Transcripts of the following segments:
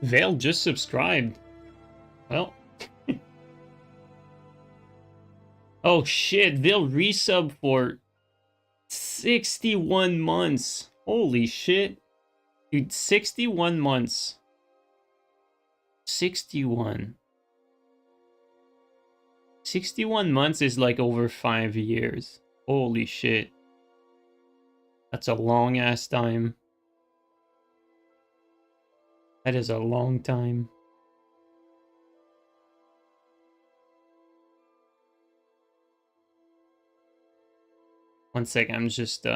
Vale just subscribed. Well. Oh shit, Vale resub for 61 months. Holy shit. Dude, 61 months. 61. 61 months is like over 5 years. Holy shit. That's a long ass time. That is a long time. One second, I'm just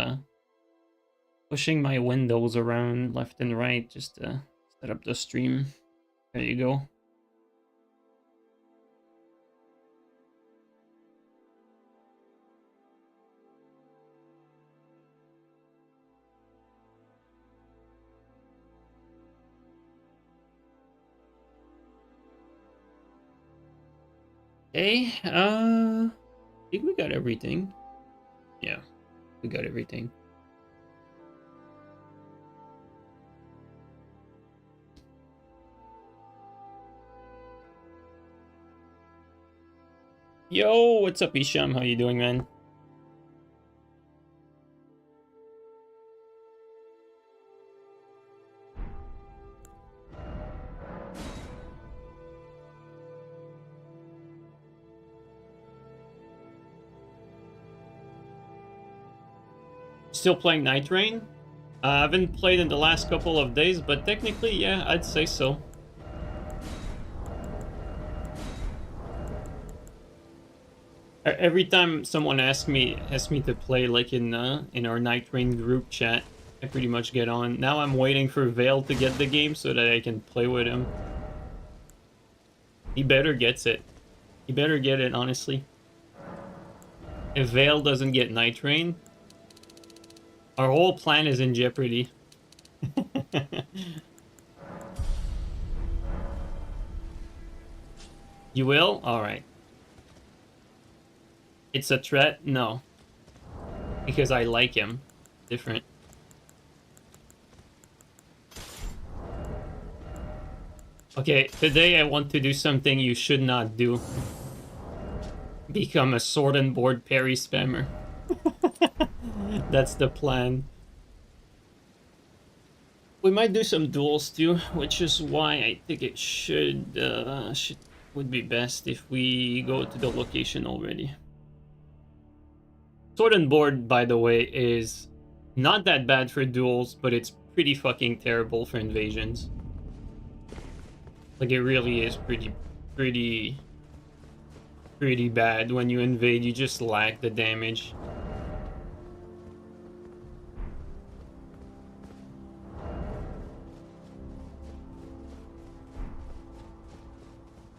pushing my windows around left and right just to set up the stream. There you go. Okay, I think we got everything. Yeah, we got everything. Yo, what's up, Isham? How you doing, man? Still playing Nightreign? I haven't played in the last couple of days, but technically, yeah, I'd say so. Every time someone asks me to play, like in our Nightreign group chat, I pretty much get on. Now I'm waiting for Vale to get the game so that I can play with him. He better gets it. He better get it, honestly. If Vale doesn't get Nightreign, our whole plan is in jeopardy. You will? Alright. It's a threat? No. Because I like him. Different. Okay, today I want to do something you should not do. Become a sword and board parry spammer. That's the plan. We might do some duels too, which is why I think it would be best if we go to the location already. Sword and board, by the way, is not that bad for duels, but it's pretty fucking terrible for invasions. Like, it really is pretty bad. When you invade, you just lack the damage.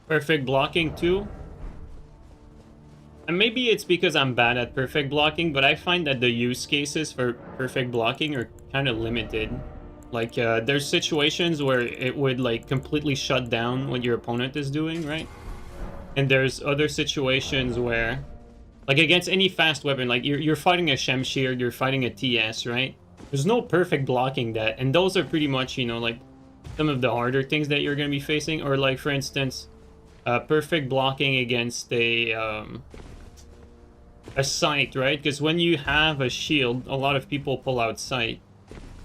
Perfect blocking too. And maybe it's because I'm bad at perfect blocking, but I find that the use cases for perfect blocking are kind of limited. Like, there's situations where it would, like, completely shut down what your opponent is doing, right? And there's other situations where, like, against any fast weapon, like, you're fighting a Shamshir, you're fighting a TS, right? There's no perfect blocking that, and those are pretty much, you know, like, some of the harder things that you're going to be facing. Or, like, for instance, perfect blocking against a sight, right? Because when you have a shield, a lot of people pull out sight.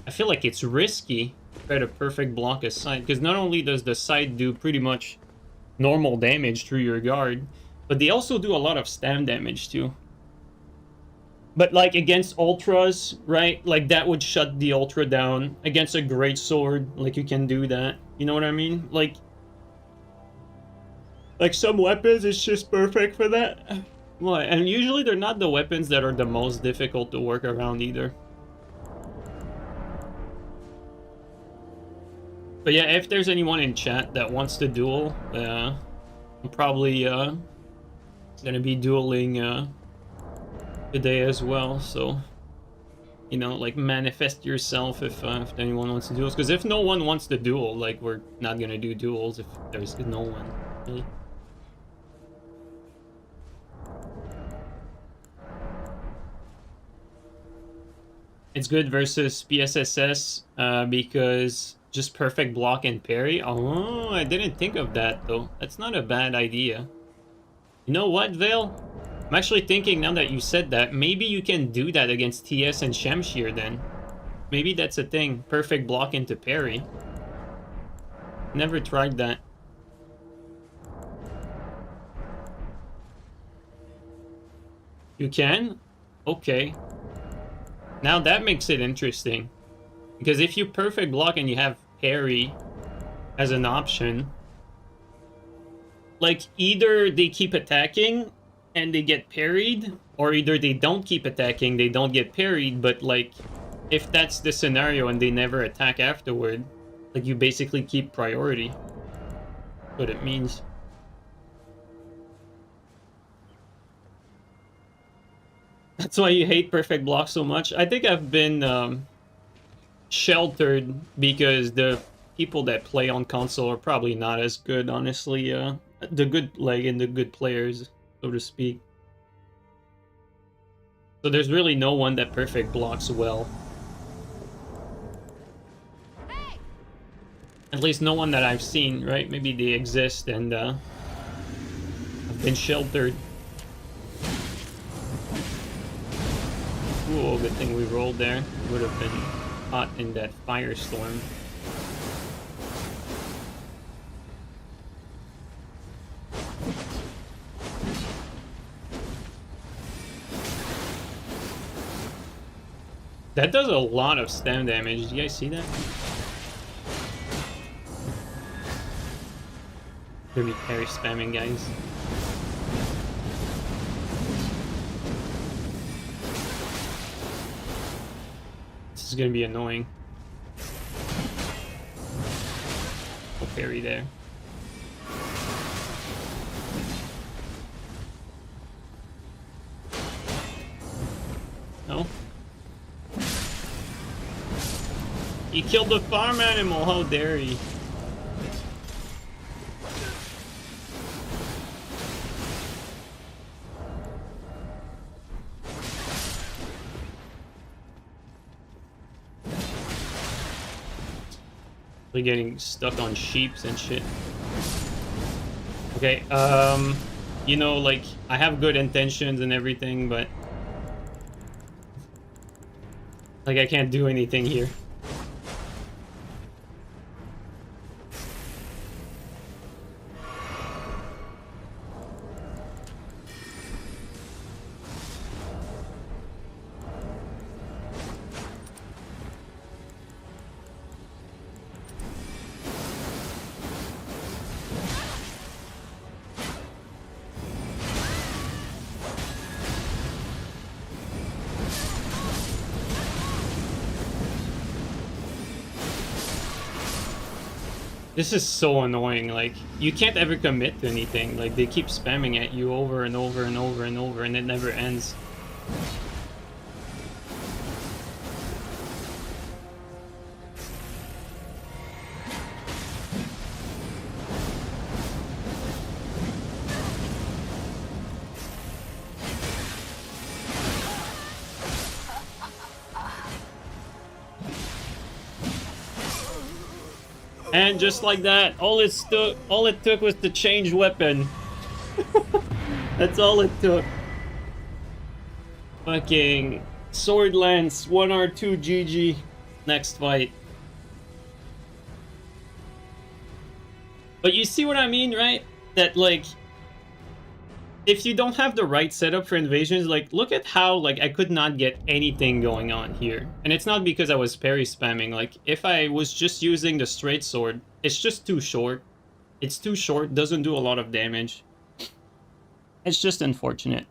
I feel like it's risky to try to perfect block a sight, because not only does the sight do pretty much normal damage through your guard, but they also do a lot of stam damage too. But like against ultras, right? Like that would shut the ultra down. Against a great sword, like you can do that. You know what I mean? Like some weapons, it's just perfect for that. Well, and usually they're not the weapons that are the most difficult to work around either. But yeah, if there's anyone in chat that wants to duel, I'm probably gonna be dueling today as well. So, you know, like, manifest yourself if anyone wants to duel. Because if no one wants to duel, like, we're not gonna do duels if there's no one, really. It's good versus PSSS because Just perfect block and parry? Oh, I didn't think of that, though. That's not a bad idea. You know what, Vale? I'm actually thinking, now that you said that, maybe you can do that against TS and Shamshir, then. Maybe that's a thing. Perfect block into parry. Never tried that. You can? Okay. Now that makes it interesting. Because if you perfect block and you have parry as an option, like either they keep attacking and they get parried, or either they don't keep attacking, they don't get parried, but like if that's the scenario and they never attack afterward, like you basically keep priority. What it means. That's why you hate perfect block so much. I think I've been sheltered because the people that play on console are probably not as good, honestly. The good, like, and the good players, so to speak. So there's really no one that perfect blocks well. At least no one that I've seen, right? Maybe they exist and I've been sheltered. Ooh, good thing we rolled there. Would have been caught in that firestorm. That does a lot of stam damage. Do you guys see that? Gonna be parry spamming, guys. This is gonna be annoying. I'll parry there. No? He killed the farm animal, how dare he? We're getting stuck on sheeps and shit. Okay, you know, like, I have good intentions and everything, but like, I can't do anything here. This is so annoying, like, you can't ever commit to anything. Like, they keep spamming at you over and over and over and over, and it never ends. And just like that, all it took was to change weapon. That's all it took. Fucking sword lance, 1R2 GG. Next fight. But you see what I mean, right? That, like, if you don't have the right setup for invasions, like, look at how, like, I could not get anything going on here. And it's not because I was parry spamming. Like, if I was just using the straight sword, it's just too short. It's too short, doesn't do a lot of damage. It's just unfortunate.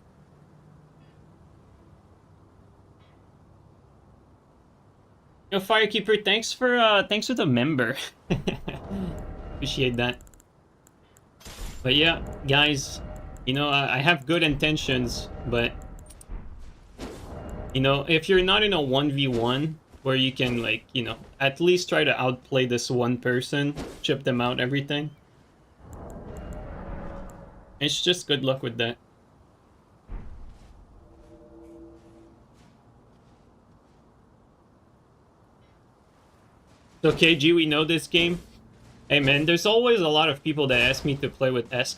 Yo, Firekeeper, thanks for the member. Appreciate that. But yeah, guys, you know, I have good intentions, but you know, if you're not in a 1v1 where you can, like, you know, at least try to outplay this one person, chip them out, everything. It's just good luck with that. So KG, we know this game. Hey man, there's always a lot of people that ask me to play with X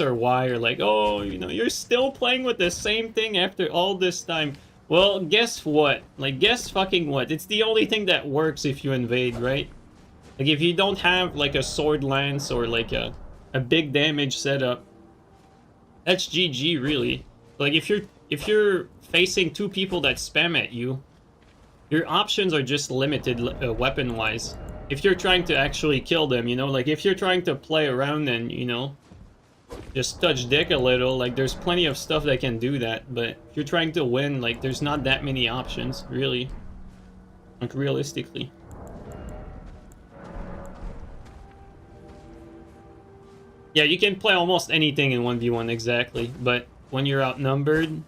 or Y, or like, oh, you know, you're still playing with the same thing after all this time. Well, guess what? Like, guess fucking what? It's the only thing that works if you invade, right? Like, if you don't have, like, a sword lance or, like, a big damage setup, that's GG, really. Like, if you're facing two people that spam at you, your options are just limited weapon-wise. If you're trying to actually kill them, you know, like if you're trying to play around and, you know, just touch dick a little, like there's plenty of stuff that can do that, but if you're trying to win, like there's not that many options, really. Like realistically. Yeah, you can play almost anything in 1v1 exactly, but when you're outnumbered,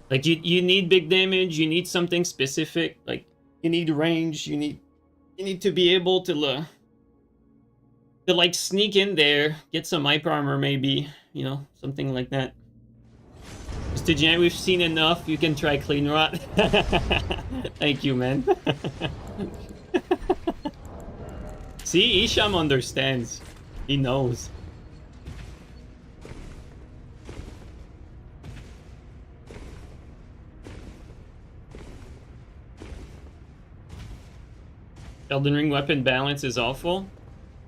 like you need big damage, you need something specific, like you need range, you need to be able to like sneak in there, get some hyper armor maybe, you know, something like that. Mr. Jan, we've seen enough. You can try clean rot. Thank you, man. See, Isham understands. He knows. Elden Ring weapon balance is awful.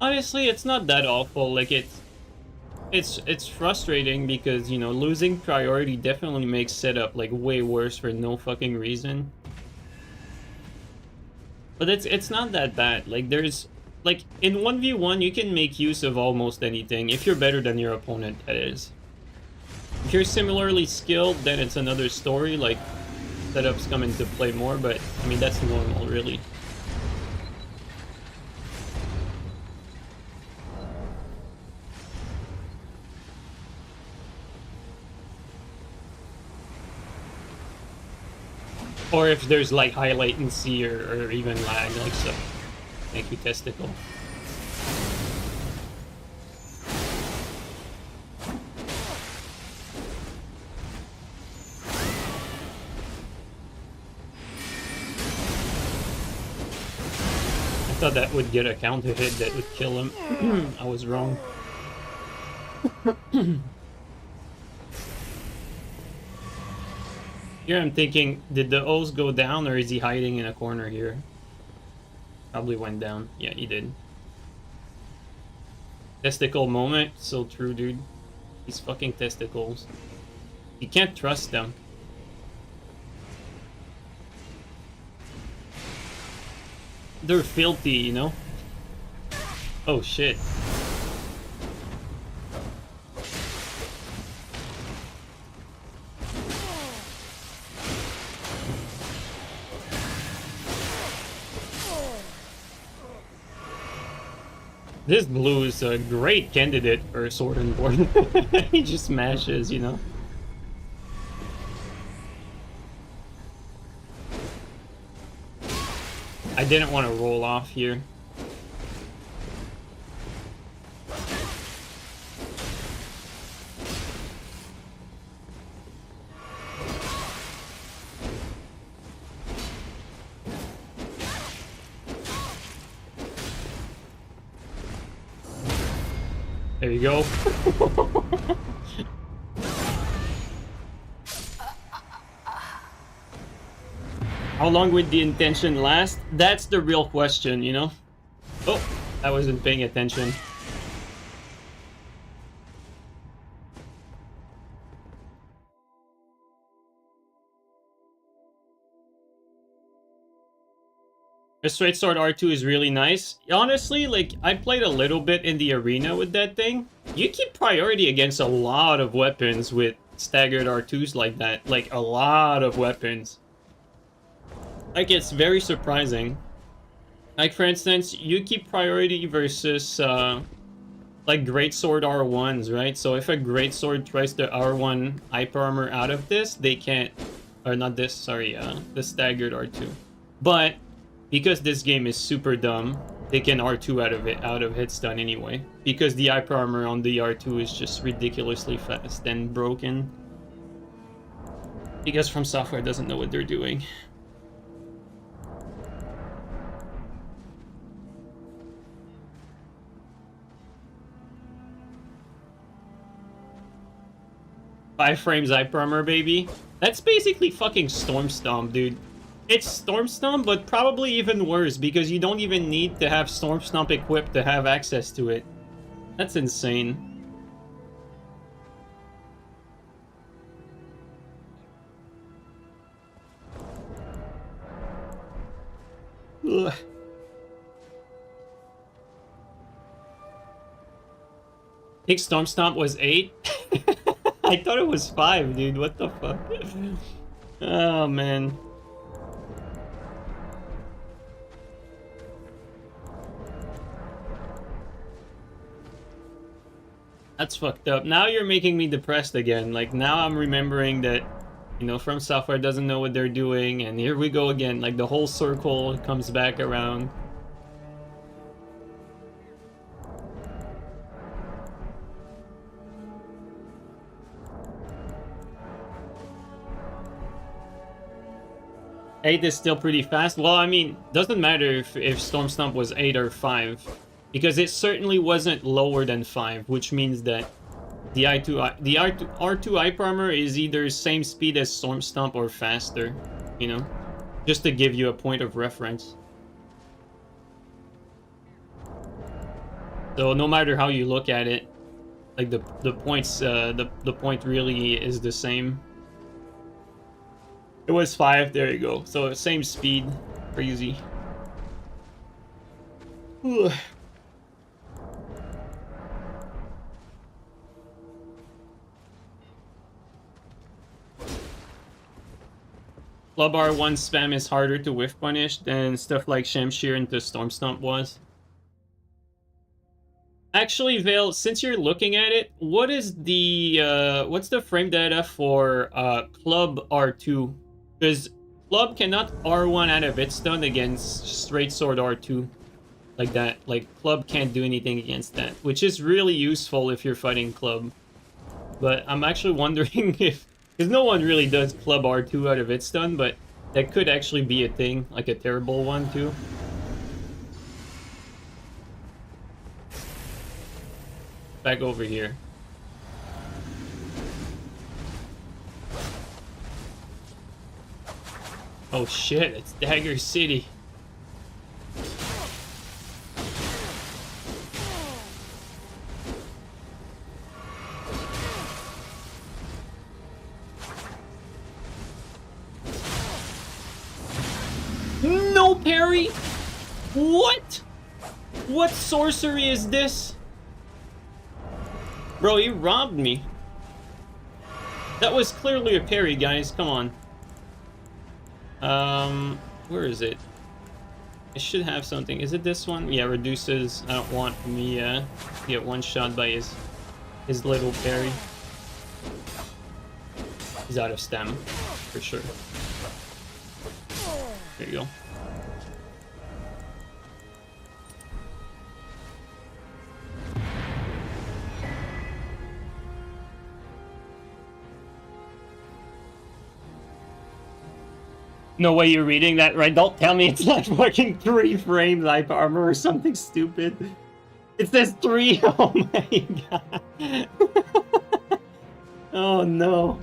Honestly, it's not that awful. Like it's frustrating because, you know, losing priority definitely makes setup like way worse for no fucking reason. But it's not that bad. Like there's like in 1v1 you can make use of almost anything if you're better than your opponent, that is. If you're similarly skilled, then it's another story, like setups come into play more, but I mean that's normal really. Or if there's like high latency or even lag, like so. Thank you, Testicle. I thought that would get a counter hit that would kill him. I was wrong. Here I'm thinking, did the O's go down or is he hiding in a corner here? Probably went down. Yeah, he did. Testicle moment. So true, dude. These fucking testicles. You can't trust them. They're filthy, you know? Oh shit. This blue is a great candidate for a sword and board. He just smashes, you know? I didn't want to roll off here. There you go. How long would the intention last? That's the real question, you know? Oh, I wasn't paying attention. A straight sword R2 is really nice. Honestly, like, I played a little bit in the arena with that thing. You keep priority against a lot of weapons with staggered R2s like that. Like, a lot of weapons. Like, it's very surprising. Like, for instance, you keep priority versus, like, greatsword R1s, right? So if a greatsword tries to R1 hyper armor out of this, they can't... Or not this, sorry, the staggered R2. But... because this game is super dumb, they can R2 out of hit stun anyway. Because the hyper armor on the R2 is just ridiculously fast and broken. Because From Software doesn't know what they're doing. 5 frames hyper armor, baby. That's basically fucking Storm Stomp, dude. It's Storm Stomp, but probably even worse, because you don't even need to have Storm Stomp equipped to have access to it. That's insane. Ugh. I think Storm Stomp was 8. I thought it was 5, dude. What the fuck? Oh, man. That's fucked up. Now you're making me depressed again. Like, now I'm remembering that, you know, From Software doesn't know what they're doing, and here we go again. Like, the whole circle comes back around. Eight is still pretty fast. Well, I mean, doesn't matter if Storm Stomp was 8 or 5, because it certainly wasn't lower than 5, which means that the R2 hyper armor is either same speed as Storm Stomp or faster, you know, just to give you a point of reference. So no matter how you look at it, like the points, the point really is the same. It was 5, there you go. So same speed, crazy. Ugh. Club R1 spam is harder to whiff punish than stuff like Shamshir into Storm Stomp was. Actually, Vale, since you're looking at it, what is the what's the frame data for Club R2? Because Club cannot R1 out of its stun against Straight Sword R2 like that. Like, Club can't do anything against that, which is really useful if you're fighting Club. But I'm actually wondering if... Because no one really does Club R2 out of its stun, but that could actually be a thing, like a terrible one too. Back over here. Oh shit, it's Dagger City. No parry? What? What sorcery is this? Bro, you robbed me. That was clearly a parry, guys. Come on. Where is it? I should have something. Is it this one? Yeah, reduces. I don't want me to get one shot by his little parry. He's out of stem, for sure. There you go. No way you're reading that right. Don't tell me it's like fucking 3 frames hyper armor or something stupid. It says 3. Oh my god. Oh no.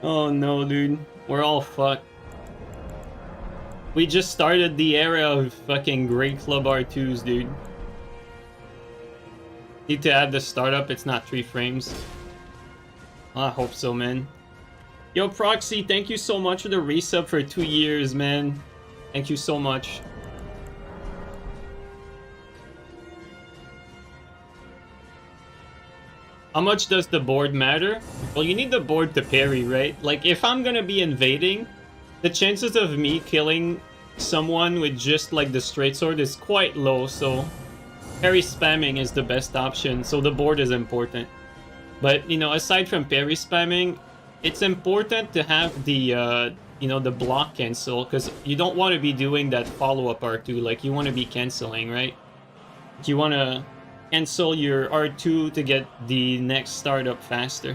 Oh no, dude. We're all fucked. We just started the era of fucking Great Club R2s, dude. Need to add the startup. It's not 3 frames. I hope so, man. Yo, Proxy, thank you so much for the resub for 2 years, man. Thank you so much. How much does the board matter? Well, you need the board to parry, right? Like, if I'm gonna be invading, the chances of me killing someone with just, like, the straight sword is quite low, so parry spamming is the best option, so the board is important. But, you know, aside from parry spamming, it's important to have the, you know, the block cancel, because you don't want to be doing that follow-up R2, like, you want to be canceling, right? You want to cancel your R2 to get the next startup faster.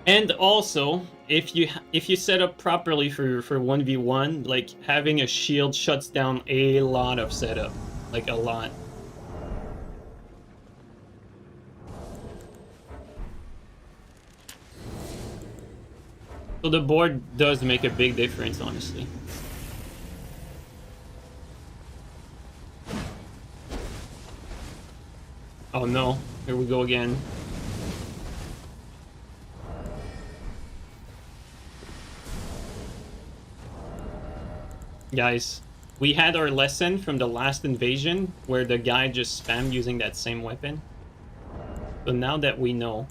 And also, if you set up properly for 1v1, like, having a shield shuts down a lot of setup. Like, a lot. So the board does make a big difference, honestly. Oh no, here we go again. Guys, we had our lesson from the last invasion where the guy just spammed using that same weapon. So now that we know.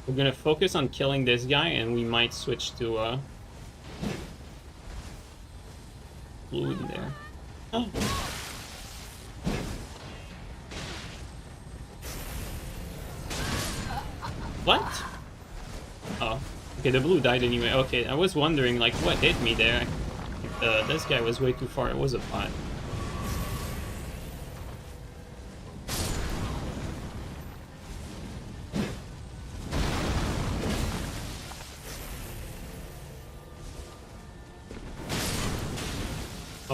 We're gonna focus on killing this guy and we might switch to blue in there. Oh. What? Oh. Okay, the blue died anyway. Okay, I was wondering, like, what hit me there? This guy was way too far. It was a bot.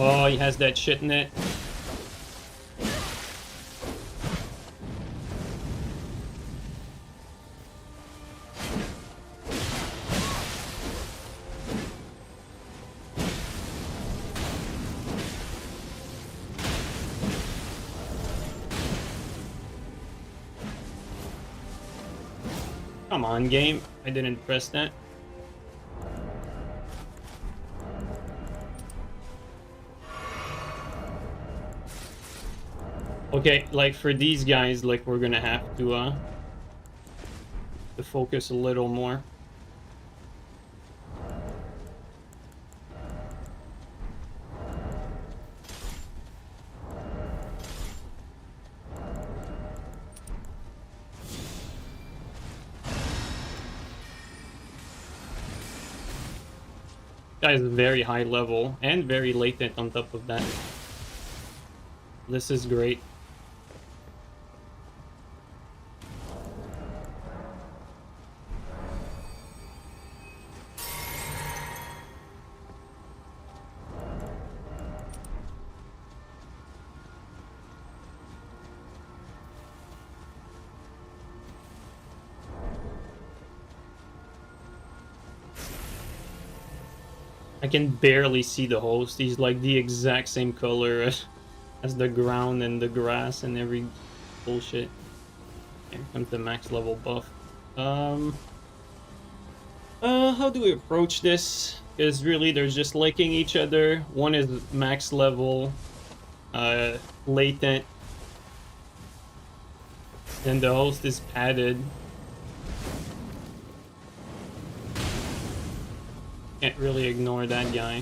Oh, he has that shit in it. Come on, game. I didn't press that. Okay, like for these guys, like we're gonna have to focus a little more. Guy is very high level and very latent on top of that. This is great. I can barely see the host. He's like the exact same color as the ground and the grass and every bullshit. Here comes the max level buff. How do we approach this? Because really they're just licking each other. One is max level, latent. And the host is padded. Can't really ignore that guy.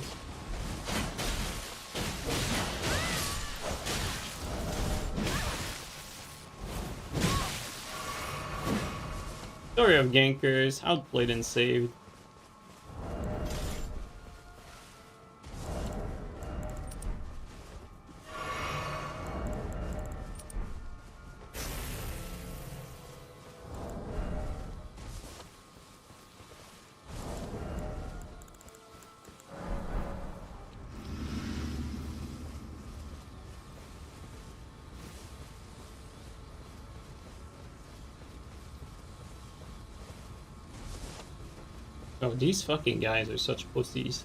Story of gankers, outplayed and saved. Oh, these fucking guys are such pussies.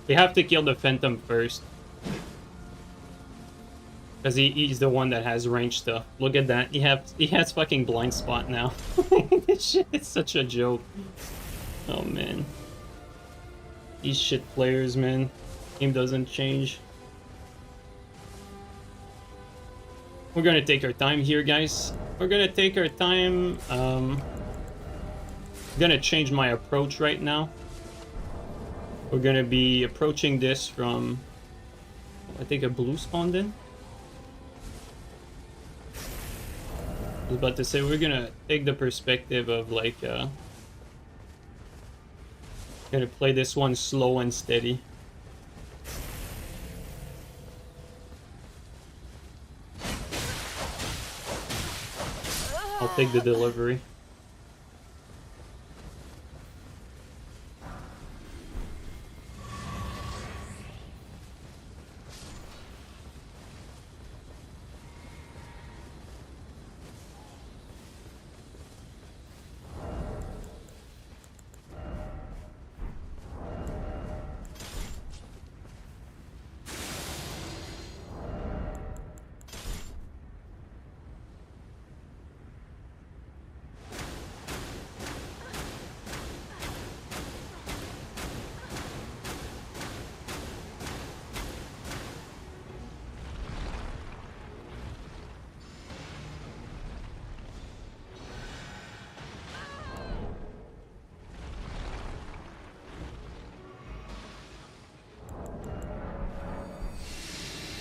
They have to kill the Phantom first. Because he's the one that has range stuff. Look at that. He has fucking Blindspot now. This shit is such a joke. Oh man. These shit players, man. Game doesn't change. We're gonna take our time here, guys. We're gonna take our time. I'm gonna change my approach right now. We're gonna be approaching this from, I think, a blue spawned in. I was about to say, we're gonna take the perspective of like, gonna play this one slow and steady. I'll take the delivery.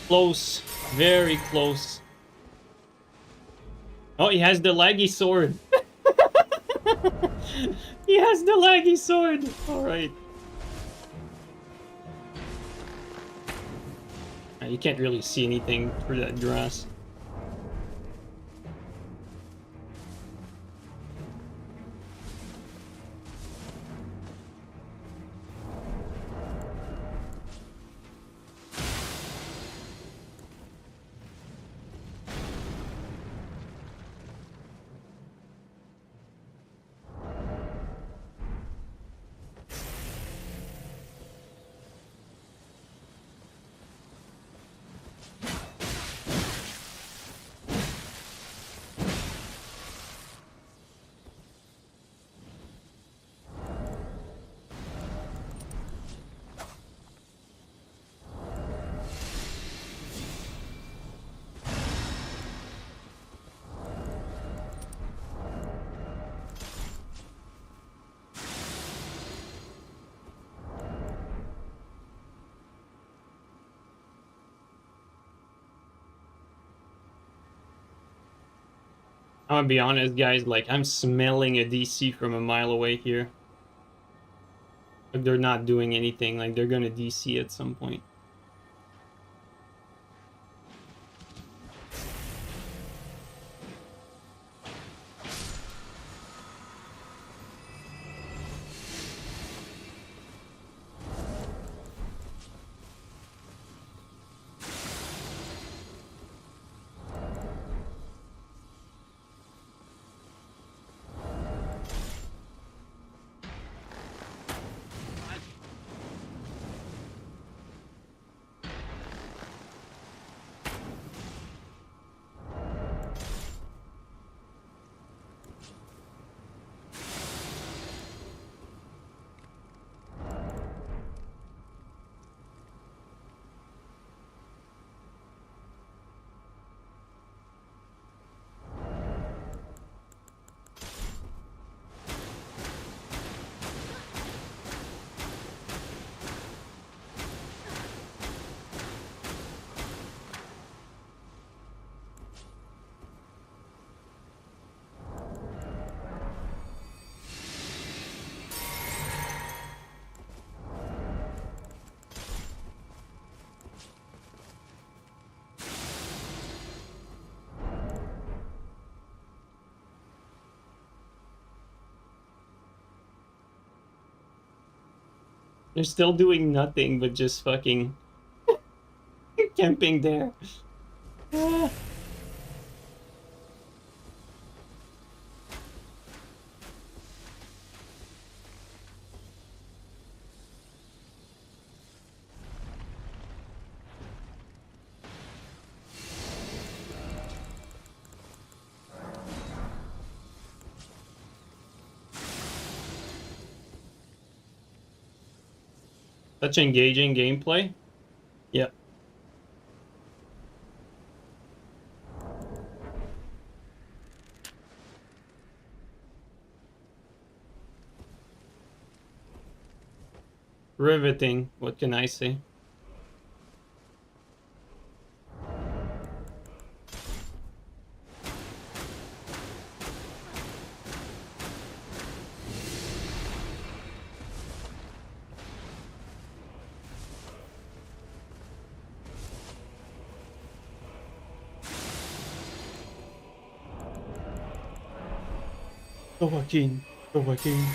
Close. Very close. Oh, he has the laggy sword. He has the laggy sword. Alright. You can't really see anything through that grass. I'm gonna be honest, guys, like, I'm smelling a DC from a mile away here. Like, they're not doing anything, like, they're gonna DC at some point. They're still doing nothing but just fucking camping there. Ah. Such engaging gameplay. Yep. Riveting, what can I say? Joaquin, Joaquin.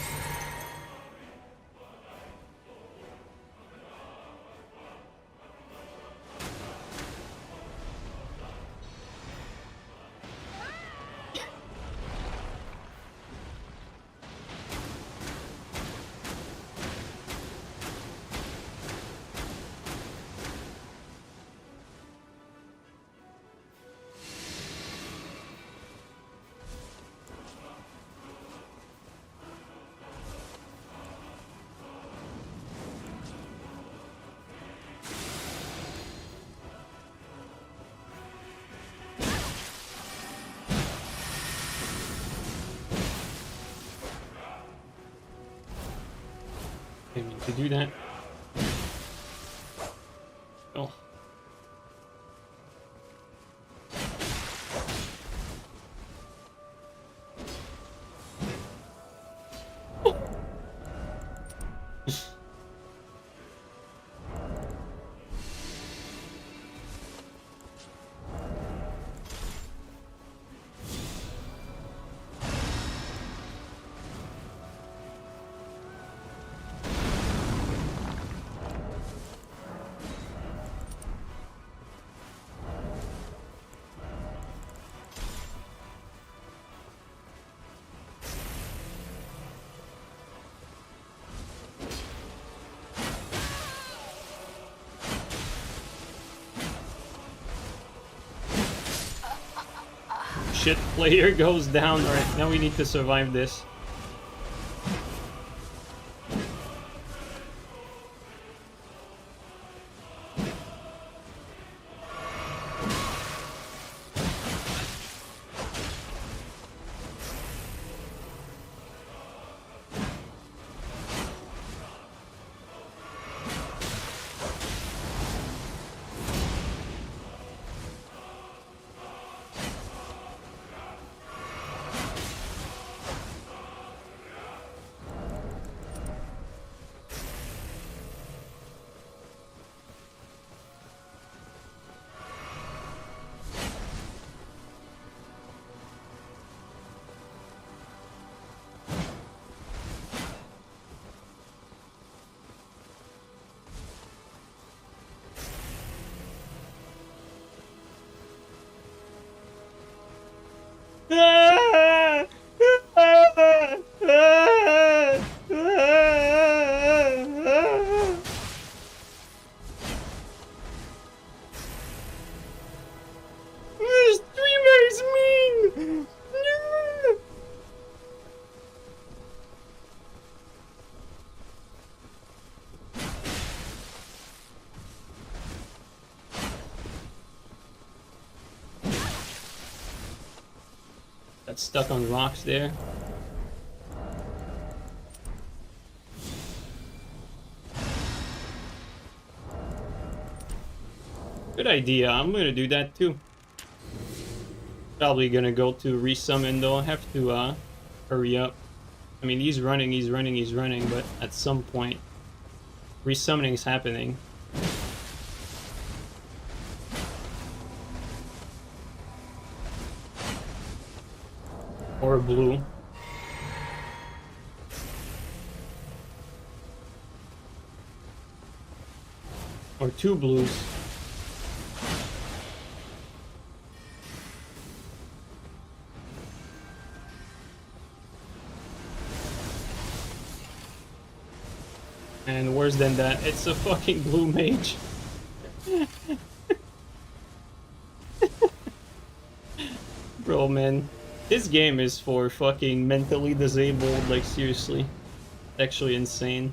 Didn't mean to do that. Oh. shit player goes down. Alright, now we need to survive this. This streamer is mean! Got stuck on rocks there. Good idea, I'm gonna do that too. Probably gonna go to resummon though, I have to hurry up. I mean, he's running, but at some point, resummoning is happening. Or blue. Or two blues. And worse than that, it's a fucking blue mage. Bro, man. This game is for fucking mentally disabled, like seriously. Actually insane.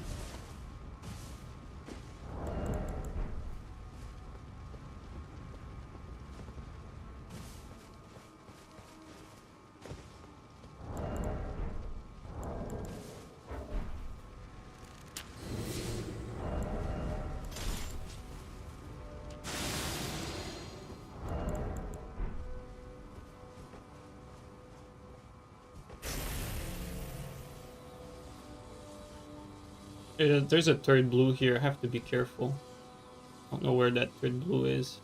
There's a third blue here, I have to be careful. I don't know where that third blue is.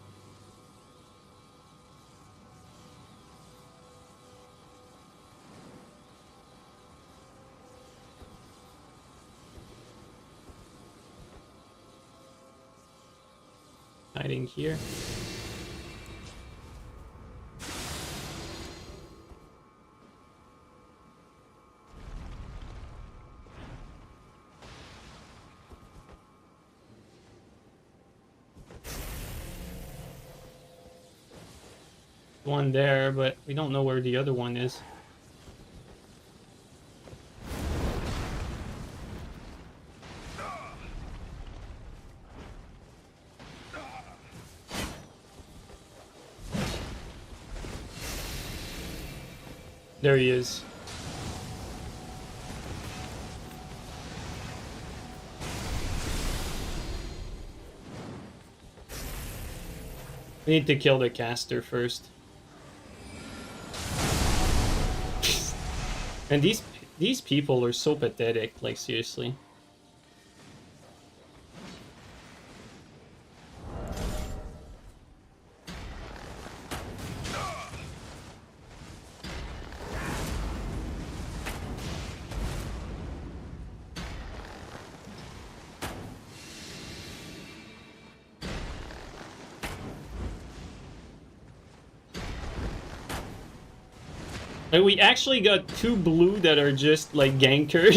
Hiding here. One there, but we don't know where the other one is. There he is. We need to kill the caster first. And these people are so pathetic, like seriously. Like, we actually got two blue that are just like gankers.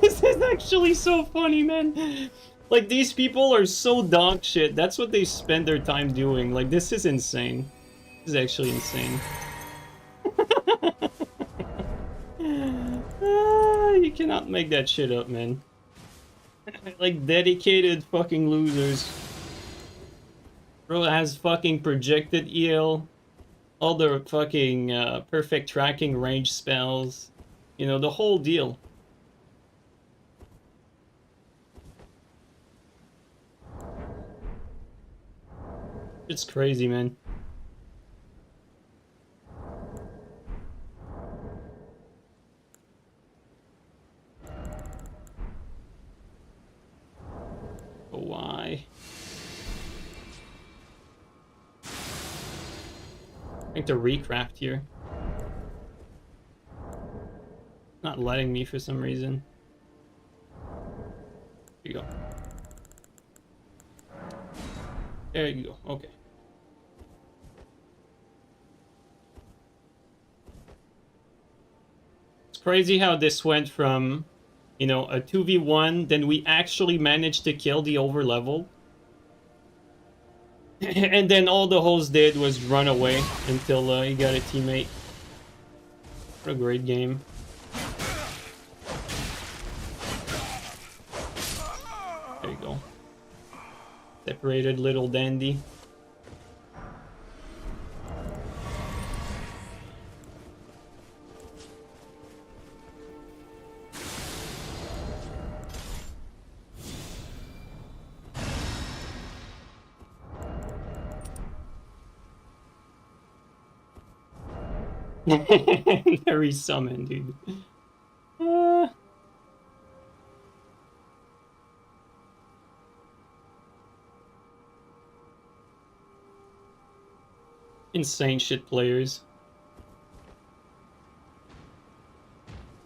This is actually so funny, man. Like, these people are so dog shit. That's what they spend their time doing. Like, this is insane. This is actually insane. You cannot make that shit up, man. Like, dedicated fucking losers. Bro has fucking projected EL, all the fucking perfect tracking range spells. You know, the whole deal. It's crazy, man. But why? I think to recraft here. Not letting me for some reason. Here you go. There you go. Okay. It's crazy how this went from, you know, a 2v1, then we actually managed to kill the overleveled. And then all the host did was run away until he got a teammate. What a great game. There you go. Separated little dandy. Very summon, dude. Insane shit players.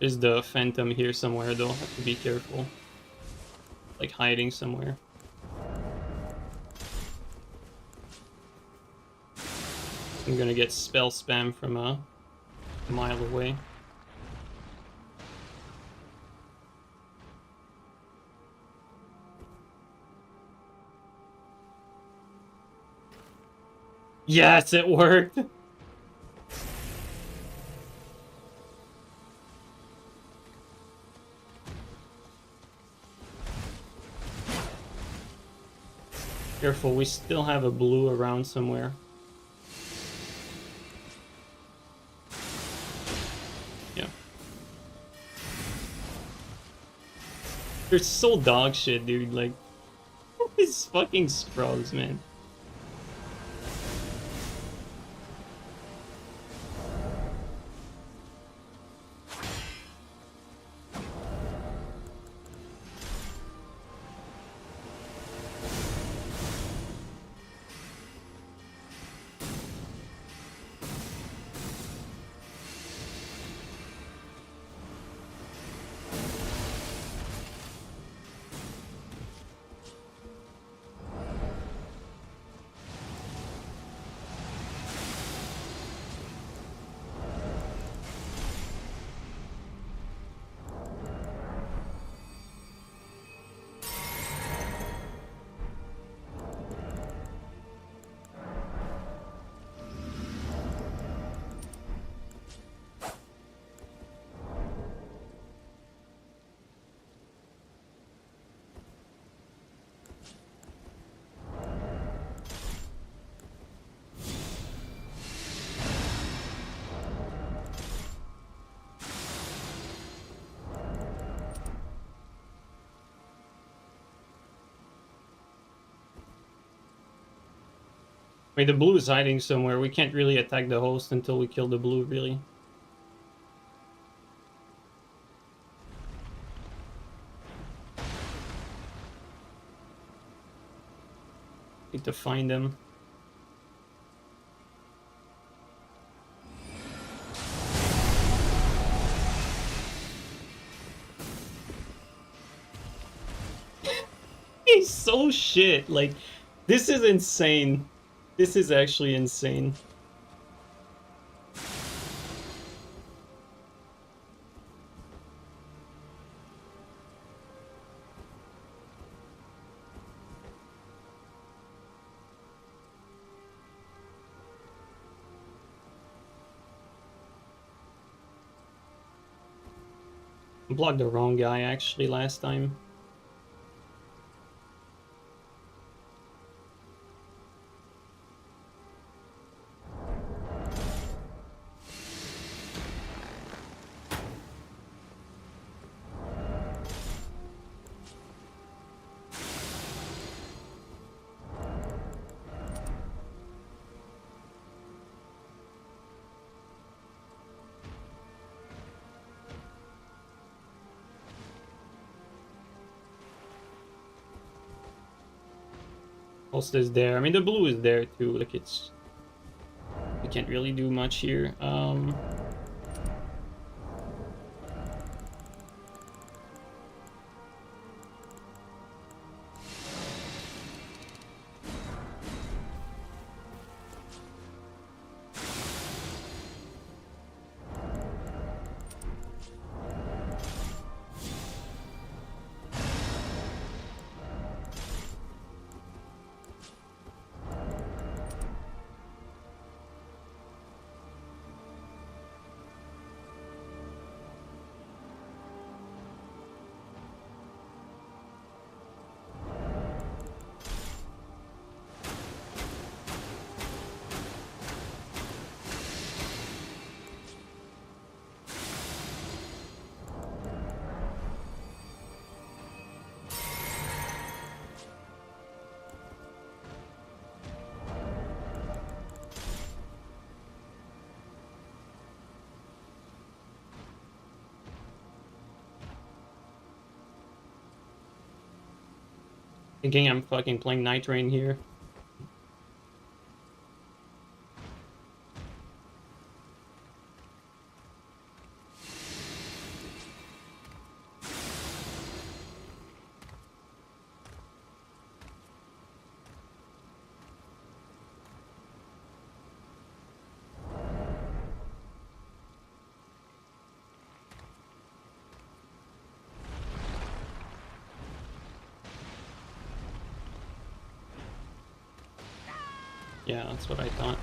There's the phantom here somewhere though. Have to be careful. Like hiding somewhere. I'm gonna get spell spam from a mile away. Yes, it worked! Careful, we still have a blue around somewhere. Yeah. They're so dog shit, dude. Like, these fucking scrubs, man. I mean, the blue is hiding somewhere. We can't really attack the host until we kill the blue, really. Need to find them. He's so shit. Like, this is insane. This is actually insane. Blocked the wrong guy actually last time. Host is there. I mean, the blue is there too. Like it's, we can't really do much here. Thinking I'm fucking playing Nightreign here. Yeah, that's what I thought.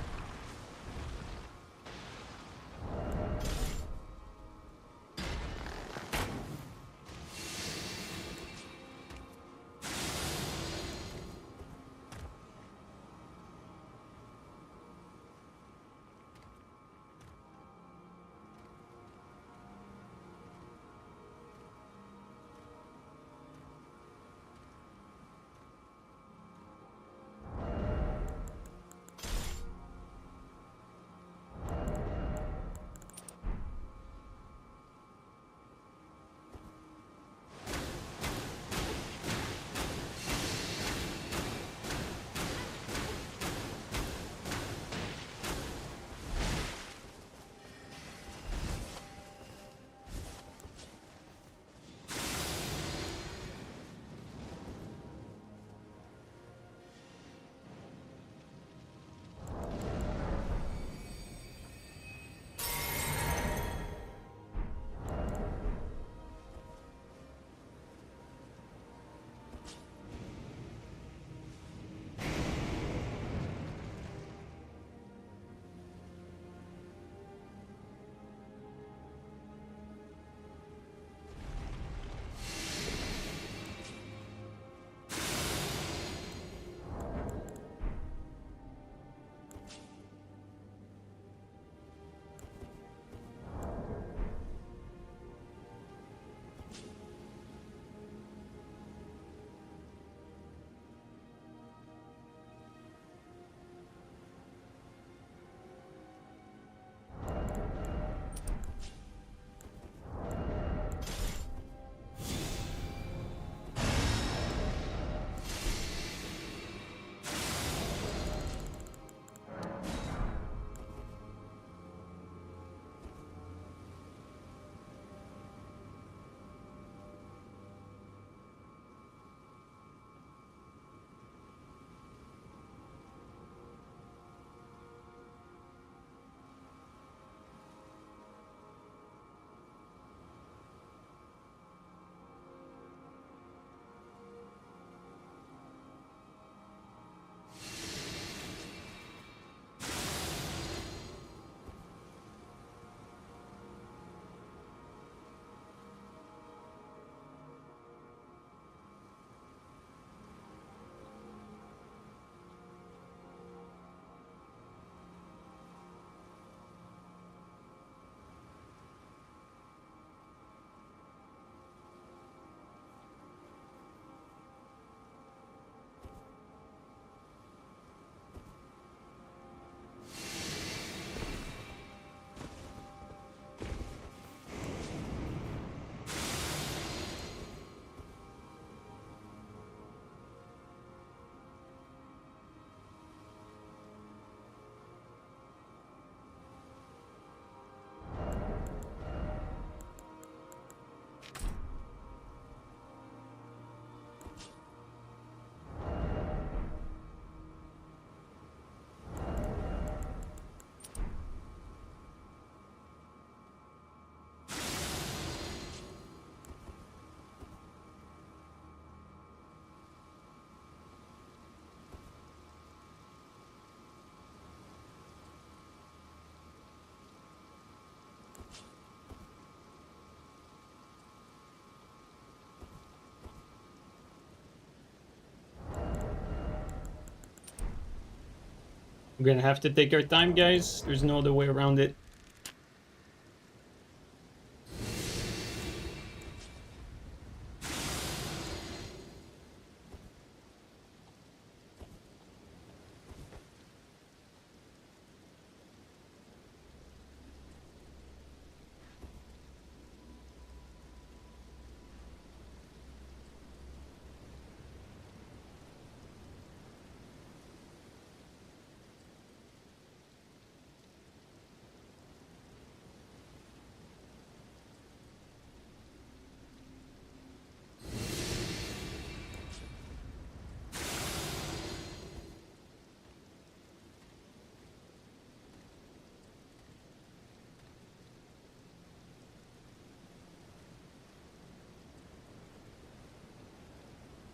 We're gonna have to take our time, guys. There's no other way around it.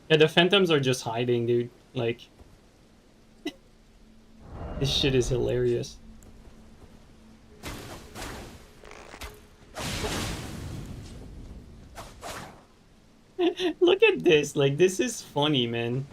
Yeah, the phantoms are just hiding, dude. Like, this shit is hilarious. Look at this. Like, this is funny, man.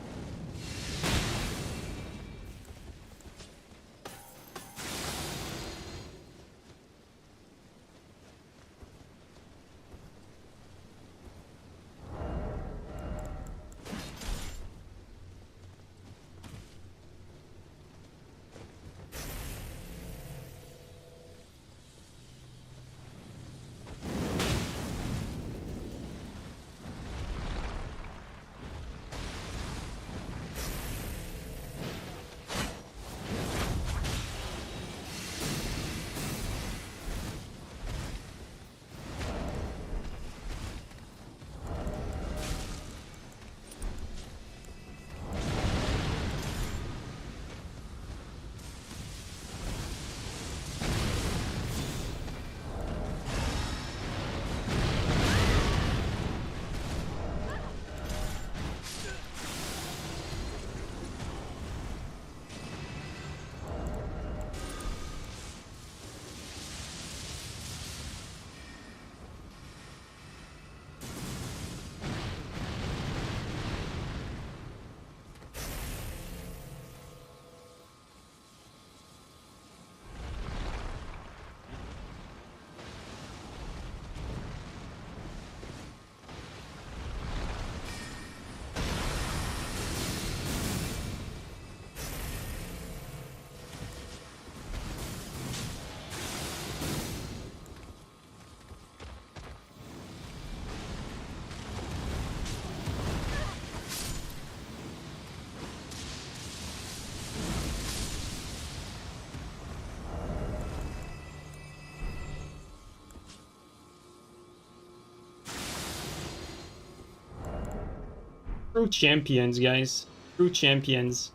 True champions, guys. True champions.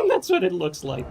That's what it looks like.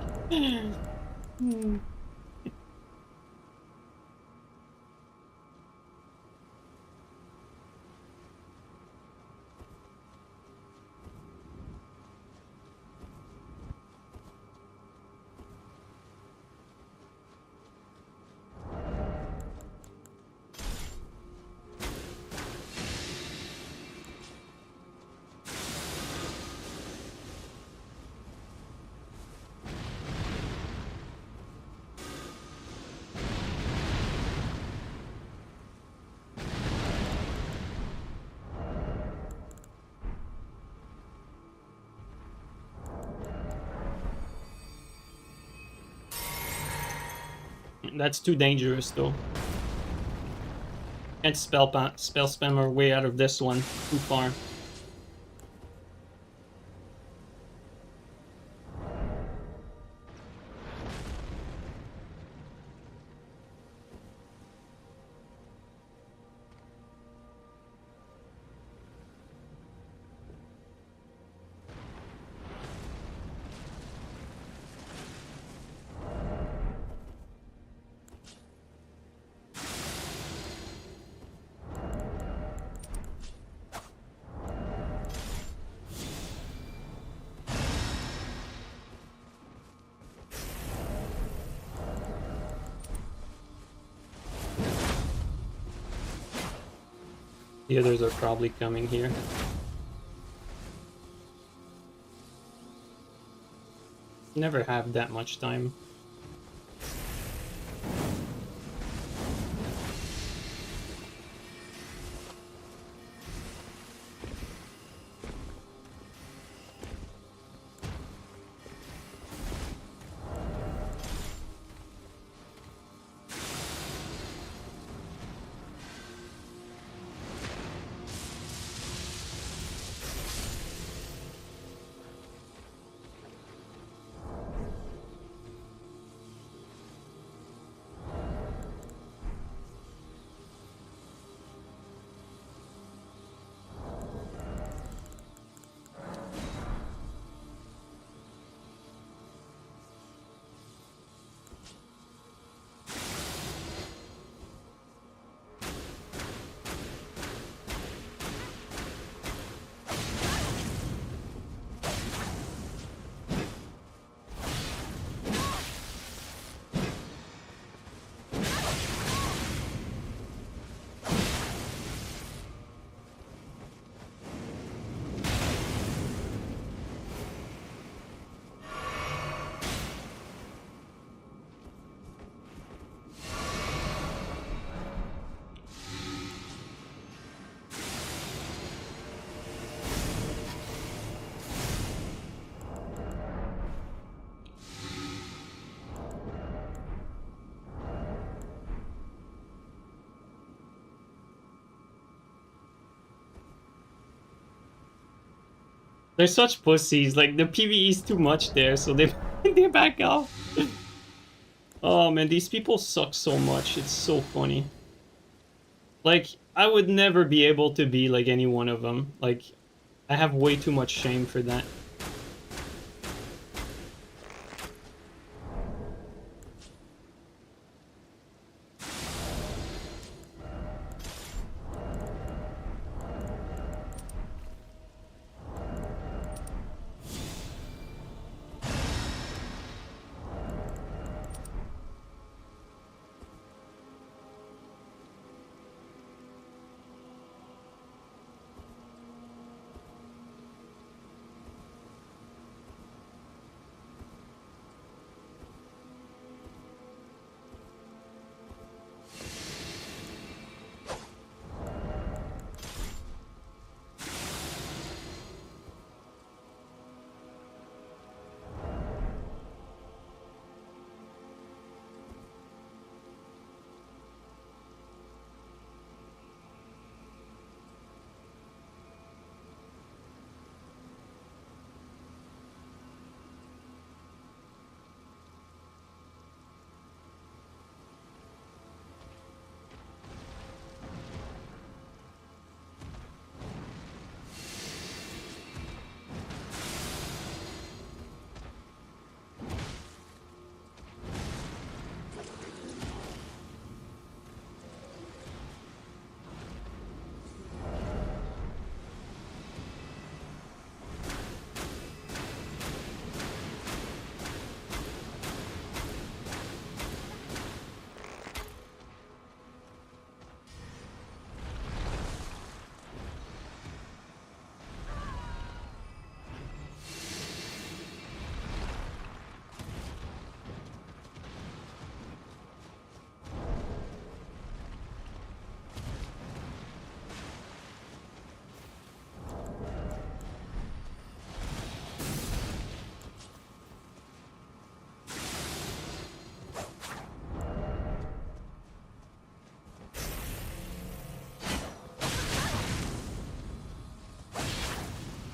That's too dangerous, though. Can't spell spam our way out of this one. Too far. The others are probably coming here. Never have that much time. They're such pussies. Like, the PvE is too much there, so they they back off. Oh man, these people suck so much. It's so funny. Like, I would never be able to be like any one of them. Like, I have way too much shame for that.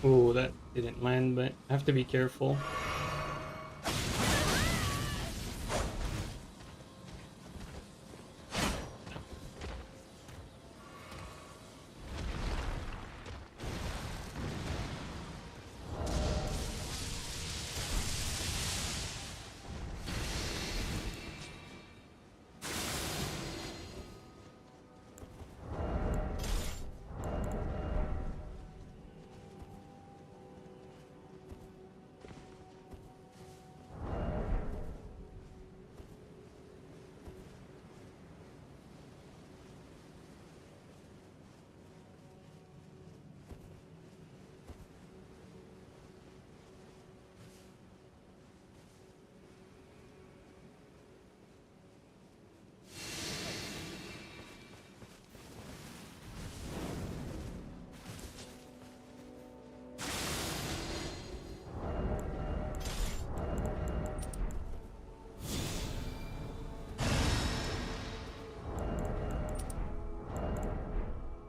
Oh, that didn't land, but I have to be careful.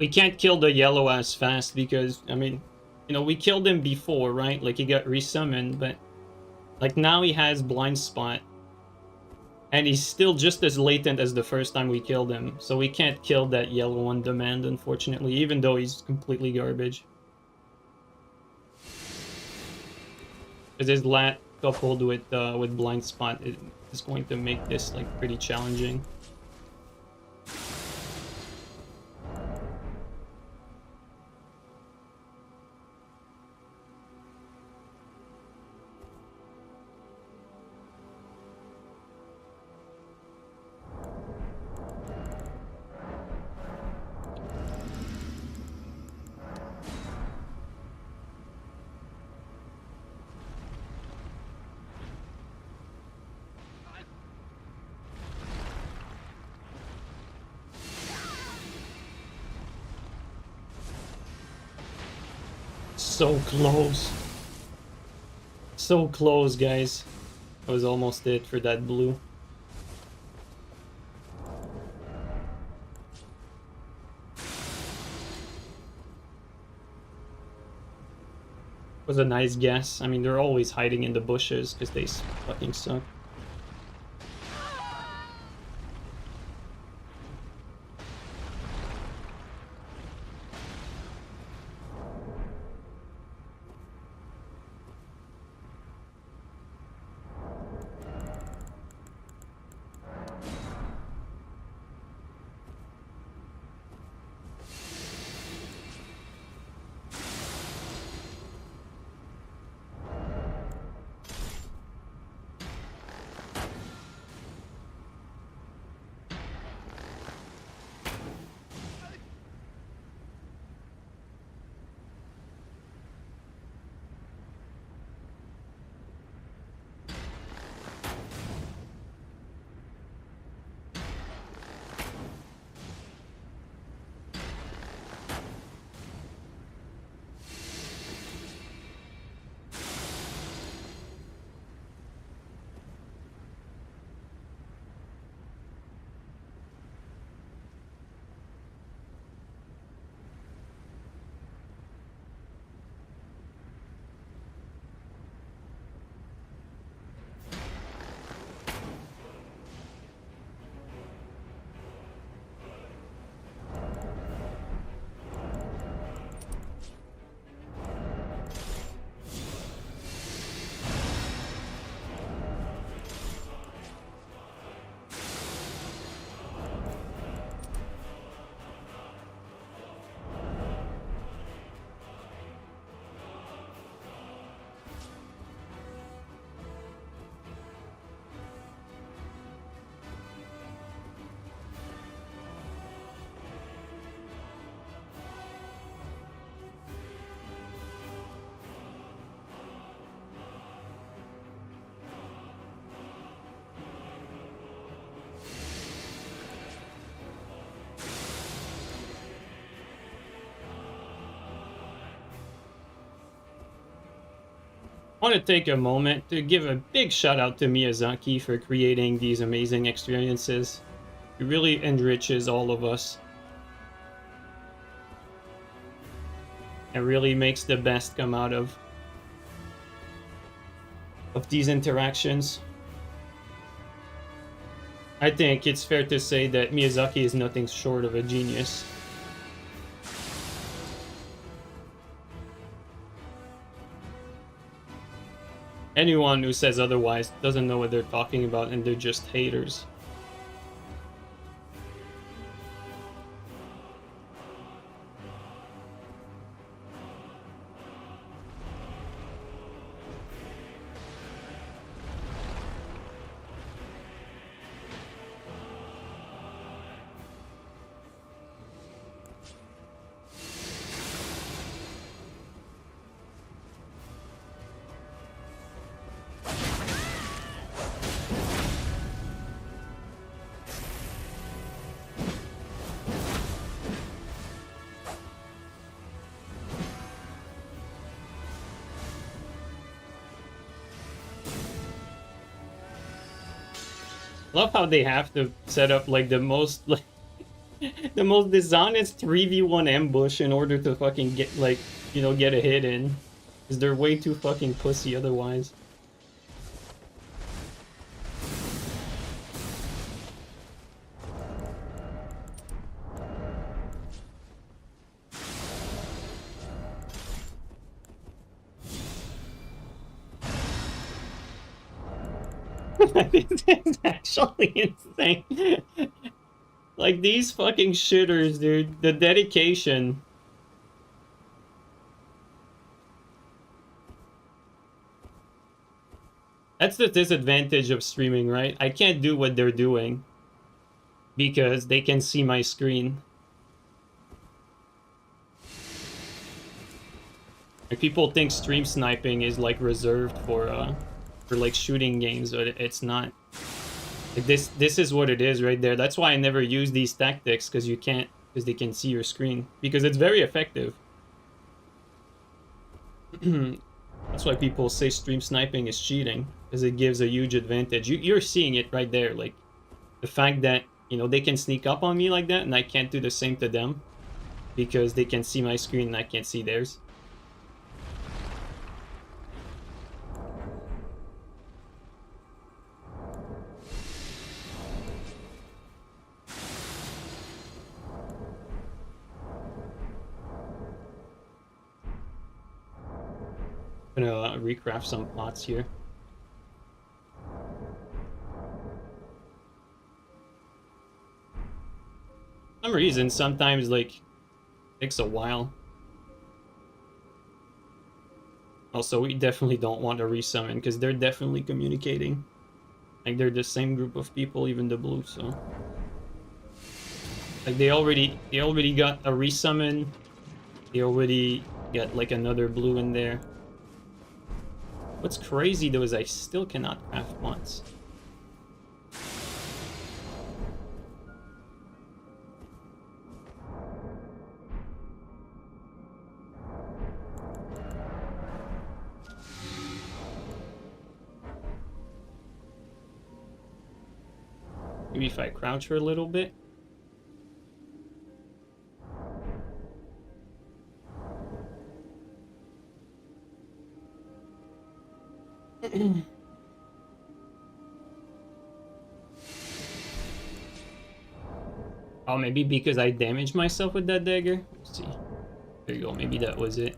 We can't kill the yellow as fast because, I mean, you know, we killed him before, right? Like, he got resummoned, but like now he has Blindspot. And he's still just as latent as the first time we killed him. So we can't kill that yellow on demand, unfortunately, even though he's completely garbage. Because his lat coupled with Blindspot is going to make this like pretty challenging. So close. So close, guys. That was almost it for that blue. Was a nice guess. I mean, they're always hiding in the bushes because they fucking suck. I want to take a moment to give a big shout out to Miyazaki for creating these amazing experiences. It really enriches all of us. It really makes the best come out of these interactions. I think it's fair to say that Miyazaki is nothing short of a genius. Anyone who says otherwise doesn't know what they're talking about and they're just haters. Love how they have to set up like the most like The most dishonest 3v1 ambush in order to fucking get, like, you know, get a hit in. Because they're way too fucking pussy otherwise. It's actually insane. Like, these fucking shitters, dude. The dedication. That's the disadvantage of streaming, right? I can't do what they're doing because they can see my screen. Like, people think stream sniping is like reserved for like shooting games, but it's not. Like, this is what it is right there. That's why I never use these tactics, because you can't, because they can see your screen, because it's very effective. That's why people say stream sniping is cheating, because it gives a huge advantage. You're seeing it right there, like the fact that, you know, they can sneak up on me like that and I can't do the same to them because they can see my screen and I can't see theirs. I'm gonna recraft some pots here. For some reason, sometimes, like, it takes a while. Also, we definitely don't want to resummon, because they're definitely communicating. Like, they're the same group of people, even the blue, so... Like, they already got a resummon. They already got, like, another blue in there. What's crazy, though, is I still cannot craft once. Maybe if I crouch for a little bit. Oh, maybe because I damaged myself with that dagger? We'll see. There you go, maybe that was it.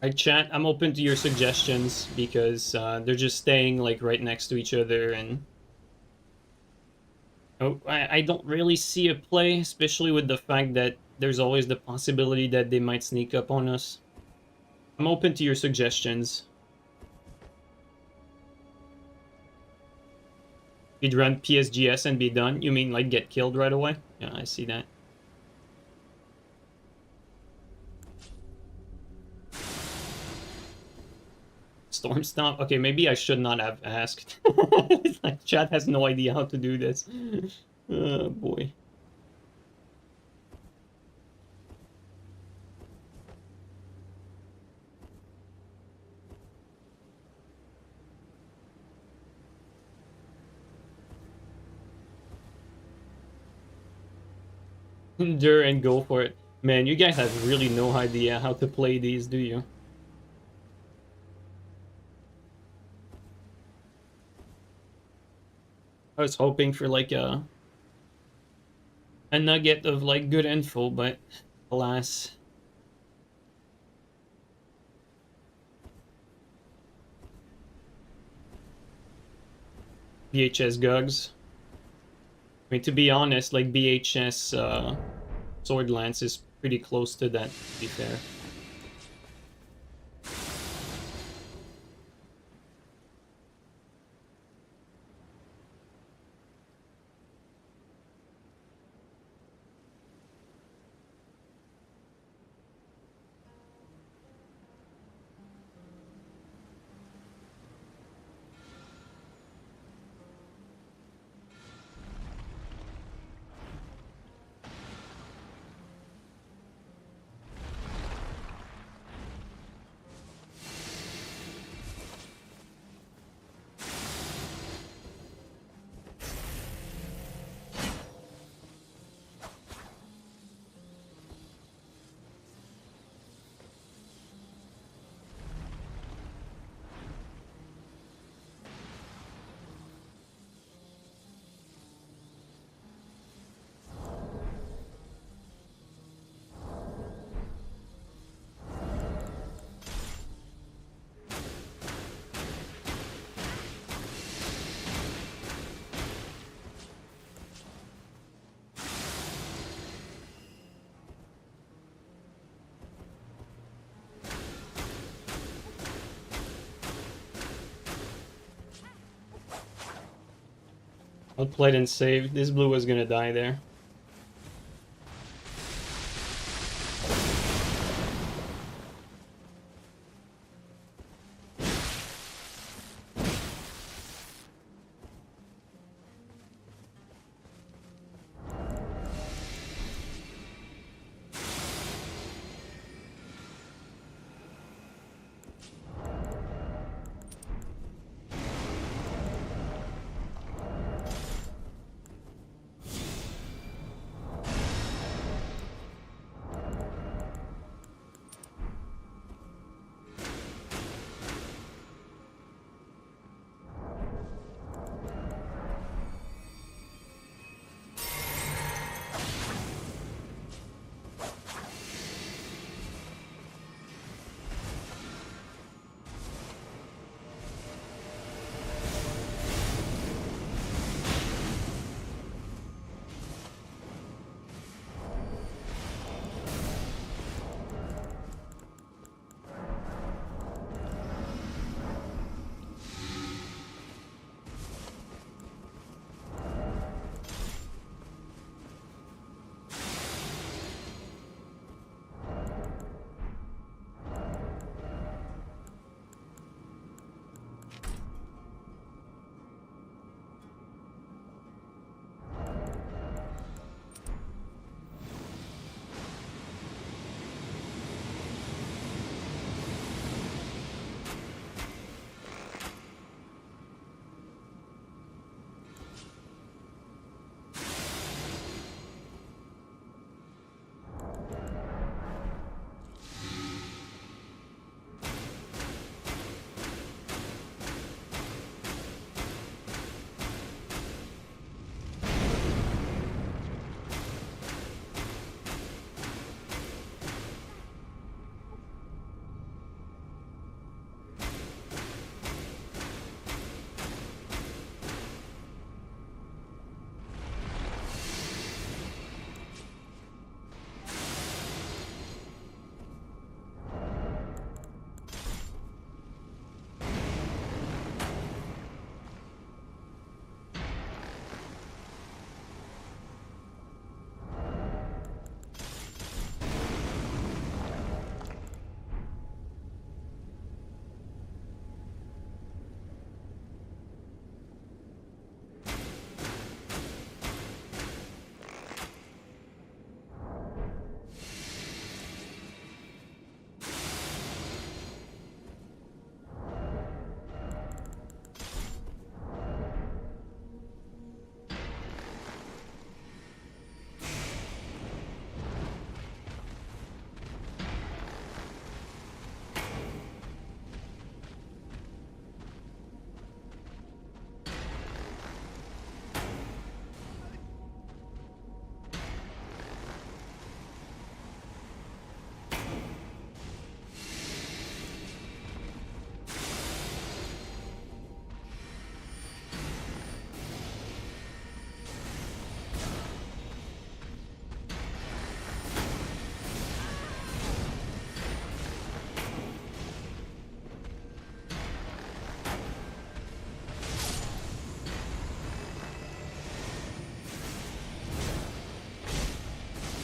Alright, chat, I'm open to your suggestions because they're just staying like right next to each other, and oh, I don't really see a play, especially with the fact that there's always the possibility that they might sneak up on us. I'm open to your suggestions. You'd run PSGS and be done? You mean like get killed right away? Yeah, I see that. storm stomp. Okay, maybe I should not have asked. Like, chat has no idea how to do this. Oh boy. Endure and go for it. Man, you guys have really no idea how to play these, do you? I was hoping for like a nugget of like good info, but alas. BHS Gugs. I mean, to be honest, like BHS Sword Lance is pretty close to that, to be fair. Outplayed and saved. This blue was gonna die there.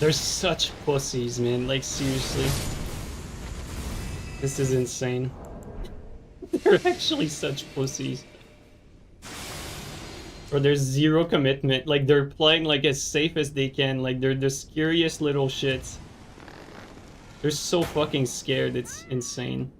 They're such pussies, man. Like, seriously. This is insane. They're actually such pussies. Or there's zero commitment. Like, they're playing, like, as safe as they can. Like, they're the scariest little shits. They're so fucking scared, it's insane.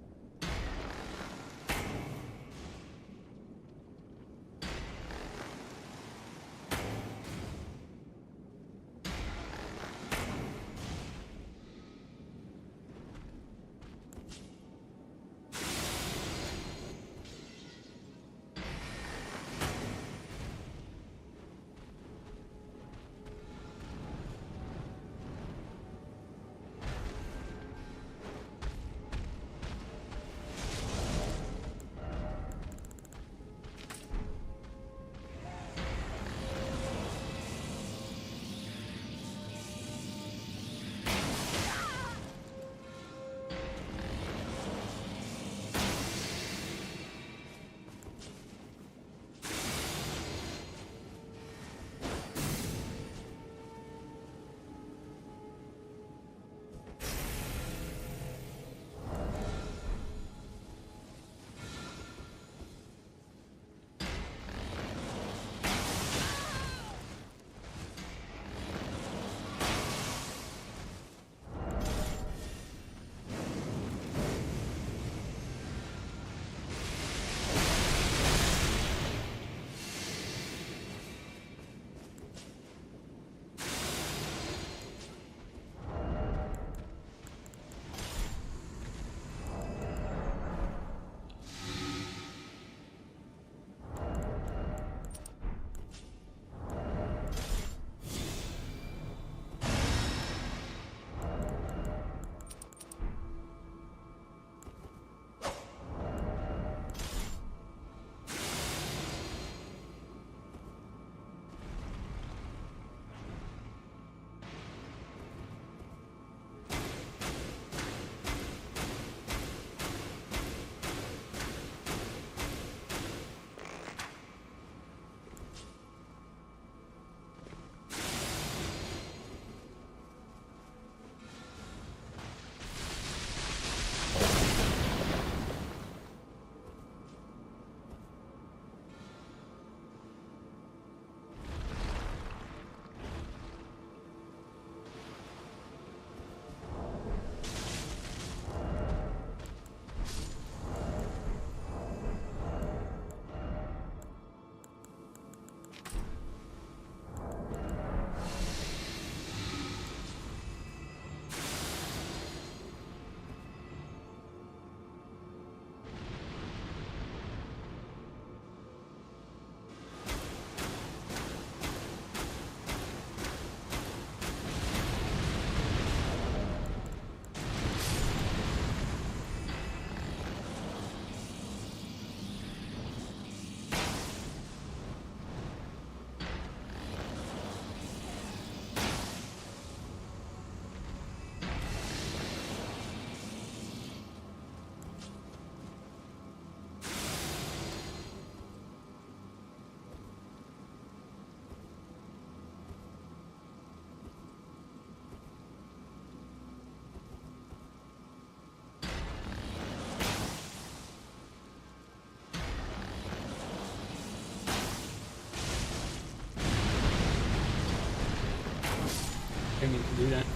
didn't mean to do that.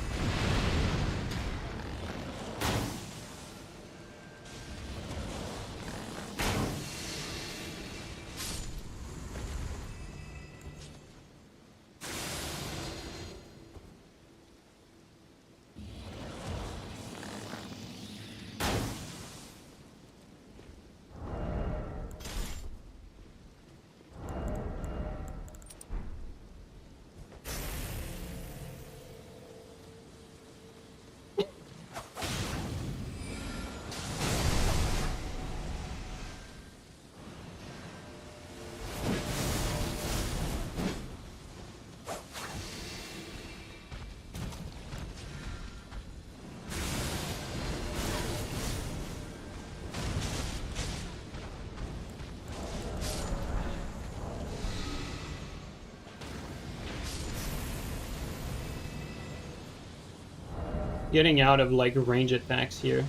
Getting out of like range attacks here.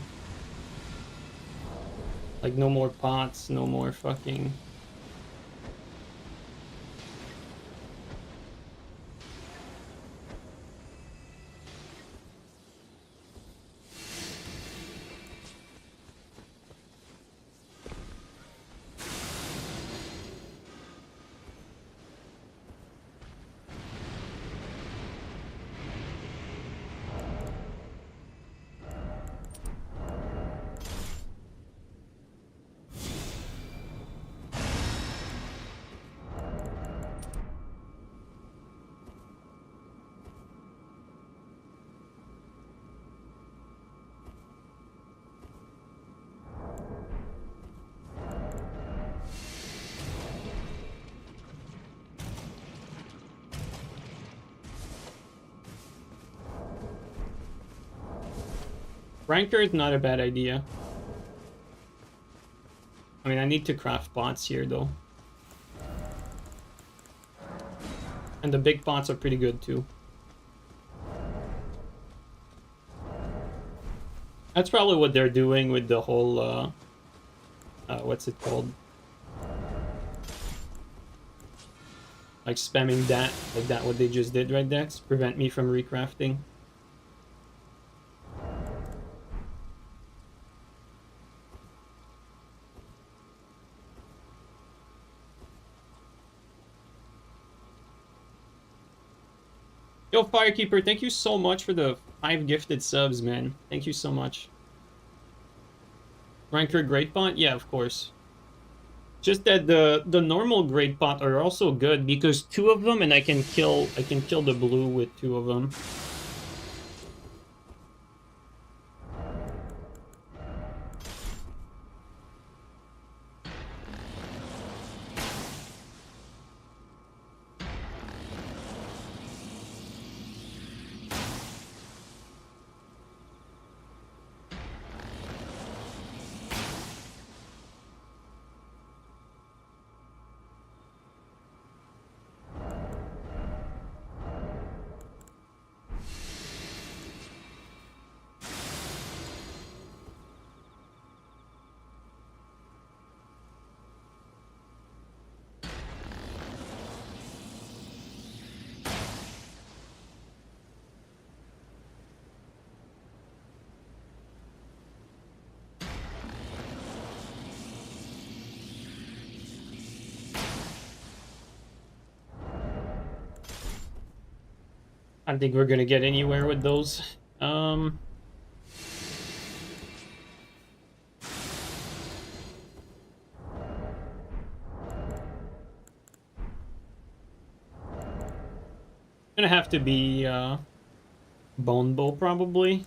Like no more pots, no more fucking... Ranker is not a bad idea. I mean, I need to craft pots here, though. And the big pots are pretty good, too. That's probably what they're doing with the whole, what's it called? Like spamming that, like that, what they just did right there, to prevent me from recrafting. Yo, Firekeeper, thank you so much for the 5 gifted subs, man. Thank you so much. Ranker Greatbot? Yeah, of course. Just that the normal greatbot are also good because 2 of them and I can kill the blue with 2 of them. I don't think we're gonna get anywhere with those. Gonna have to be Bone Bow probably.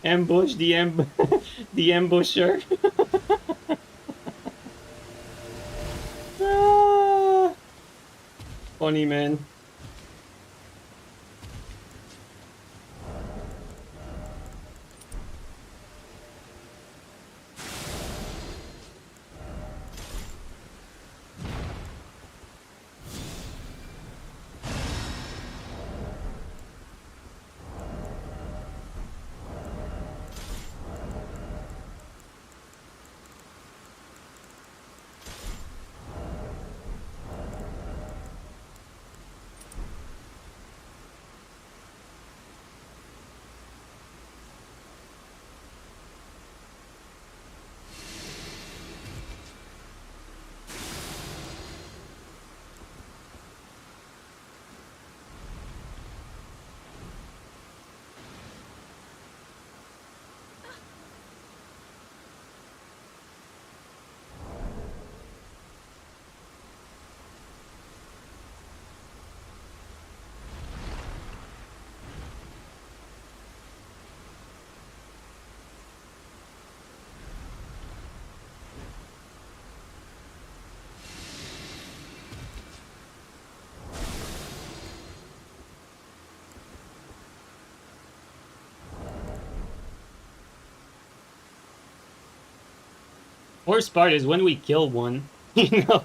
Ambush the the ambusher. Ah, funny, man. Worst part is when we kill one, you know,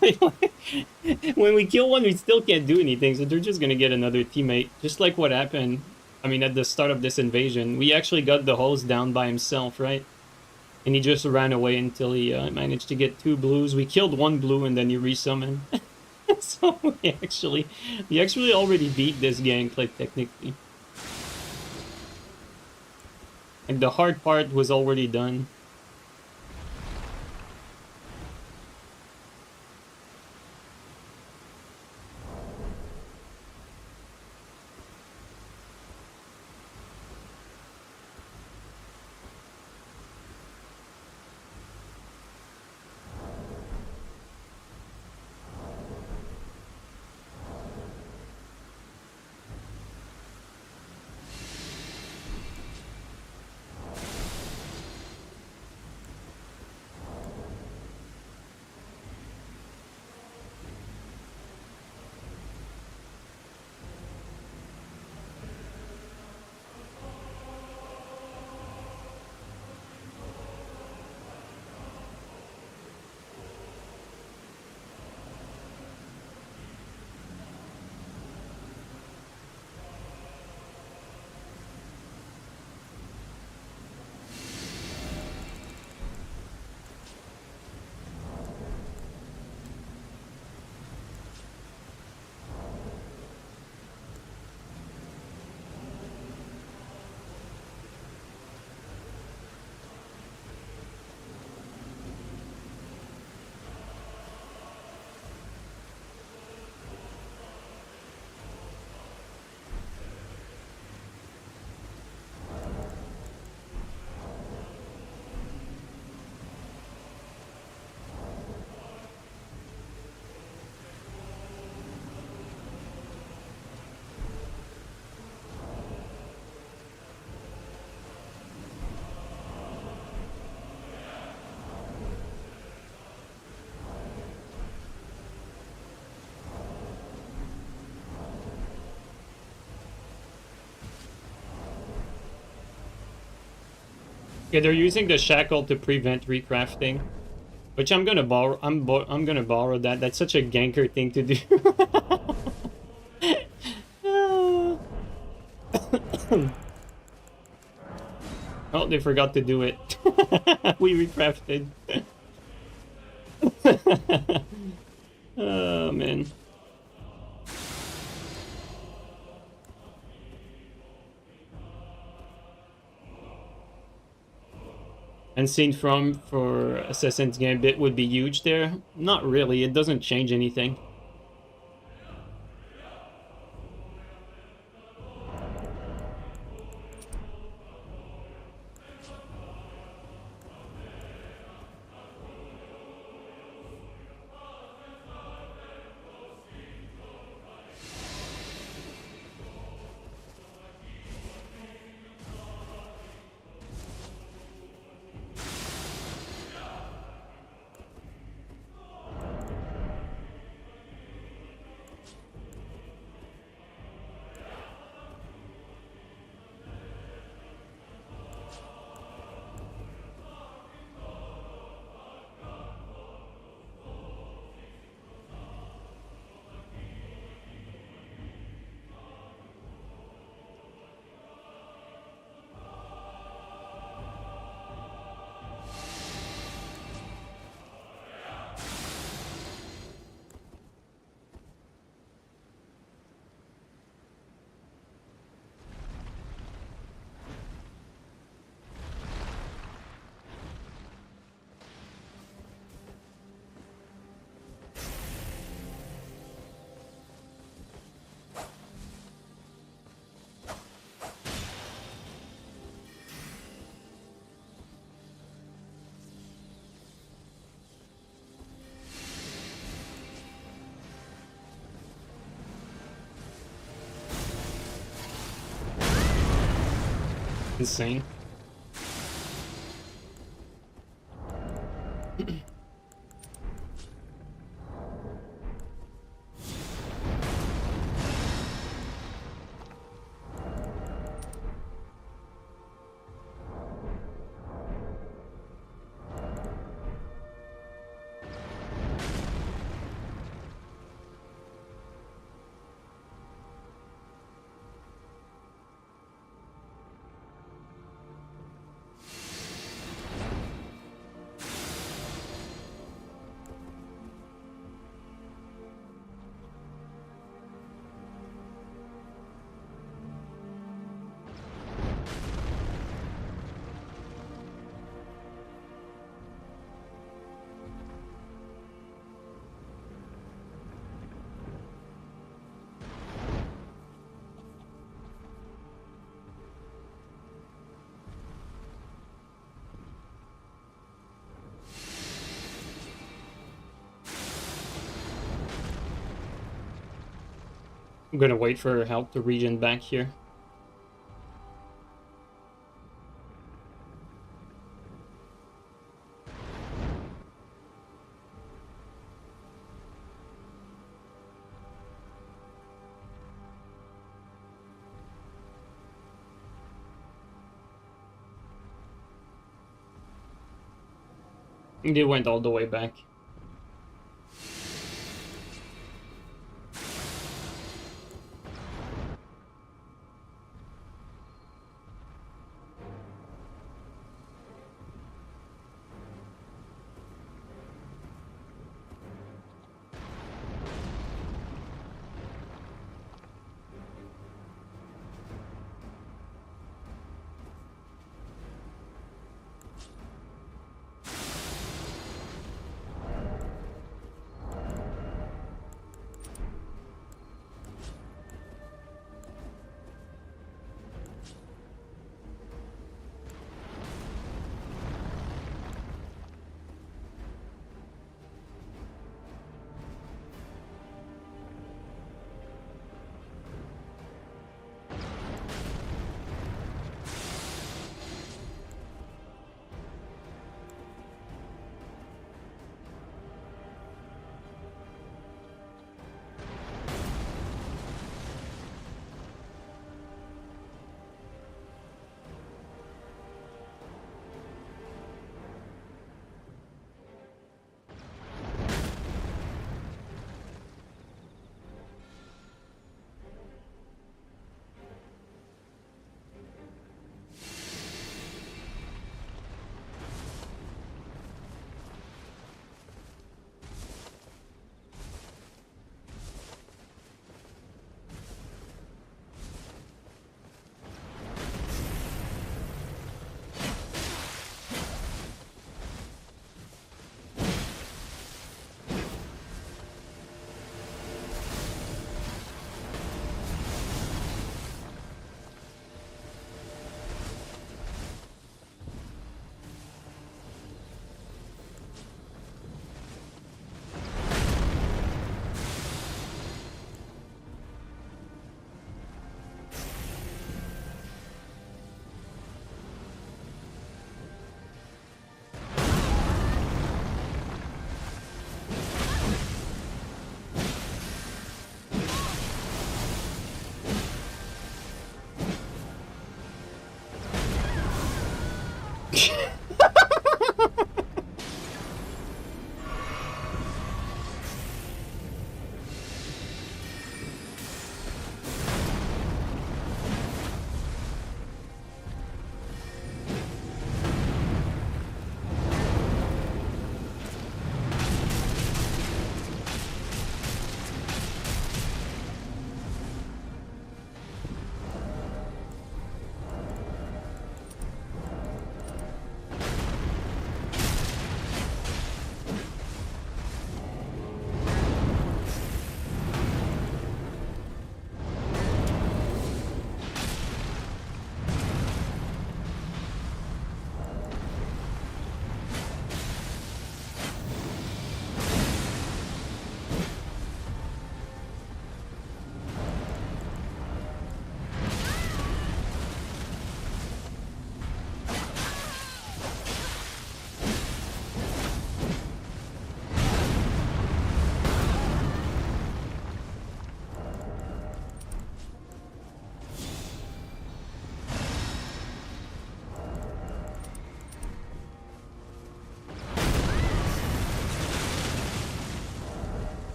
when we kill one, we still can't do anything, so they're just gonna get another teammate. Just like what happened, I mean, at the start of this invasion. We actually got the host down by himself, right? And he just ran away until he managed to get 2 blues. We killed 1 blue and then he resummoned. So we actually already beat this gank, like, technically. Like, the hard part was already done. Yeah, they're using the shackle to prevent recrafting, which I'm gonna borrow. I'm gonna borrow that. That's such a ganker thing to do. Oh, they forgot to do it. We recrafted. Oh man. And scene from for Assassin's Gambit would be huge there. Not really. It doesn't change anything. Insane. I'm gonna wait for help to regen back here. They went all the way back.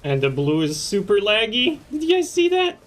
And the blue is super laggy. Did you guys see that?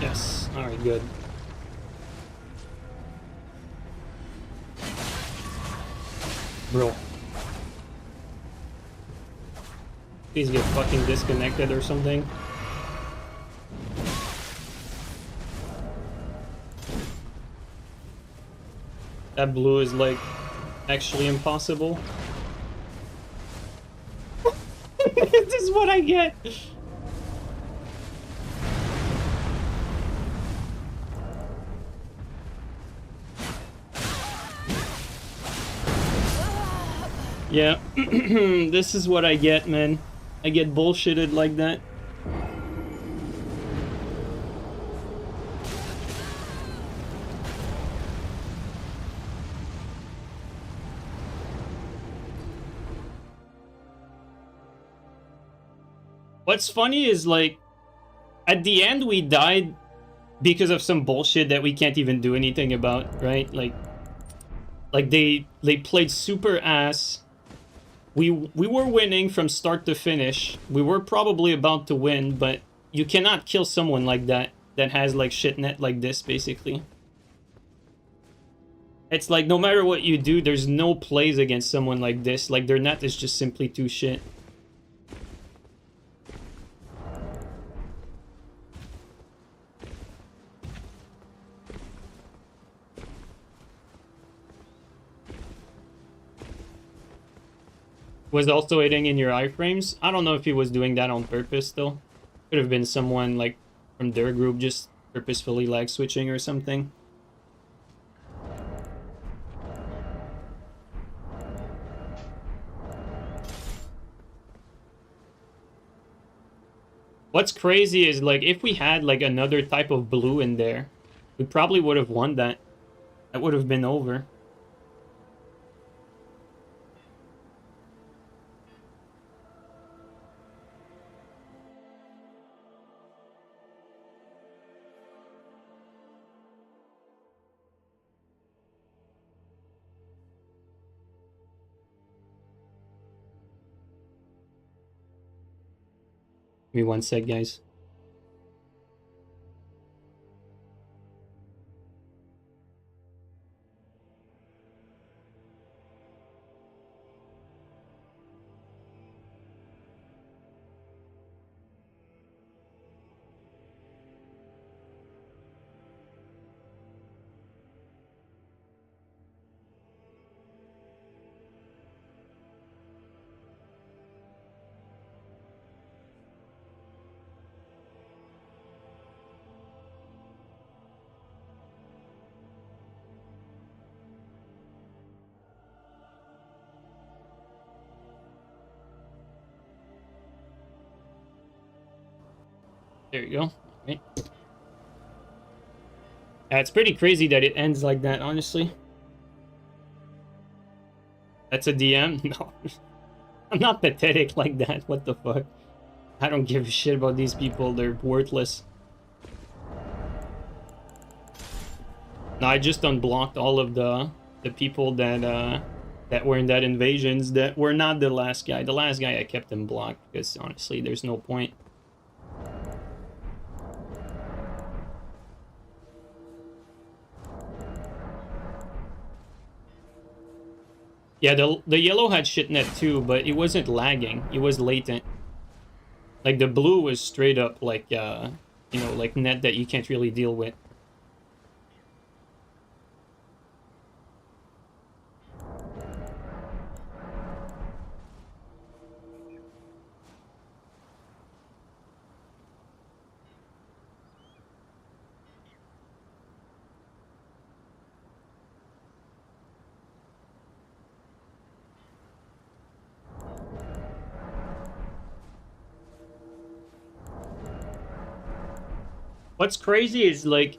Yes. Alright, good. Bro. Please get fucking disconnected or something. That blue is like actually impossible. This is what I get. Yeah, this is what I get, man. I get bullshitted like that. What's funny is, like, at the end we died because of some bullshit that we can't even do anything about, right? Like they played super ass. We were winning from start to finish. We were probably about to win, but you cannot kill someone like that has like shit net like this, basically. It's like no matter what you do, there's no plays against someone like this. Like their net is just simply too shit. Was also hitting in your iframes. I don't know if he was doing that on purpose, though. Could have been someone, like, from their group just purposefully lag switching or something. What's crazy is, like, if we had, like, another type of blue in there, we probably would have won that. That would have been over. Give me one sec, guys. There you go. Right. It's pretty crazy that it ends like that, honestly. That's a DM? No. I'm not pathetic like that. What the fuck? I don't give a shit about these people. They're worthless. No, I just unblocked all of the people that were in that invasions that were not the last guy. The last guy I kept him blocked because honestly, there's no point. Yeah, the yellow had shitnet too, but it wasn't lagging. It was latent. Like the blue was straight up like you know, like net that you can't really deal with. What's crazy is like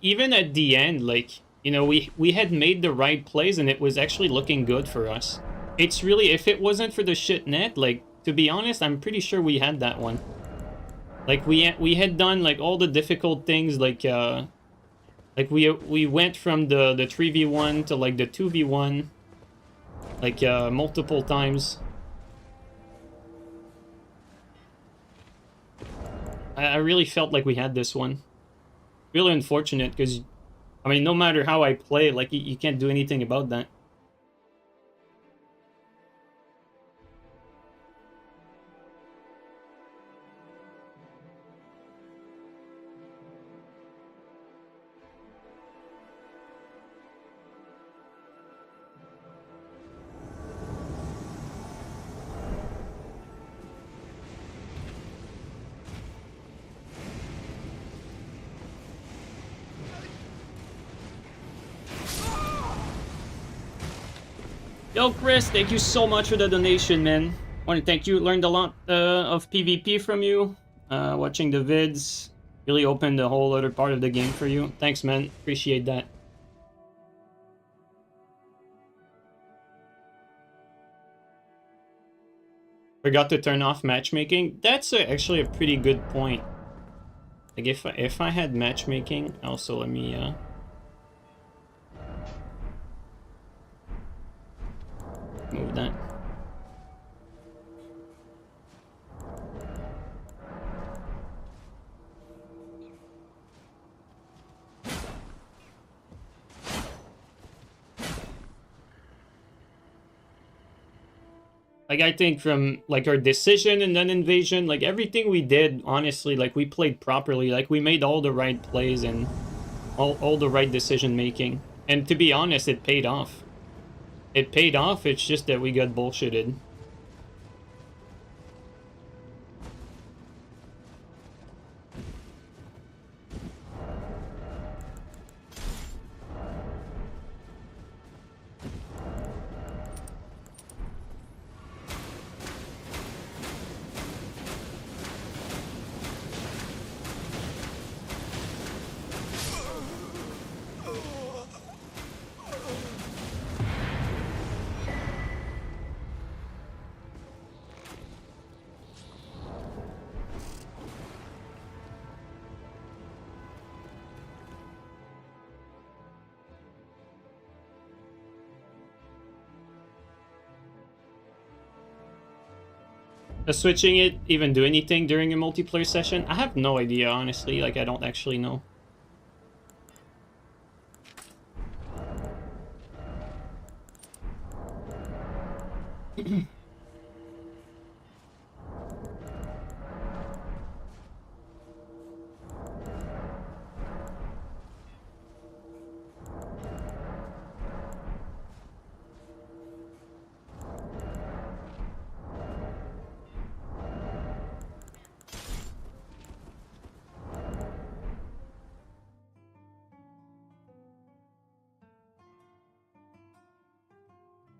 even at the end, like, you know, we had made the right plays and it was actually looking good for us. It's really, if it wasn't for the shit net, like, to be honest, I'm pretty sure we had that one. Like we had done like all the difficult things, like we went from the 3v1 to like the 2v1 like multiple times. I really felt like we had this one. Really unfortunate because, I mean, no matter how I play, like you can't do anything about that. Yo, Chris, thank you so much for the donation, man. Want to thank you. Learned a lot of PvP from you. Watching the vids really opened a whole other part of the game for you. Thanks, man. Appreciate that. Forgot to turn off matchmaking. That's actually a pretty good point. Like if I had matchmaking, also let me move that. Like, I think from like our decision and then invasion, like everything we did, honestly, like we played properly. Like we made all the right plays and all the right decision making. And to be honest, it paid off. It paid off, it's just that we got bullshitted. Does switching it even do anything during a multiplayer session? I have no idea, honestly. Like, I don't actually know.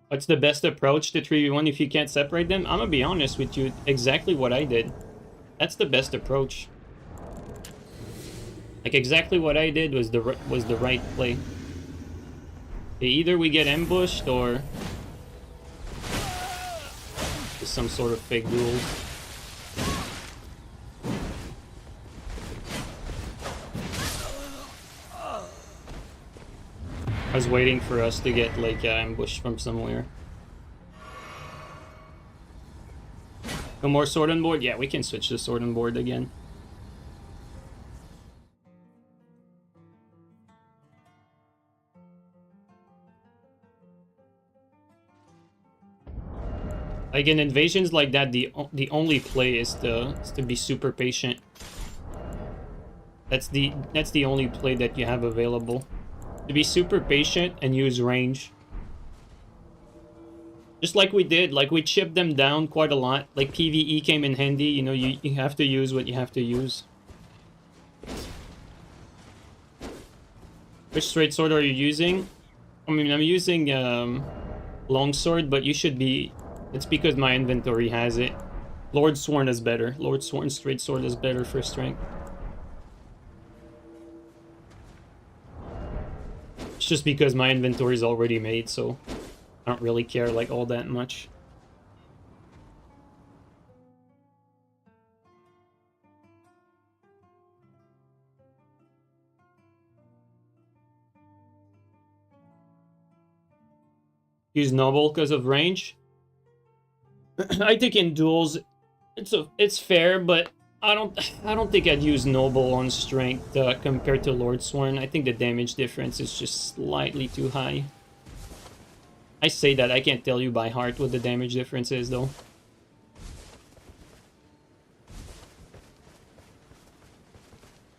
What's the best approach to 3v1 if you can't separate them? I'm gonna be honest with you, exactly what I did. That's the best approach. Like, exactly what I did was the right play. Either we get ambushed or some sort of fake duel. I was waiting for us to get like ambushed from somewhere. No more sword on board? Yeah, we can switch to sword on board again. Like in invasions like that, the only play is to be super patient. That's the only play that you have available. To be super patient and use range. Just like we did, like we chipped them down quite a lot. Like PvE came in handy, you know, you have to use what you have to use. Which straight sword are you using? I mean, I'm using longsword, but you should be... It's because my inventory has it. Lord Sworn is better. Lord Sworn straight sword is better for strength. It's just because my inventory is already made, so I don't really care like all that much. Use noble because of range. I think in duels, it's fair, but I don't think I'd use noble on strength compared to Lordsworn. I think the damage difference is just slightly too high. I say that, I can't tell you by heart what the damage difference is though.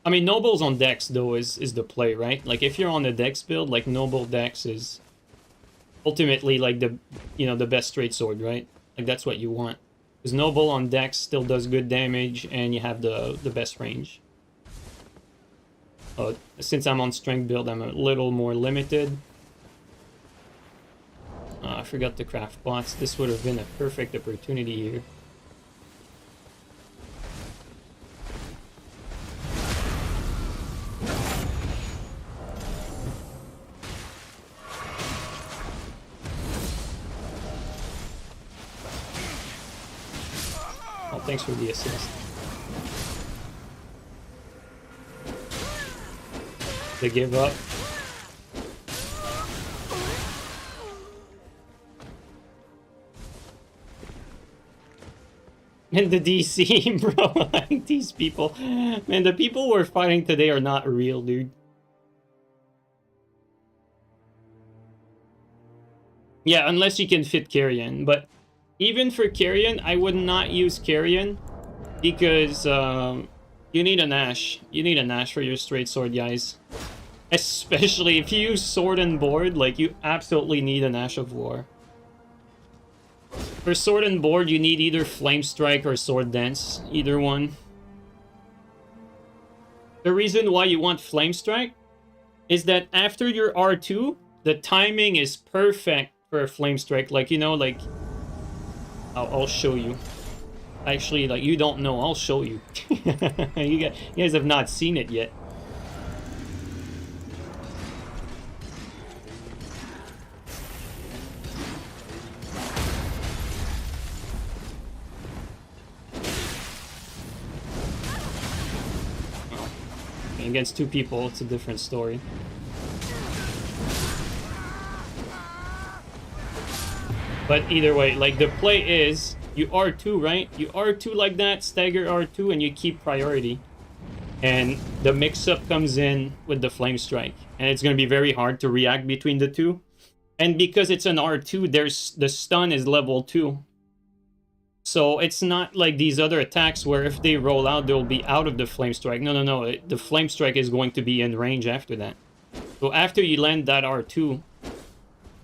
I mean, nobles on Dex though is the play, right? Like if you're on the Dex build, like noble Dex is ultimately like the, you know, the best straight sword, right? Like that's what you want. Because noble on Dex still does good damage and you have the best range. Since I'm on strength build, I'm a little more limited. I forgot to craft bots. This would have been a perfect opportunity here. Oh, thanks for the assist. They give up. And the DC, bro, like these people. Man, the people we're fighting today are not real, dude. Yeah, unless you can fit Carrion. But even for Carrion, I would not use Carrion because you need an Ash. You need an Ash for your straight sword, guys. Especially if you use sword and board, like you absolutely need an Ash of War. For sword and board, you need either Flame Strike or Sword Dance. Either one. The reason why you want Flame Strike is that after your R2, the timing is perfect for a Flame Strike. Like, you know, like... I'll show you. Actually, like, you don't know. I'll show you. You guys have not seen it yet. Against two people, it's a different story. But either way, like the play is, you R2, right? You R2 like that, stagger R2, and you keep priority. And the mix-up comes in with the Flame Strike. And it's going to be very hard to react between the two. And because it's an R2, the stun is level 2. So it's not like these other attacks where if they roll out, they'll be out of the Flame Strike. No. The Flame Strike is going to be in range after that. So after you land that R2,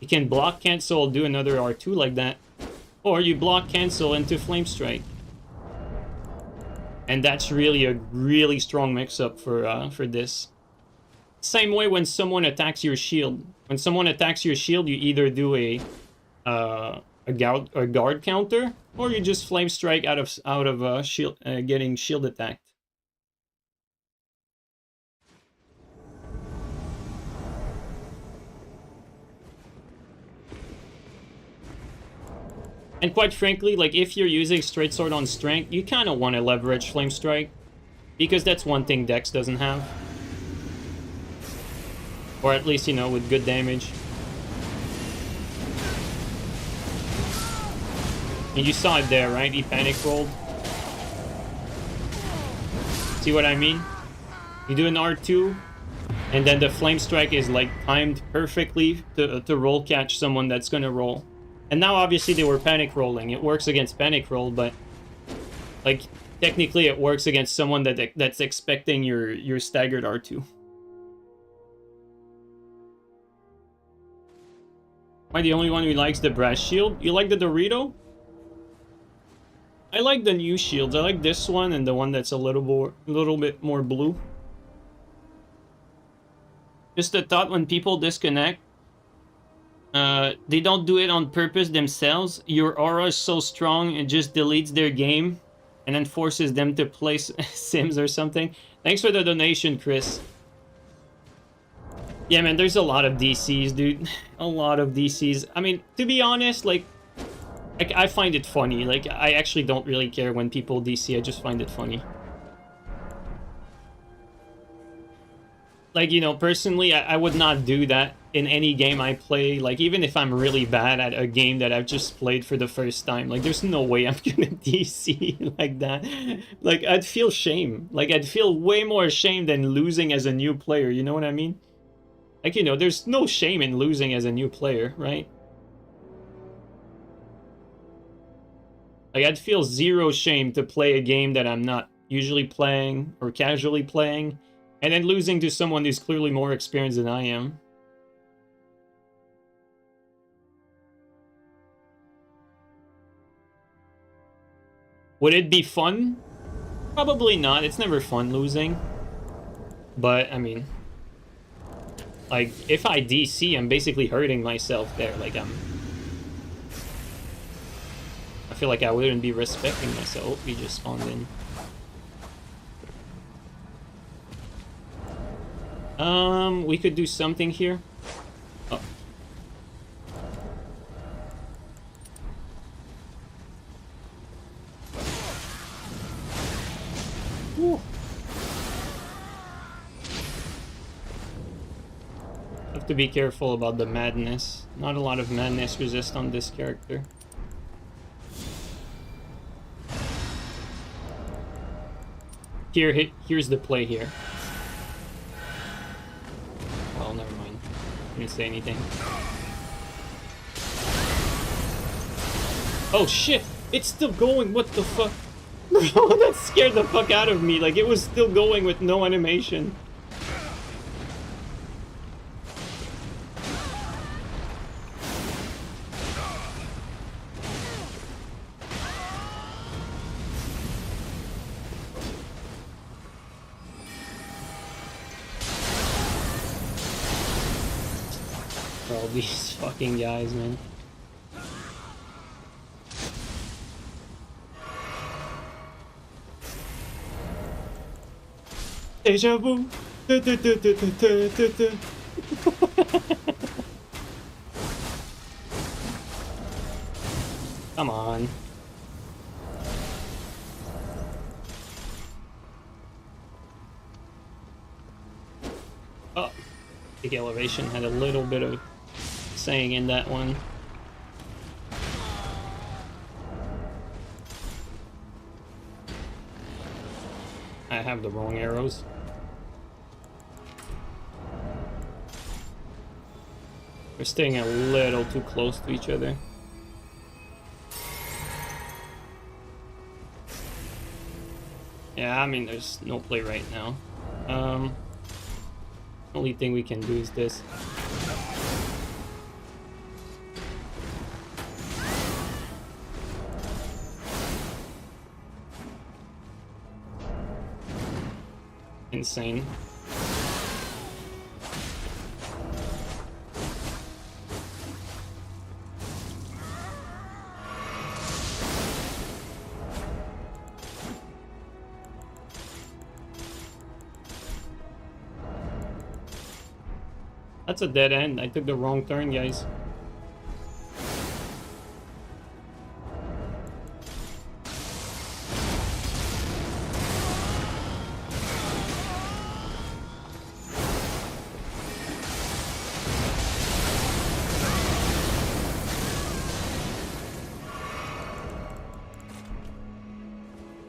you can block cancel, do another R2 like that. Or you block cancel into Flame Strike. And that's really a really strong mix-up for this. Same way when someone attacks your shield. When someone attacks your shield, you either do a guard counter, or you just Flame Strike out of shield, getting shield attacked. And quite frankly, like if you're using straight sword on strength, you kind of want to leverage Flame Strike, because that's one thing Dex doesn't have, or at least, you know, with good damage. And you saw it there, right? He panic rolled. See what I mean? You do an R2, and then the Flame Strike is like timed perfectly to roll catch someone that's gonna roll. And now obviously they were panic rolling. It works against panic roll, but like technically it works against someone that's expecting your staggered R2. Am I the only one who likes the brass shield? You like the Dorito? I like the new shields. I like this one and the one that's a little bit more blue. Just a thought, when people disconnect, they don't do it on purpose themselves. Your aura is so strong, it just deletes their game and then forces them to play Sims or something. Thanks for the donation, Chris. Yeah, man, there's a lot of DCs, dude. A lot of DCs. I mean, to be honest, like, I find it funny. Like, I actually don't really care when people DC. I just find it funny. Like, you know, personally, I would not do that in any game I play. Like, even if I'm really bad at a game that I've just played for the first time. Like, there's no way I'm gonna DC like that. Like, I'd feel shame. Like, I'd feel way more shame than losing as a new player. You know what I mean? Like, you know, there's no shame in losing as a new player, right? Like, I'd feel zero shame to play a game that I'm not usually playing or casually playing, and then losing to someone who's clearly more experienced than I am. Would it be fun? Probably not. It's never fun losing. But, I mean, like, if I DC, I'm basically hurting myself there. Like, I feel like I wouldn't be respecting myself. Oh, he just spawned in. We could do something here. Oh. Woo. Have to be careful about the madness. Not a lot of madness resist on this character. Here's the play here. Well, never mind. Didn't say anything. Oh shit! It's still going. What the fuck? Bro, that scared the fuck out of me. Like, it was still going with no animation. Bro, these fucking guys, man. Deja vu. Come on. Oh, big elevation had a little bit of saying in that one. I have the wrong arrows. We're staying a little too close to each other. Yeah, I mean, there's no play right now. Only thing we can do is this. Insane. That's a dead end. I took the wrong turn, guys.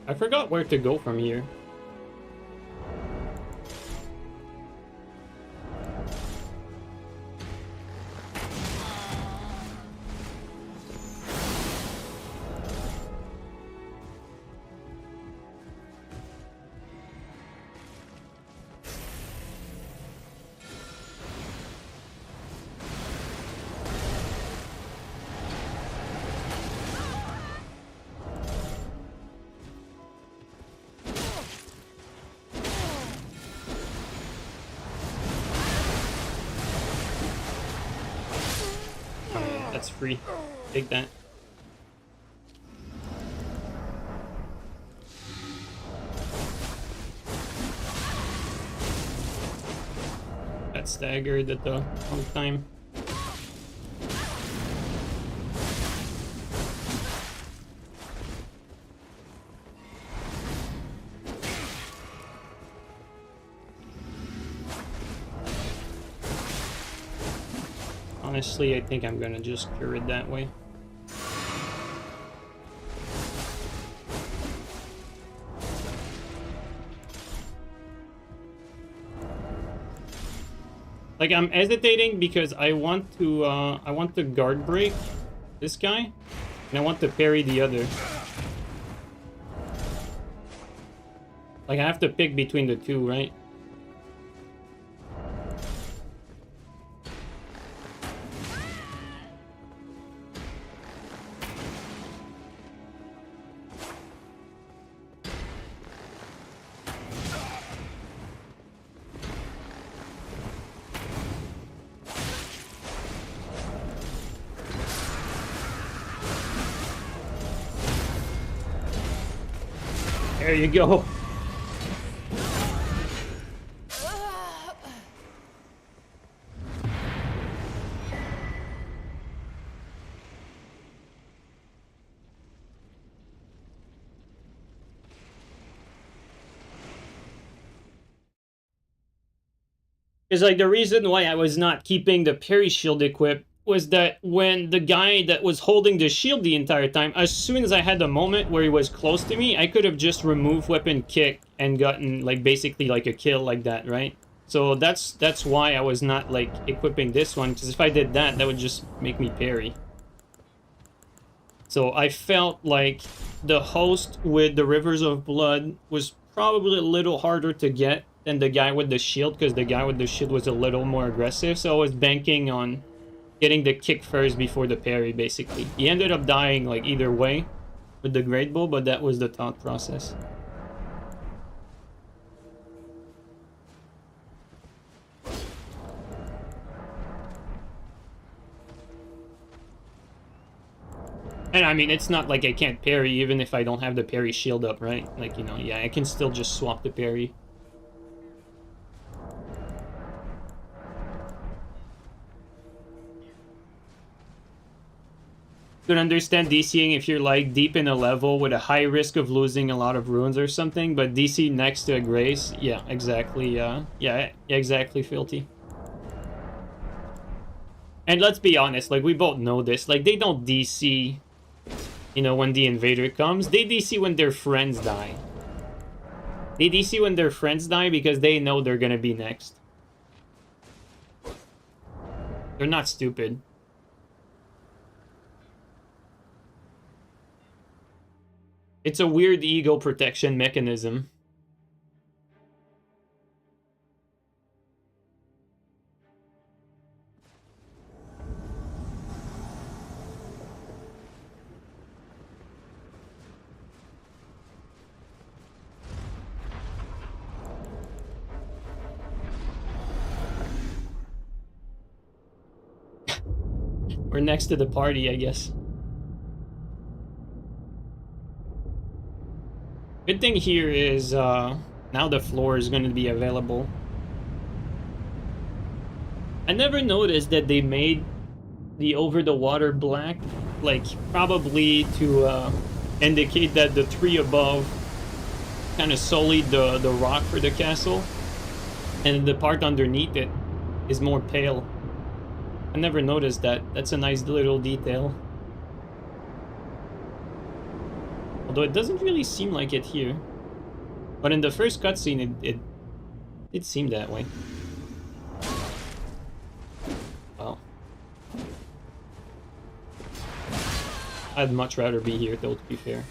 I forgot where to go from here. That's free. Take that. got staggered at the wrong time. Honestly, I think I'm gonna just cure it that way. Like, I'm hesitating because I want to guard break this guy, and I want to parry the other. Like, I have to pick between the two, right? There you go. Is like the reason why I was not keeping the parry shield equipped was that when the guy that was holding the shield the entire time, as soon as I had the moment where he was close to me, I could have just removed weapon kick and gotten like basically like a kill like that, right? So that's why I was not like equipping this one, because if I did that, that would just make me parry. So I felt like the host with the Rivers of Blood was probably a little harder to get than the guy with the shield, because the guy with the shield was a little more aggressive. So I was banking on getting the kick first before the parry, basically. He ended up dying like either way with the greatbot, but that was the thought process. And I mean, it's not like I can't parry even if I don't have the parry shield up, right? Like, you know, yeah, I can still just swap the parry. Could understand DCing if you're like deep in a level with a high risk of losing a lot of runes or something, but DC next to a grace, yeah, exactly, yeah, exactly, Filthy. And let's be honest, like, we both know this, like, they don't DC, you know, when the invader comes, they DC when their friends die. They DC when their friends die because they know they're gonna be next. They're not stupid. It's a weird ego protection mechanism. We're next to the party, I guess. Good thing here is, now the floor is going to be available. I never noticed that they made the over-the-water black, like, probably to, indicate that the tree above kind of sullied the rock for the castle, and the part underneath it is more pale. I never noticed that. That's a nice little detail. Although it doesn't really seem like it here. But in the first cutscene, it seemed that way. Wow. I'd much rather be here, though, to be fair.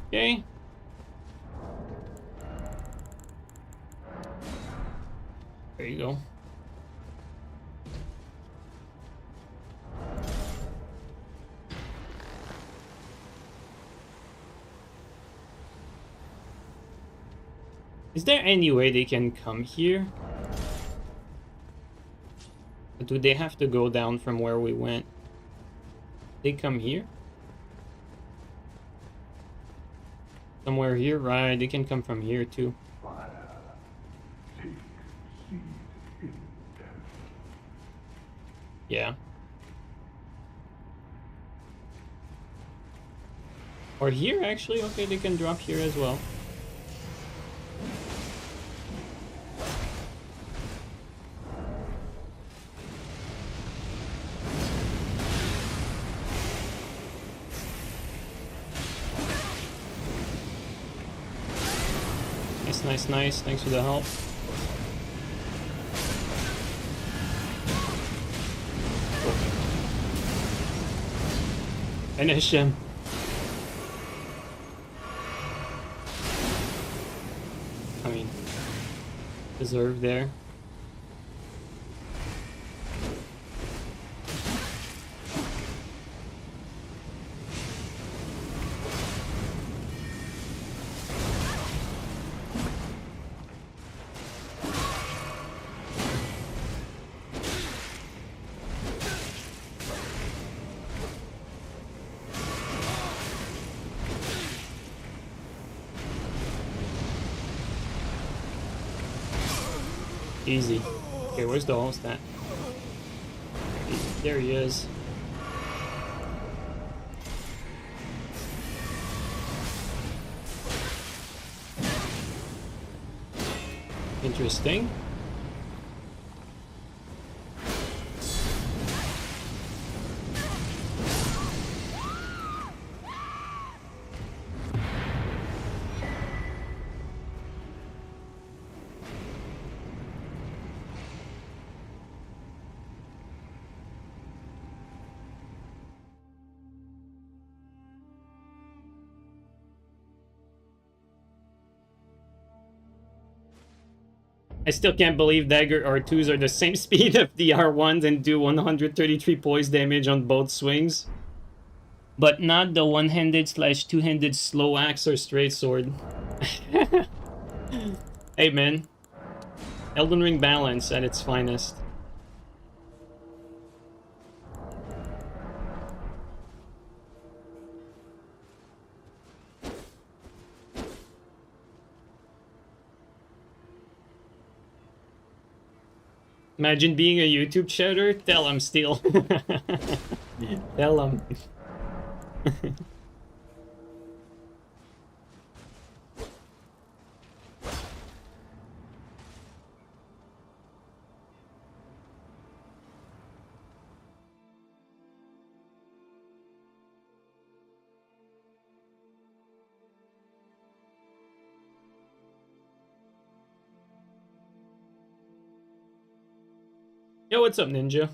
Okay. There you go. Is there any way they can come here? But do they have to go down from where we went? They come here? Somewhere here? Right, they can come from here too. Yeah. Or here, actually. Okay, they can drop here as well. Nice, nice, nice. Thanks for the help. Finish him. I mean, deserved there. Easy. Okay, where's the host at? There he is. Interesting. I still can't believe Dagger R2s are the same speed of the R1s and do 133 poise damage on both swings. But not the one-handed / two-handed slow axe or straight sword. Hey man. Elden Ring balance at its finest. Imagine being a YouTube chatter. Tell him still. Tell him. Yo, what's up, Ninja?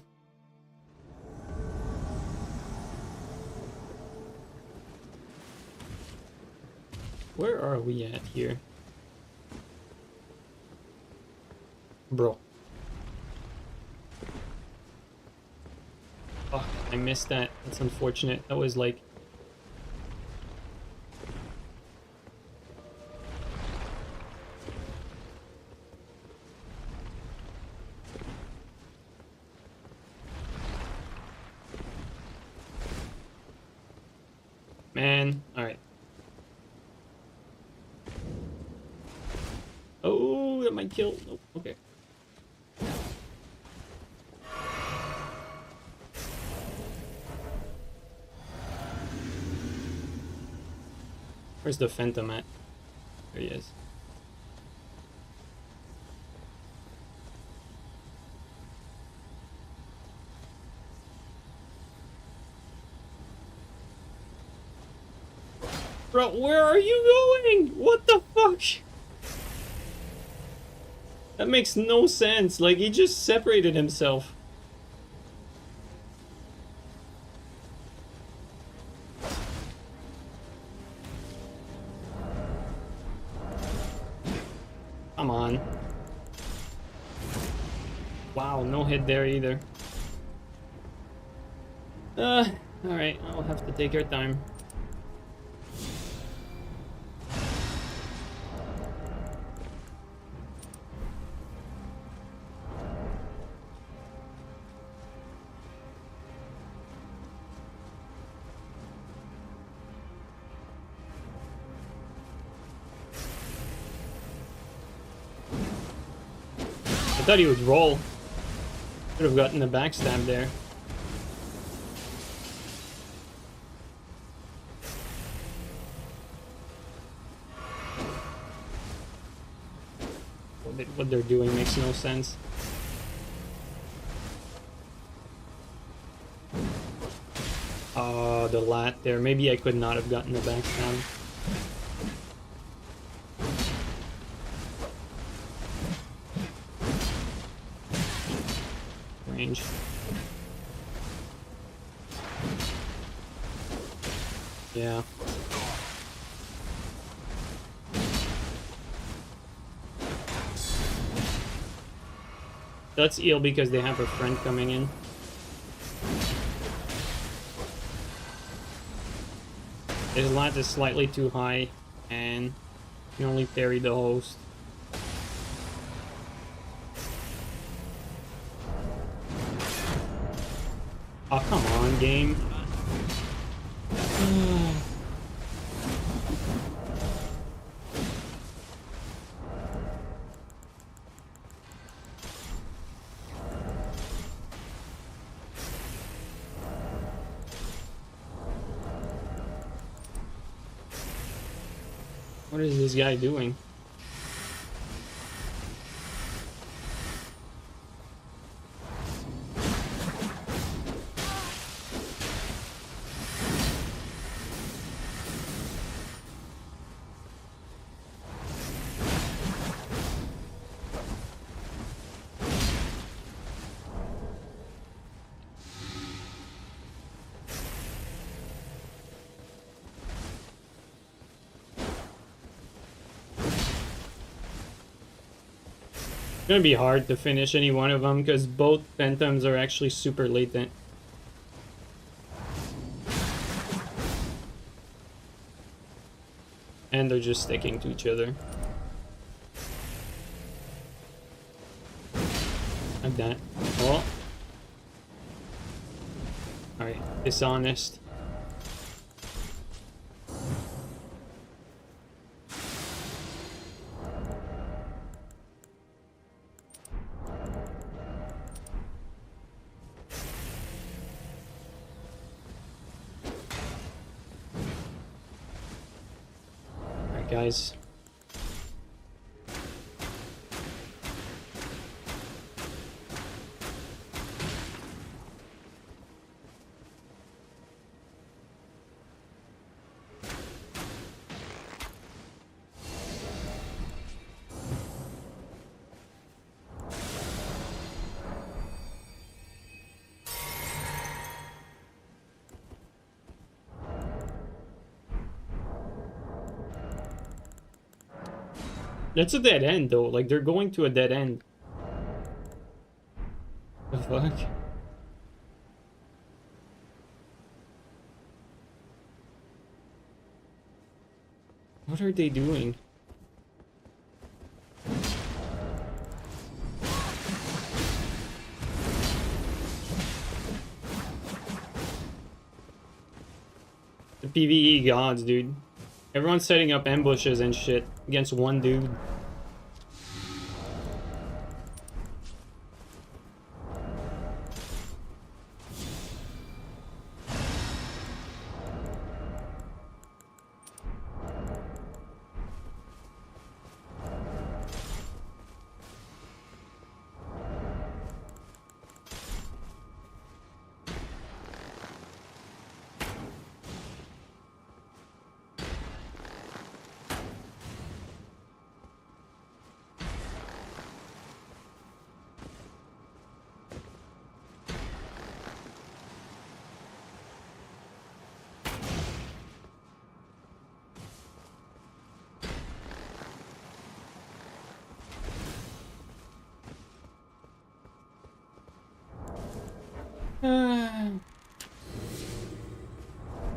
Where are we at here? Bro. Fuck, I missed that. That's unfortunate. That was like... Man, alright. Oh, that might kill. Nope, okay. Where's the Phantom at? There he is. Bro, where are you going? What the fuck? That makes no sense. Like, he just separated himself. Come on. Wow, no hit there either. Alright, I'll have to take our time. thought he would roll. Could have gotten a backstab there. What they're doing makes no sense. Oh, the lat there. Maybe I could not have gotten the backstab. Range. Yeah. That's eel because they have a friend coming in. His lat is slightly too high, and can only parry the host. Oh, come on, game. What is this guy doing? It's gonna be hard to finish any one of them because both phantoms are actually super latent. And they're just sticking to each other. Like that. Oh. Alright, Dishonest. Guys. That's a dead end, though. Like, they're going to a dead end. The fuck? What are they doing? The PvE gods, dude. Everyone's setting up ambushes and shit against one dude.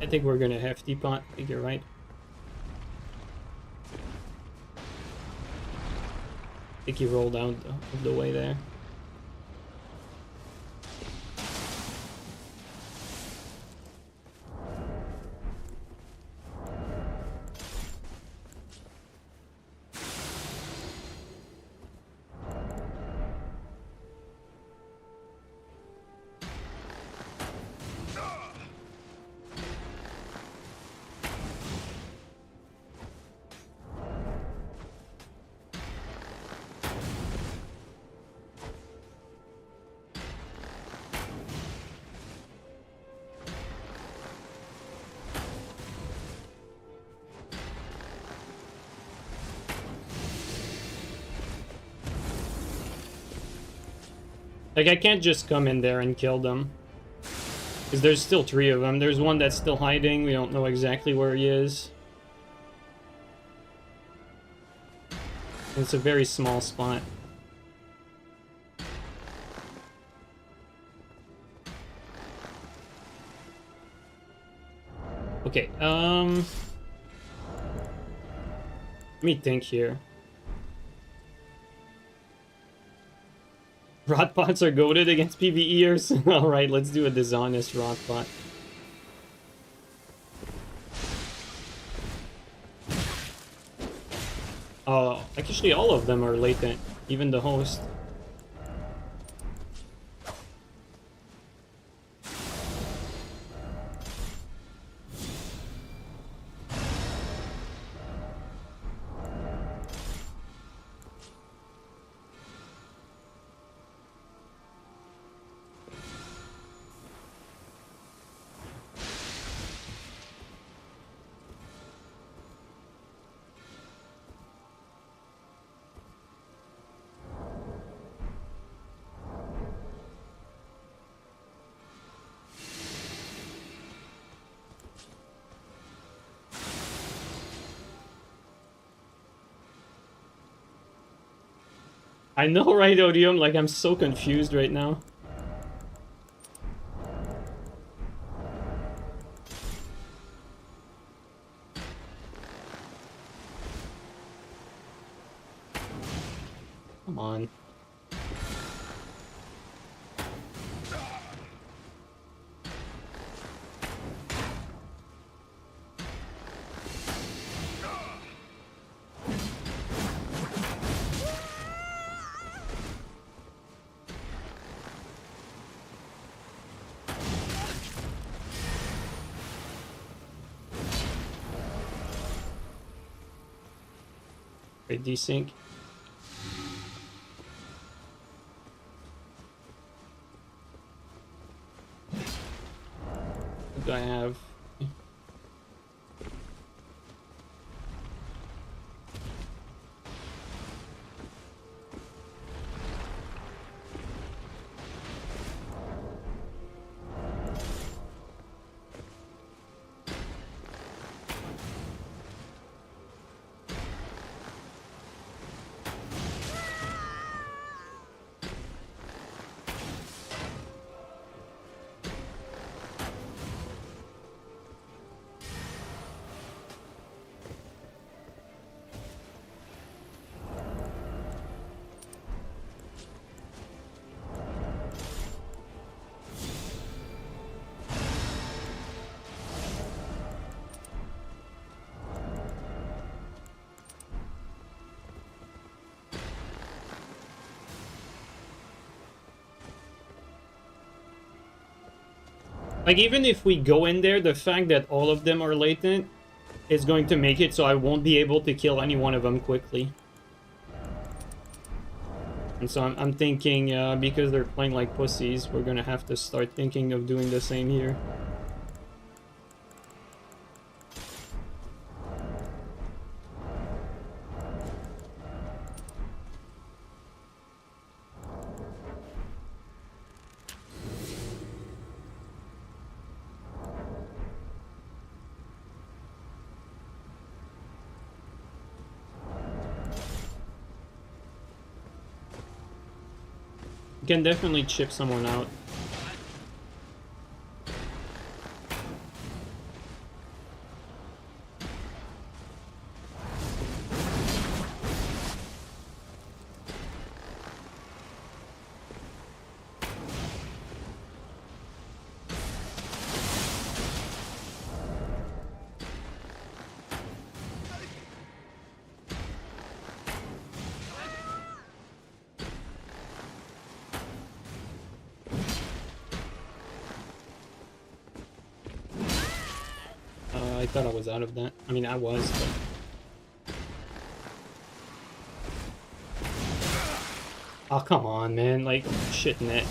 I think we're gonna hefty pot. I think you're right. I think he rolled out of the way there. Like, I can't just come in there and kill them. Because there's still 3 of them. There's one that's still hiding. We don't know exactly where he is. It's a very small spot. Okay, let me think here. Rot pots are goated against PvEers? Alright, let's do a dishonest rot pot. Oh, actually all of them are latent, even the host. I know, right, Odium? Like, I'm so confused right now. Come on. Wait, desync. What do I have? Like, even if we go in there, the fact that all of them are latent is going to make it so I won't be able to kill any one of them quickly. And so I'm thinking, because they're playing like pussies, we're gonna have to start thinking of doing the same here. You can definitely chip someone out. I thought I was out of that. I mean, I was, but... Oh, come on, man. Like, shit net.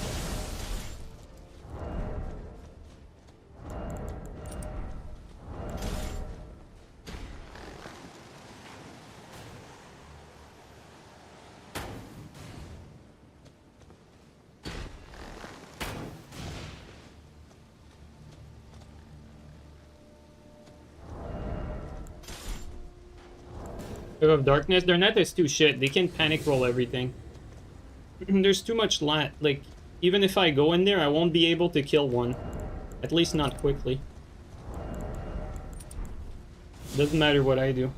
Of darkness, their net is too shit. They can panic roll everything. There's too much lat. Like, even if I go in there, I won't be able to kill one. At least not quickly. Doesn't matter what I do.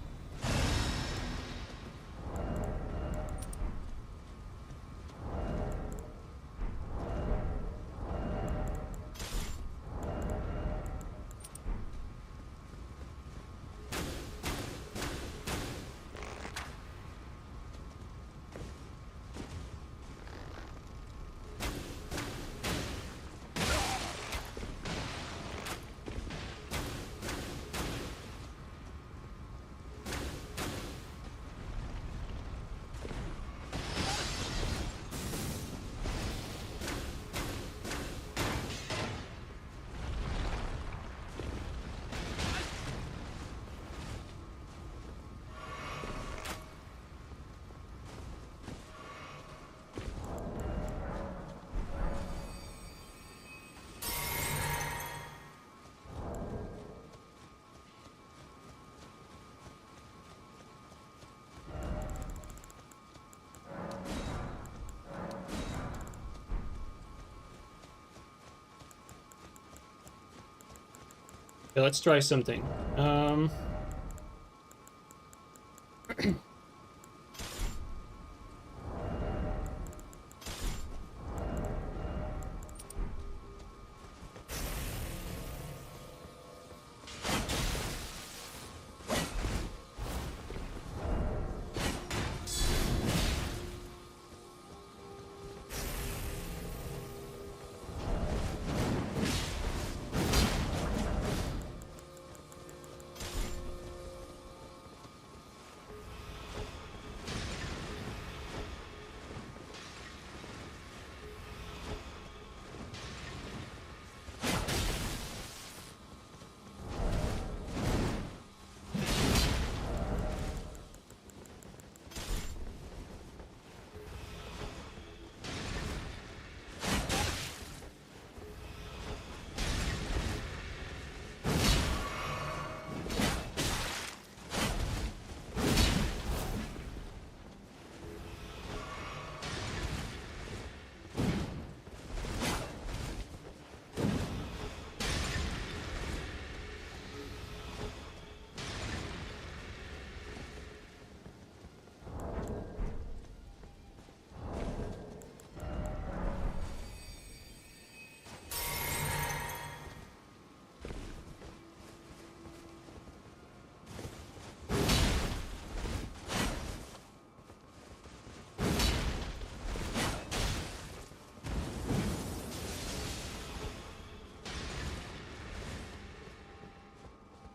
Okay, let's try something.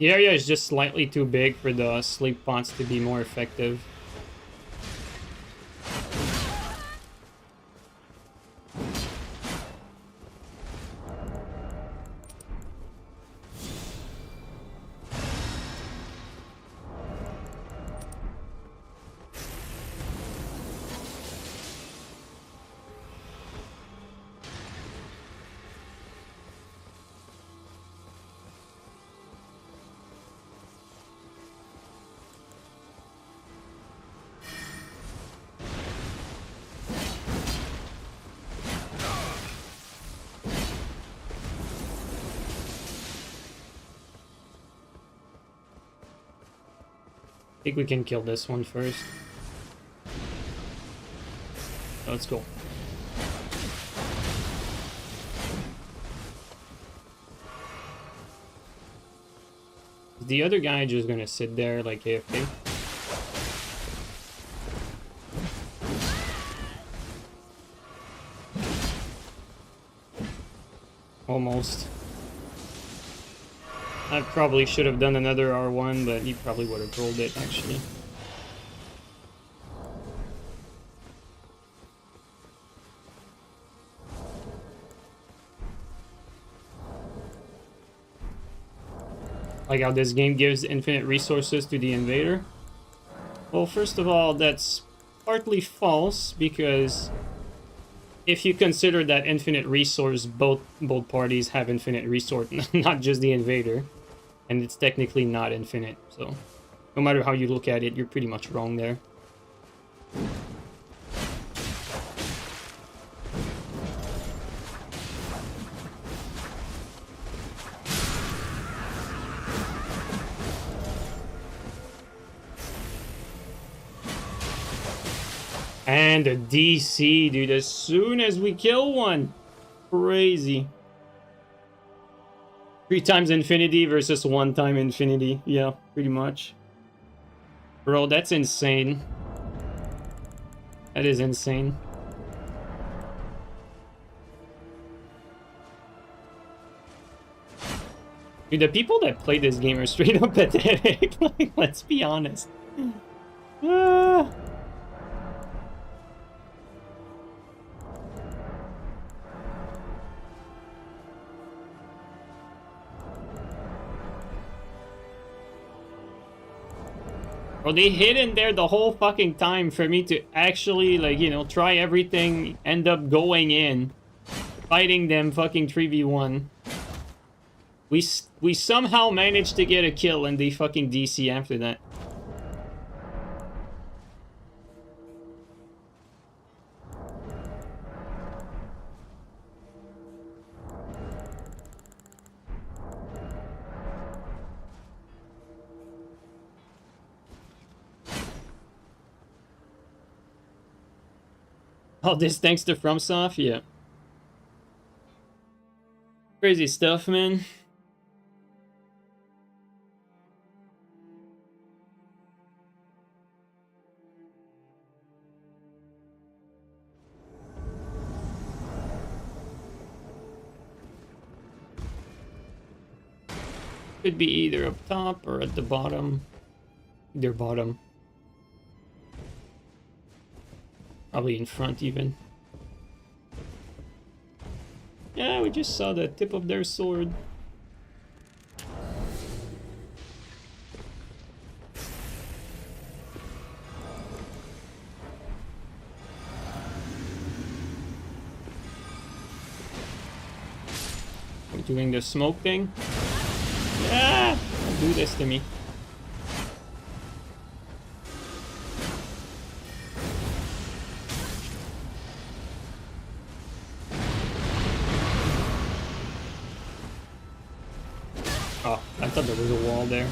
The area is just slightly too big for the sleep pots to be more effective. I think we can kill this one first. Let's go. The other guy just gonna sit there like AFK? Almost. I probably should have done another R1, but he probably would have rolled it, actually. Like how this game gives infinite resources to the invader. Well, first of all, that's partly false, because if you consider that infinite resource, both parties have infinite resource, not just the invader. And it's technically not infinite, so No matter how you look at it, you're pretty much wrong there. And a DC, dude, as soon as we kill one. Crazy. 3 times infinity versus 1 time infinity. Yeah, pretty much. Bro, that's insane. That is insane. Dude, the people that play this game are straight up pathetic. Like, let's be honest. Ah. Bro, they hid in there the whole fucking time for me to actually, like, you know, try everything, end up going in, fighting them fucking 3v1. We somehow managed to get a kill and they fucking DC after that. All this thanks to FromSoft? Yeah. Crazy stuff, man. Could be either up top or at the bottom. Either bottom. Probably in front even. Yeah, we just saw the tip of their sword. We're doing the smoke thing. Yeah! Don't do this to me. Oh, I thought there was a wall there.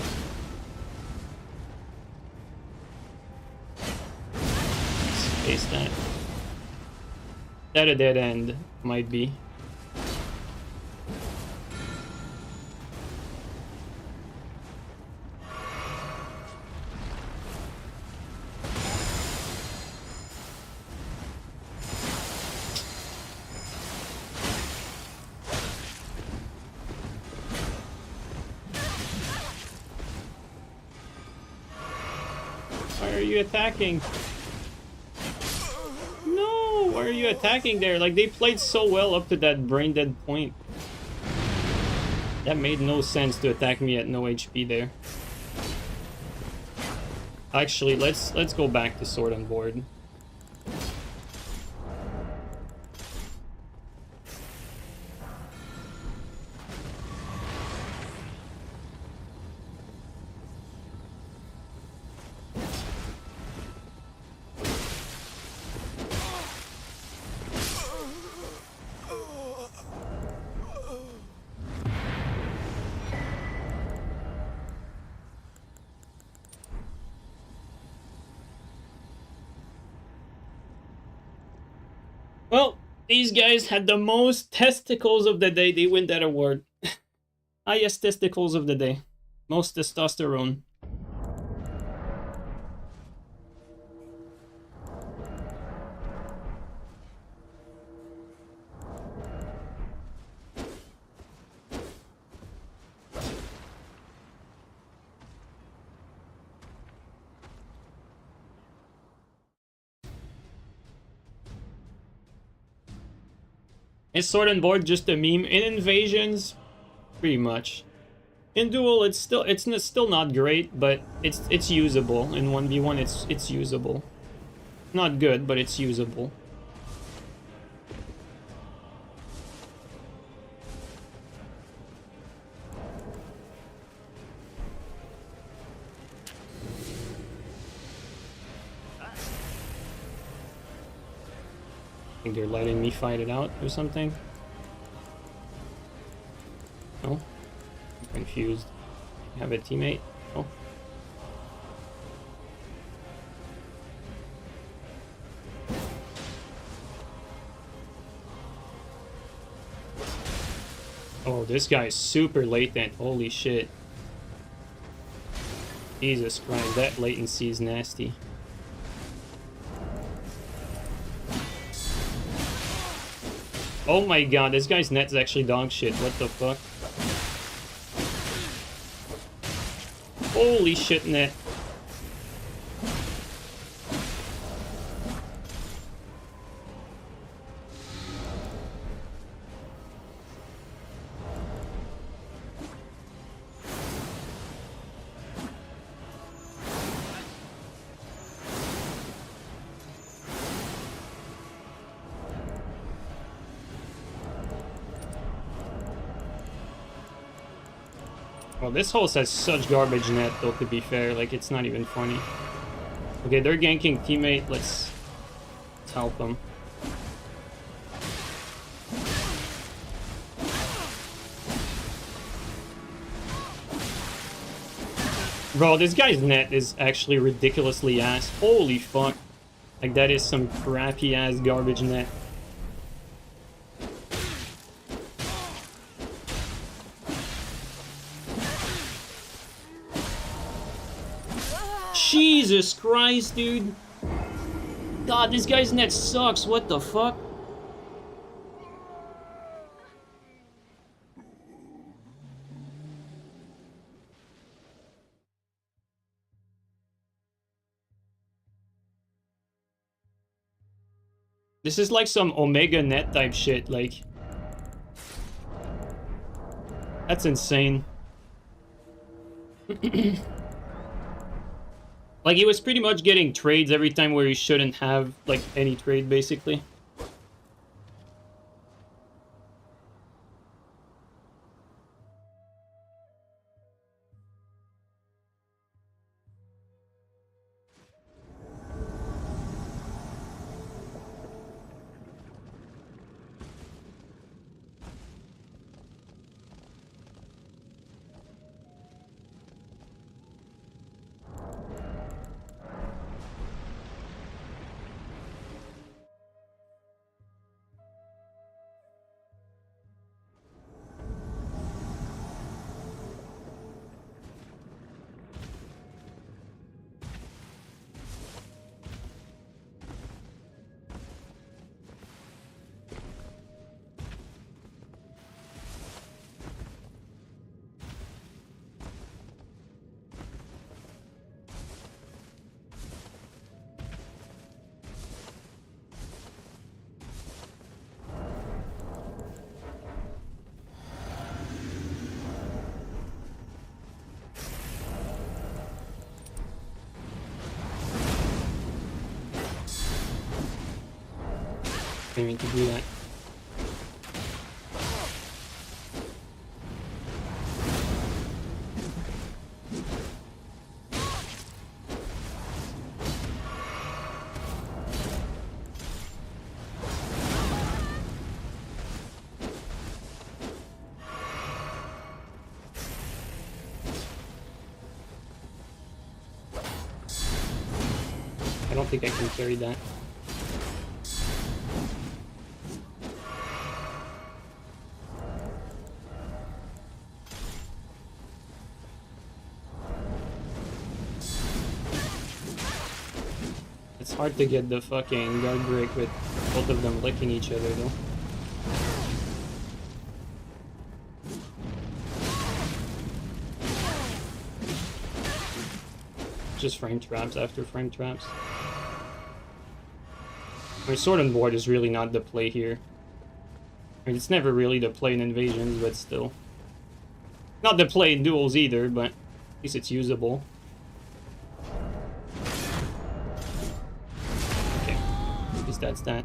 Space that. That a dead end might be. Why are you attacking? No, why are you attacking there? Like, they played so well up to that brain dead point. That made no sense to attack me at no HP there. Actually, let's go back to sword and board. Well, these guys had the most testicles of the day. They win that award. Highest testicles of the day. Most testosterone. Is sword and board just a meme? In invasions, pretty much. In duel, it's still not great, but it's usable. In 1v1, it's usable. Not good, but it's usable. think they're letting me fight it out or something. No? I'm confused. I have a teammate? Oh. Oh, this guy is super latent. Holy shit. Jesus Christ, that latency is nasty. Oh my god, this guy's net's actually dog shit. What the fuck? Holy shit, net. Well, this host has such garbage net, though, to be fair. Like, it's not even funny. Okay, they're ganking teammate. Let's help them. Bro, this guy's net is actually ridiculously ass. Holy fuck. Like, that is some crappy-ass garbage net. Jesus Christ, dude. God, this guy's net sucks. What the fuck? This is like some Omega net type shit, like... That's insane. Like, he was pretty much getting trades every time where he shouldn't have, like, any trade, basically. I mean to do that. I don't think I can carry that. It's hard to get the fucking guard break with both of them licking each other, though. Just frame traps after frame traps. I mean, sword and board is really not the play here. I mean, it's never really the play in invasions, but still. Not the play in duels either, but at least it's usable. Okay, at least that's that.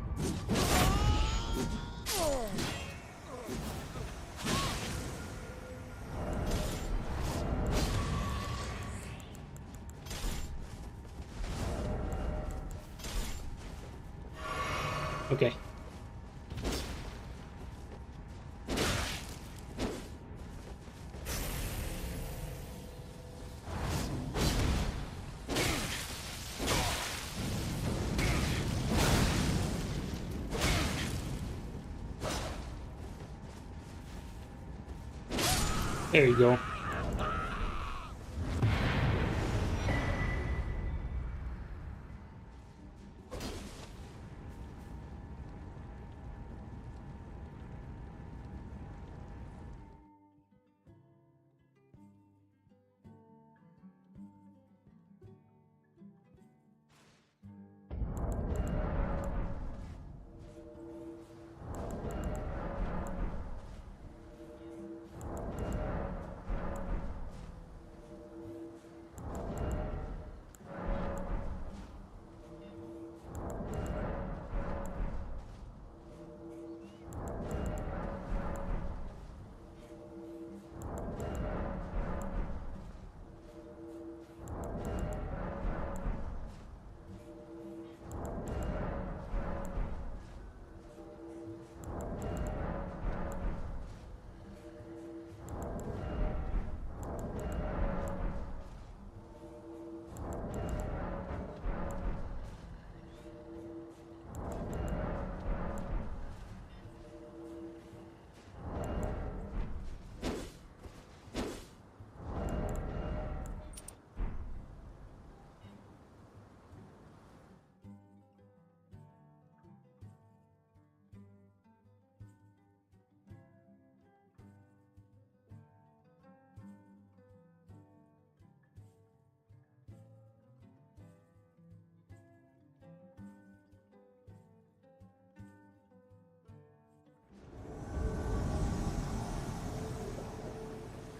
Okay, There you go.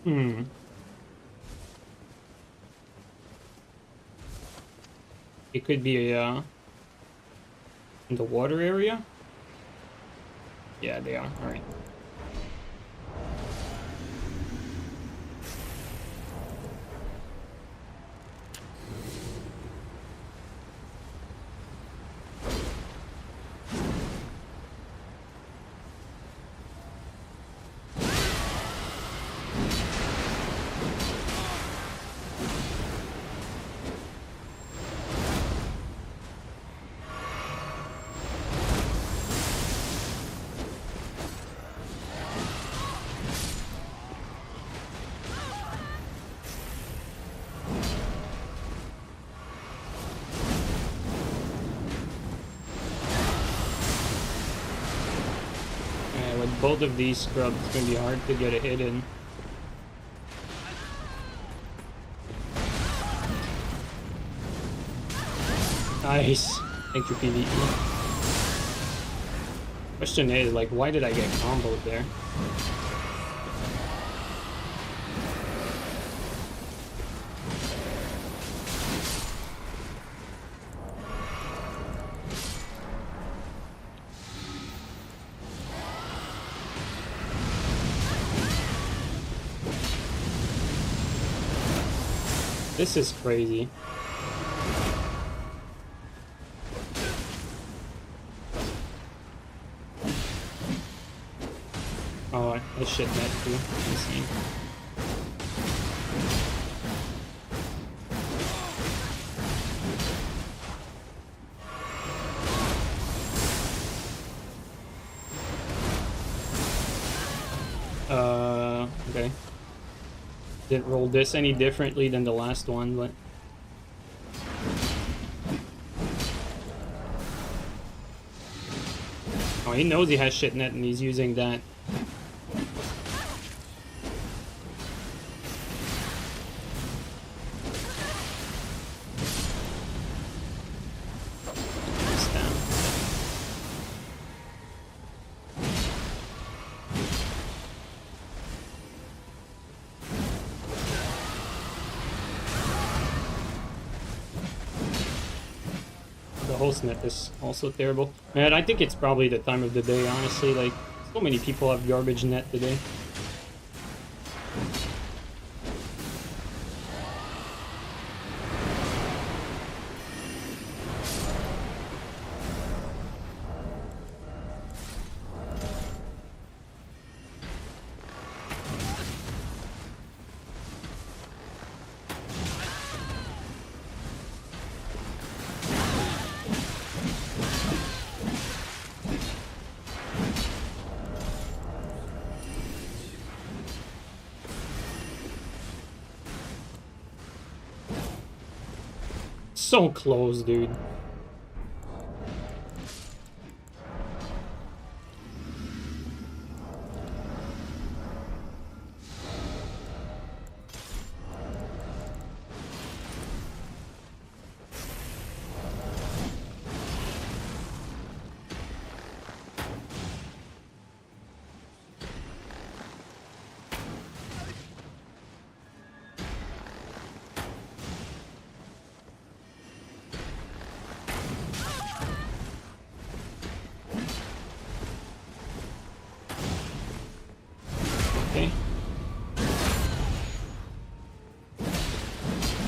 Hmm. It could be in the water area. Yeah, they are. All right. With both of these scrubs, it's gonna be hard to get a hit in. Nice. Thank you, PvE. Question is, like, why did I get comboed there? This is crazy. Oh, I shit net too. Insane. Okay. Didn't roll this any differently than the last one, but oh, he knows he has shit net and he's using that. Net is also terrible. Man, I think it's probably the time of the day, honestly. Like, so many people have garbage net today. so close, dude.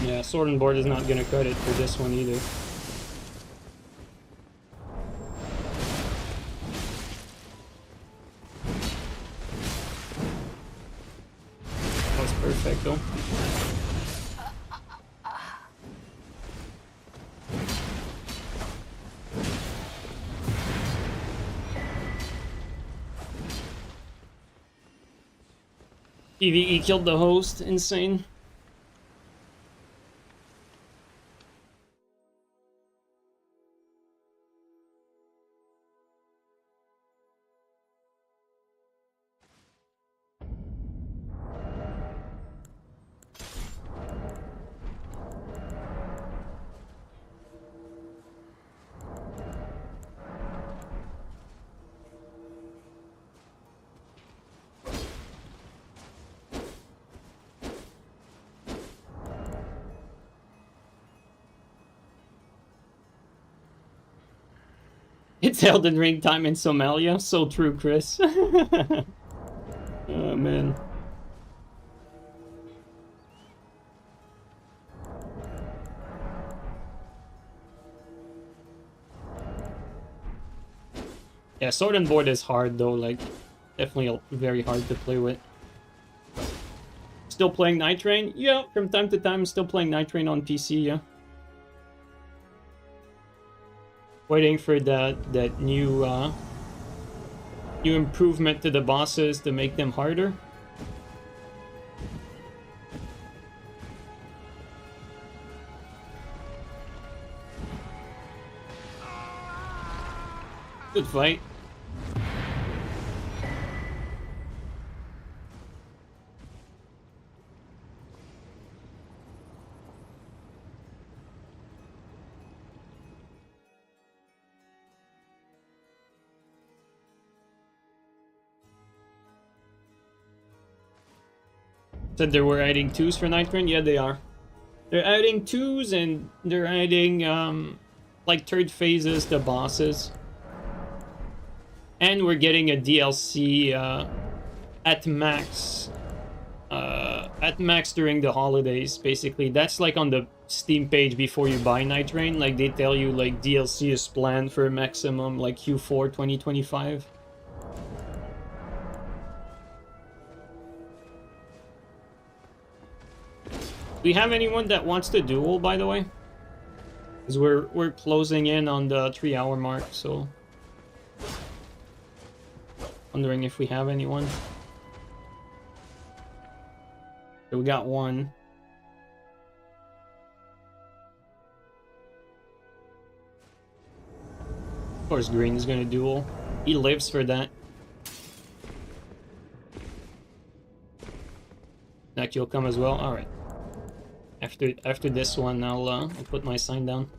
Yeah, sword and board is not gonna cut it for this one either. That was perfect though. PvE killed the host, insane. It's Elden Ring time in Somalia. So true, Chris. Oh, man. Yeah, sword and board is hard, though. Like, definitely very hard to play with. Still playing Nightreign? Yeah, from time to time, still playing Nightreign on PC, yeah. Waiting for that new improvement to the bosses to make them harder. Good fight. Said they were adding 2s for Nightreign? Yeah, they are. They're adding 2s and they're adding like third phases to bosses. And we're getting a DLC at max during the holidays, basically. That's like on the Steam page before you buy Nightreign. Like they tell you like DLC is planned for maximum like Q4 2025. Do we have anyone that wants to duel, by the way? Because we're closing in on the 3-hour mark, so wondering if we have anyone. So we got one. Of course, Green is gonna duel. He lives for that. Next, you'll come as well. All right. After this one, I'll put my sign down.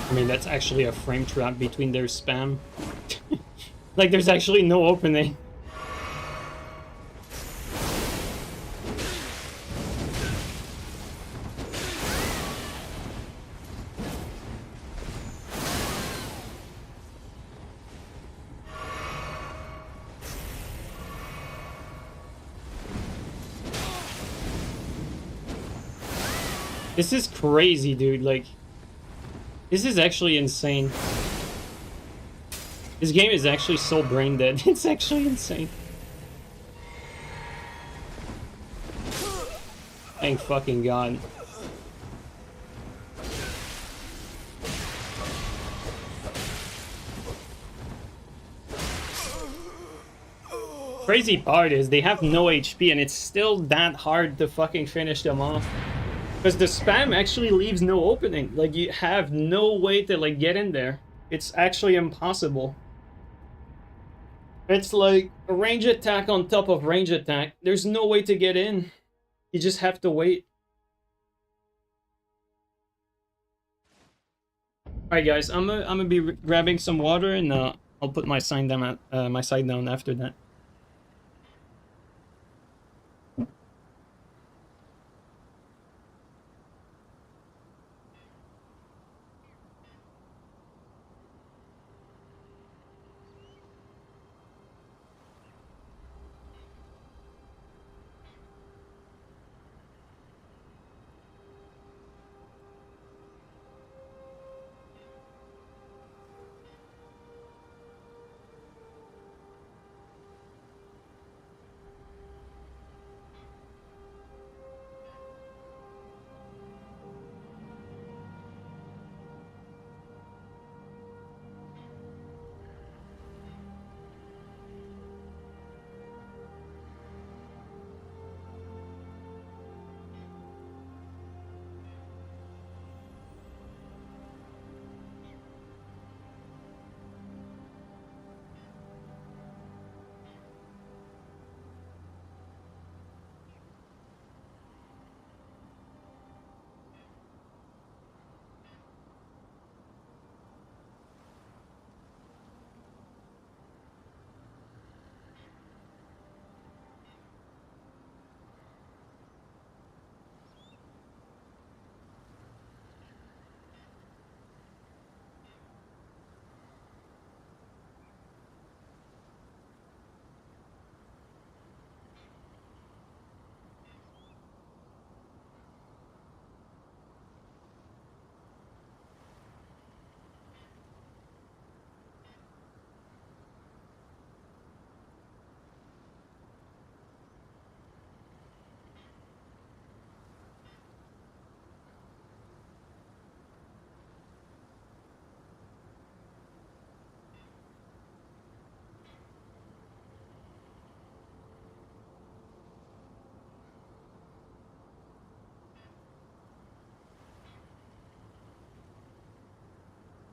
I mean, that's actually a frame trap between their spam. Like, there's actually no opening. This is crazy, dude. Like, This is actually insane. This game is actually so brain dead. It's actually insane. Thank fucking God. Crazy part is they have no HP and it's still that hard to fucking finish them off. Because the spam actually leaves no opening. Like, you have no way to, like, get in there. It's actually impossible. It's like a range attack on top of range attack. There's no way to get in. You just have to wait. Alright guys, I'm gonna be grabbing some water and I'll put my sign down after that.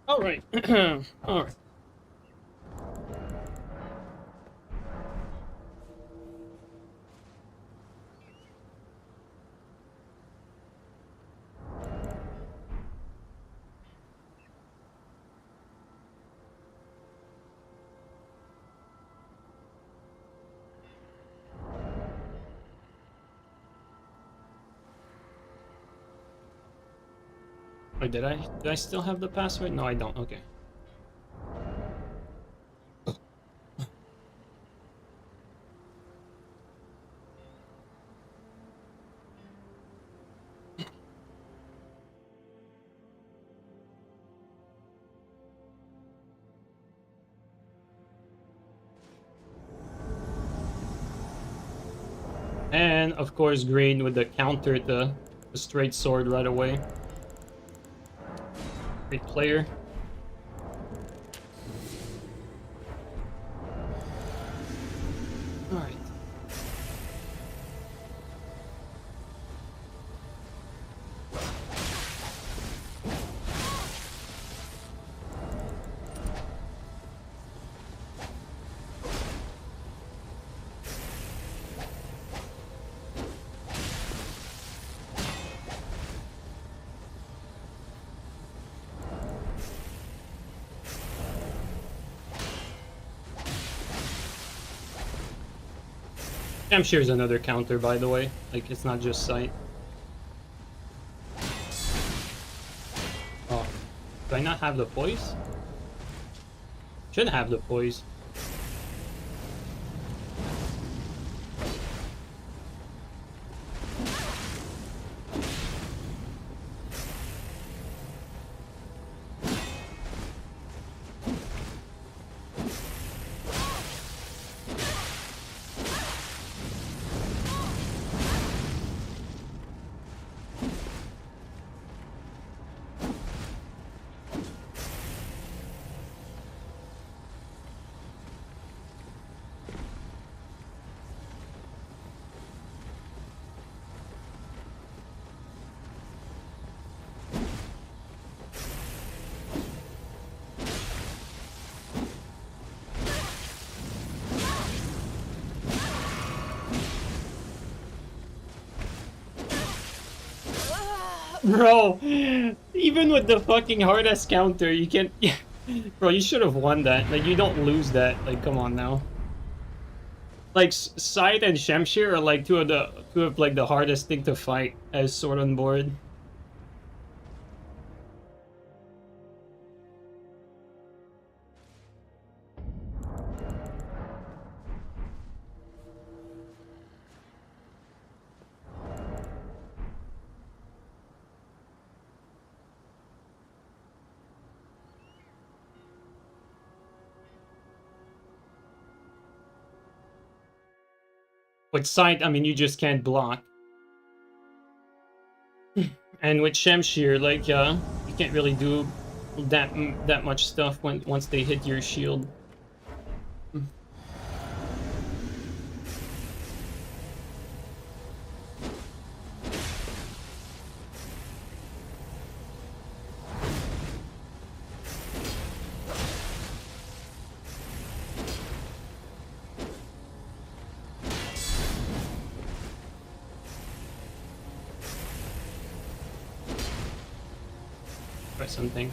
Alright. Alright. Wait, did I still have the password? No, I don't. Okay. And of course, green with the counter to the straight sword right away. Great player. Alright. I'm sure there's another counter, by the way. Like, it's not just sight. Oh. Do I not have the poise? Should have the poise. Bro, even with the fucking hardest counter, you can't... Bro, you should have won that. Like, you don't lose that. Like, come on now. Like, Scythe and Shamshir are like two of like the hardest thing to fight as sword on board. With Scythe, I mean, you just can't block. And with Shamshir, like, you can't really do that much stuff once they hit your shield. Or something.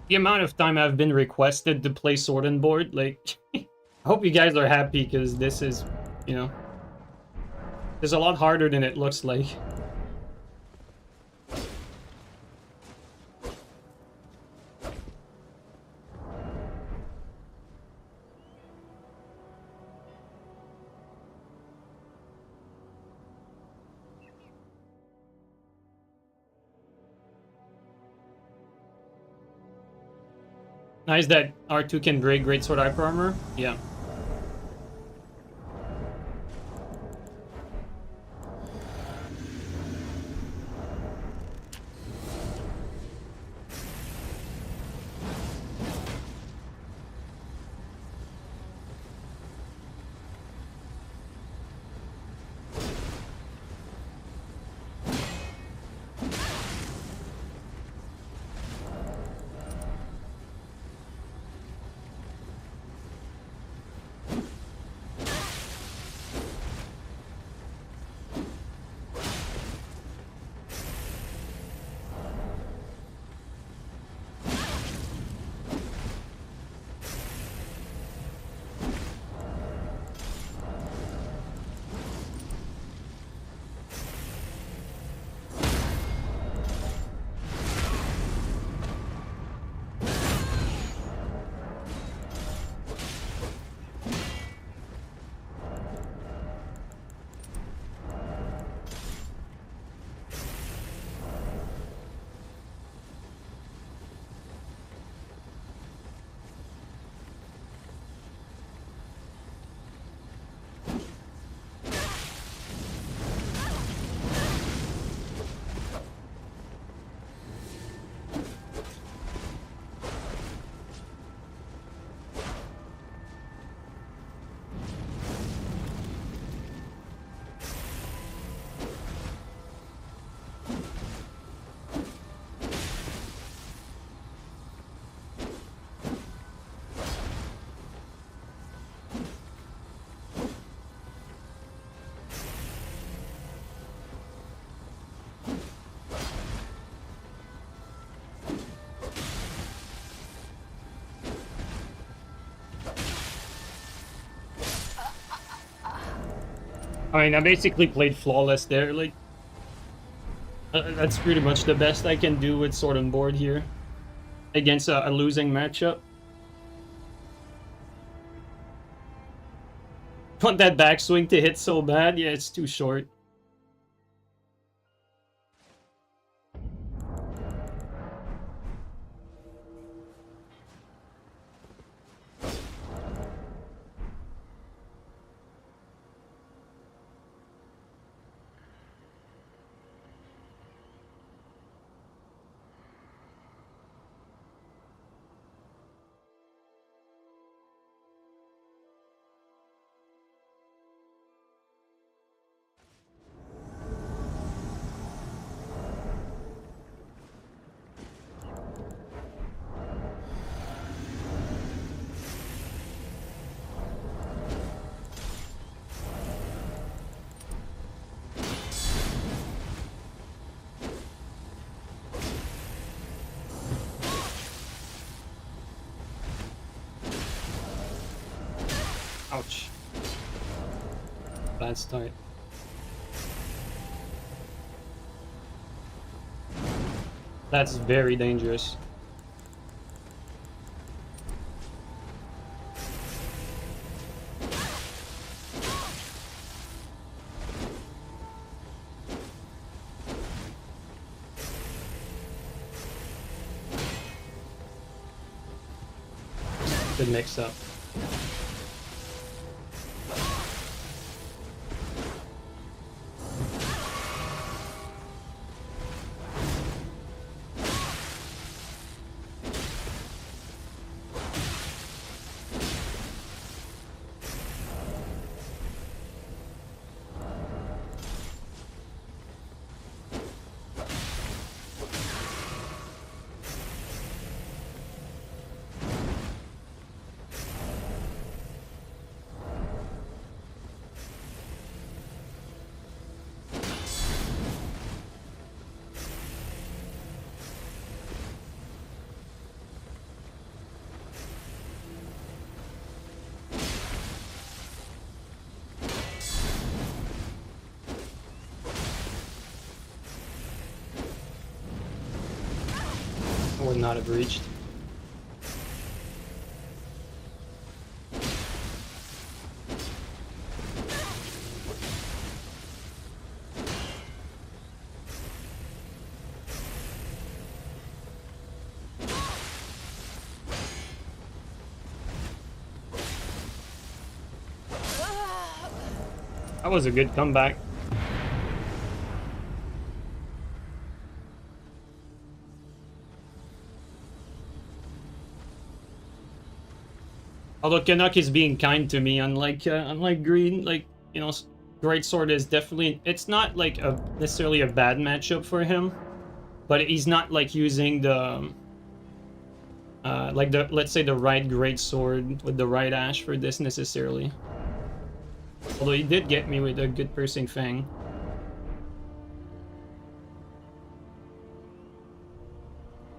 The amount of time I've been requested to play sword and board, like, I hope you guys are happy, because this is, you know, it's a lot harder than it looks like. Nice that R2 can break Great Sword Hyper Armor. Yeah. I mean, I basically played flawless there. Like, that's pretty much the best I can do with sword and board here against a losing matchup. Want that backswing to hit so bad? Yeah, it's too short. Ouch. Bad start. That's very dangerous. Good mix up. Would not have reached. That was a good comeback. Although Canuck is being kind to me, unlike Green, like, you know, Greatsword is definitely, it's not like necessarily a bad matchup for him, but he's not like using the like the, let's say, the right Greatsword with the right Ash for this necessarily. Although he did get me with a good piercing fang.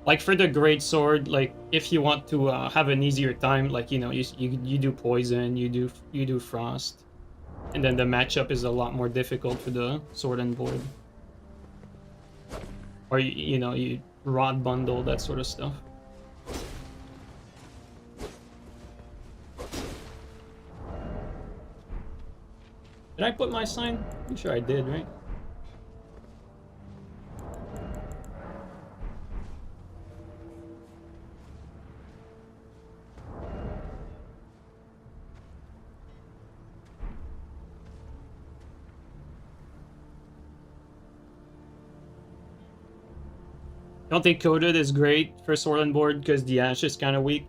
Like for the great sword, like if you want to have an easier time, like, you know, you do poison, you do frost, and then the matchup is a lot more difficult for the sword and board. Or you know, you rod bundle, that sort of stuff. Did I put my sign? I'm sure I did, right? I don't think Coded is great for sword and board because the Ash is kind of weak.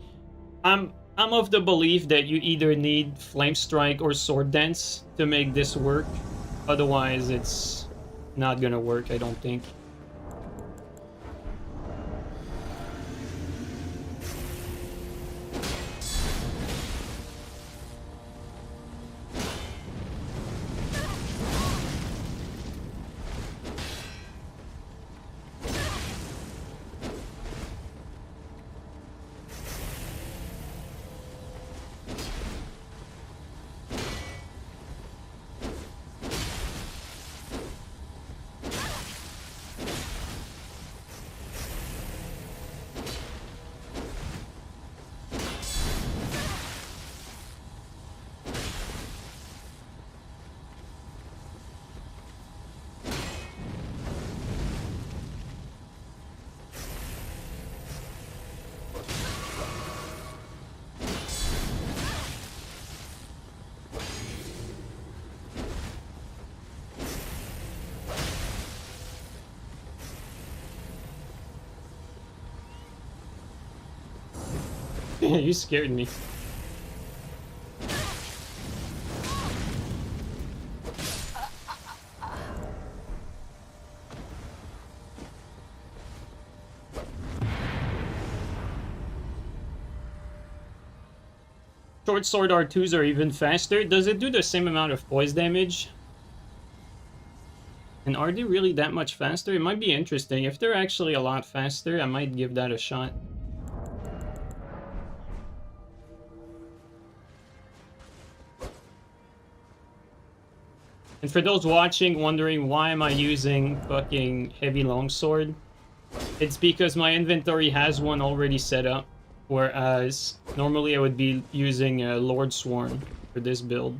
I'm of the belief that you either need Flame Strike or Sword Dance to make this work. Otherwise, it's not gonna work, I don't think. You scared me. Short sword R2s are even faster. Does it do the same amount of poise damage? And are they really that much faster? It might be interesting. If they're actually a lot faster, I might give that a shot. And for those watching, wondering why am I using fucking heavy longsword? It's because my inventory has one already set up. Whereas, normally I would be using a Lord Sworn for this build.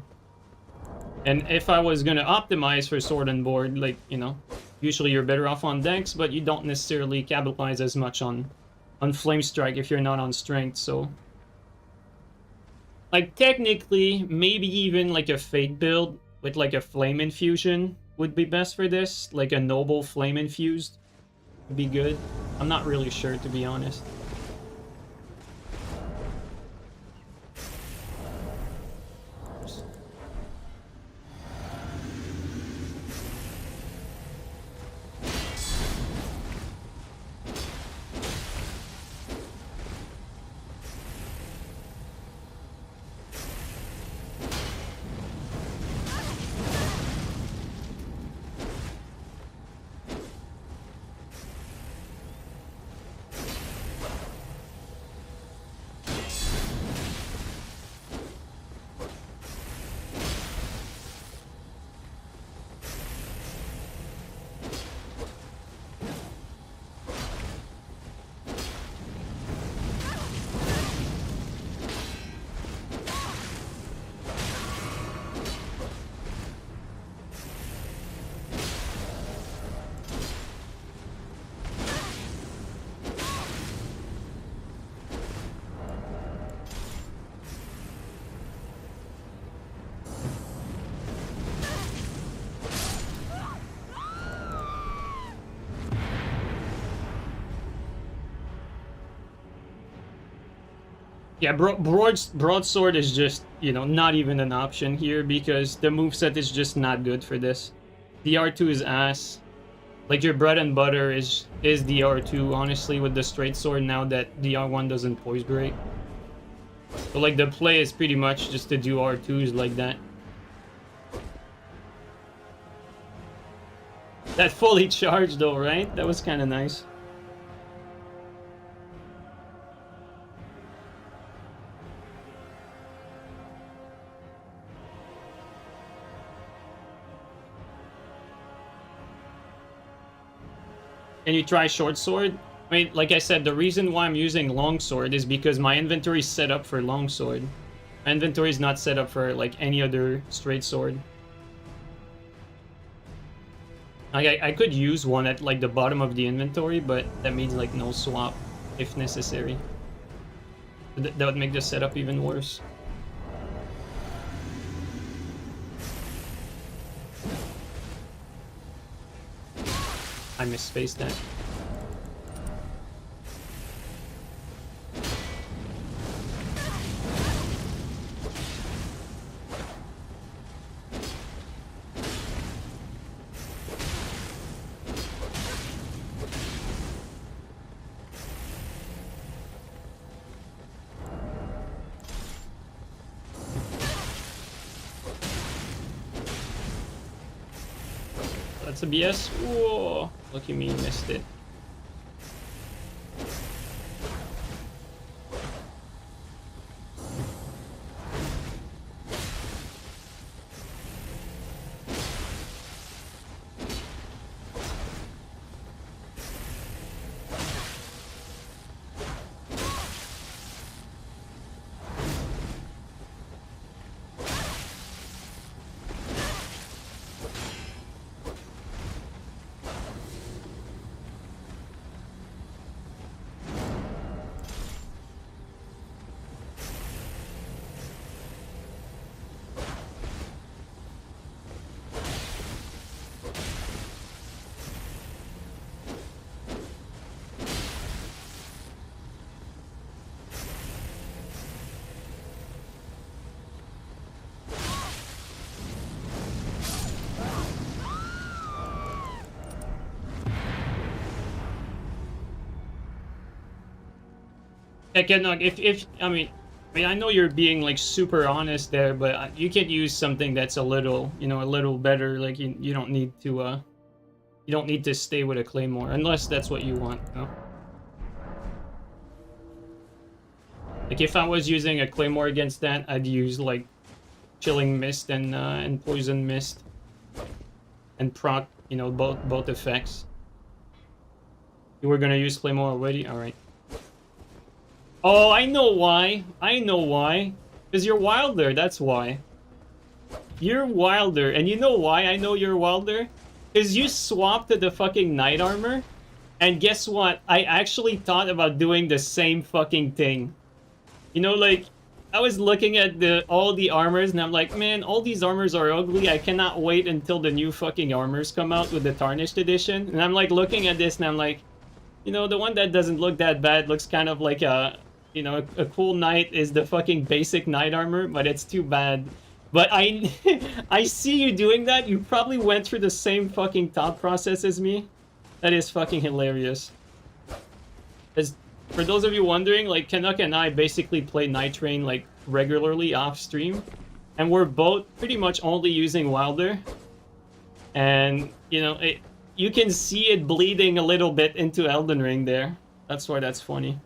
And if I was gonna optimize for sword and board, like, you know, usually you're better off on decks, but you don't necessarily capitalize as much on flame strike if you're not on strength, so... Like, technically, maybe even like a fate build with like a flame infusion would be best for this. Like a noble flame infused would be good. I'm not really sure, to be honest. Yeah, broadsword is just, you know, not even an option here because the moveset is just not good for this. The R2 is ass. Like, your bread and butter is the R2, honestly, with the straight sword now that the R1 doesn't poise great. So, like, the play is pretty much just to do R2s like that. That fully charged though, right? That was kind of nice. Can you try short sword? I mean, like I said, the reason why I'm using longsword is because my inventory is set up for longsword. My inventory is not set up for, like, any other straight sword. Like, I could use one at, like, the bottom of the inventory, but that means, like, no swap if necessary. That would make the setup even worse. I misspaced that. That's a BS. Whoa! Lucky me, missed it. I cannot. If I mean, I know you're being like super honest there, but you could use something that's a little, you know, a little better. Like you don't need to you don't need to stay with a claymore unless that's what you want. You know? Like if I was using a claymore against that, I'd use like chilling mist and poison mist and proc, you know, both effects. You were gonna use claymore already, all right. Oh, I know why. I know why. Because you're wilder, that's why. You're wilder, and you know why I know you're wilder? Because you swapped to the fucking knight armor, and guess what? I actually thought about doing the same fucking thing. You know, like, I was looking at all the armors, and I'm like, man, all these armors are ugly. I cannot wait until the new fucking armors come out with the Tarnished edition. And I'm like looking at this, and I'm like, you know, the one that doesn't look that bad looks kind of like a, you know, a cool knight is the fucking basic knight armor, but it's too bad. But I I see you doing that. You probably went through the same fucking thought process as me. That is fucking hilarious. As for those of you wondering, like Canuck and I basically play Nightreign like regularly off stream, and we're both pretty much only using Wilder. And you know, you can see it bleeding a little bit into Elden Ring there. That's why that's funny.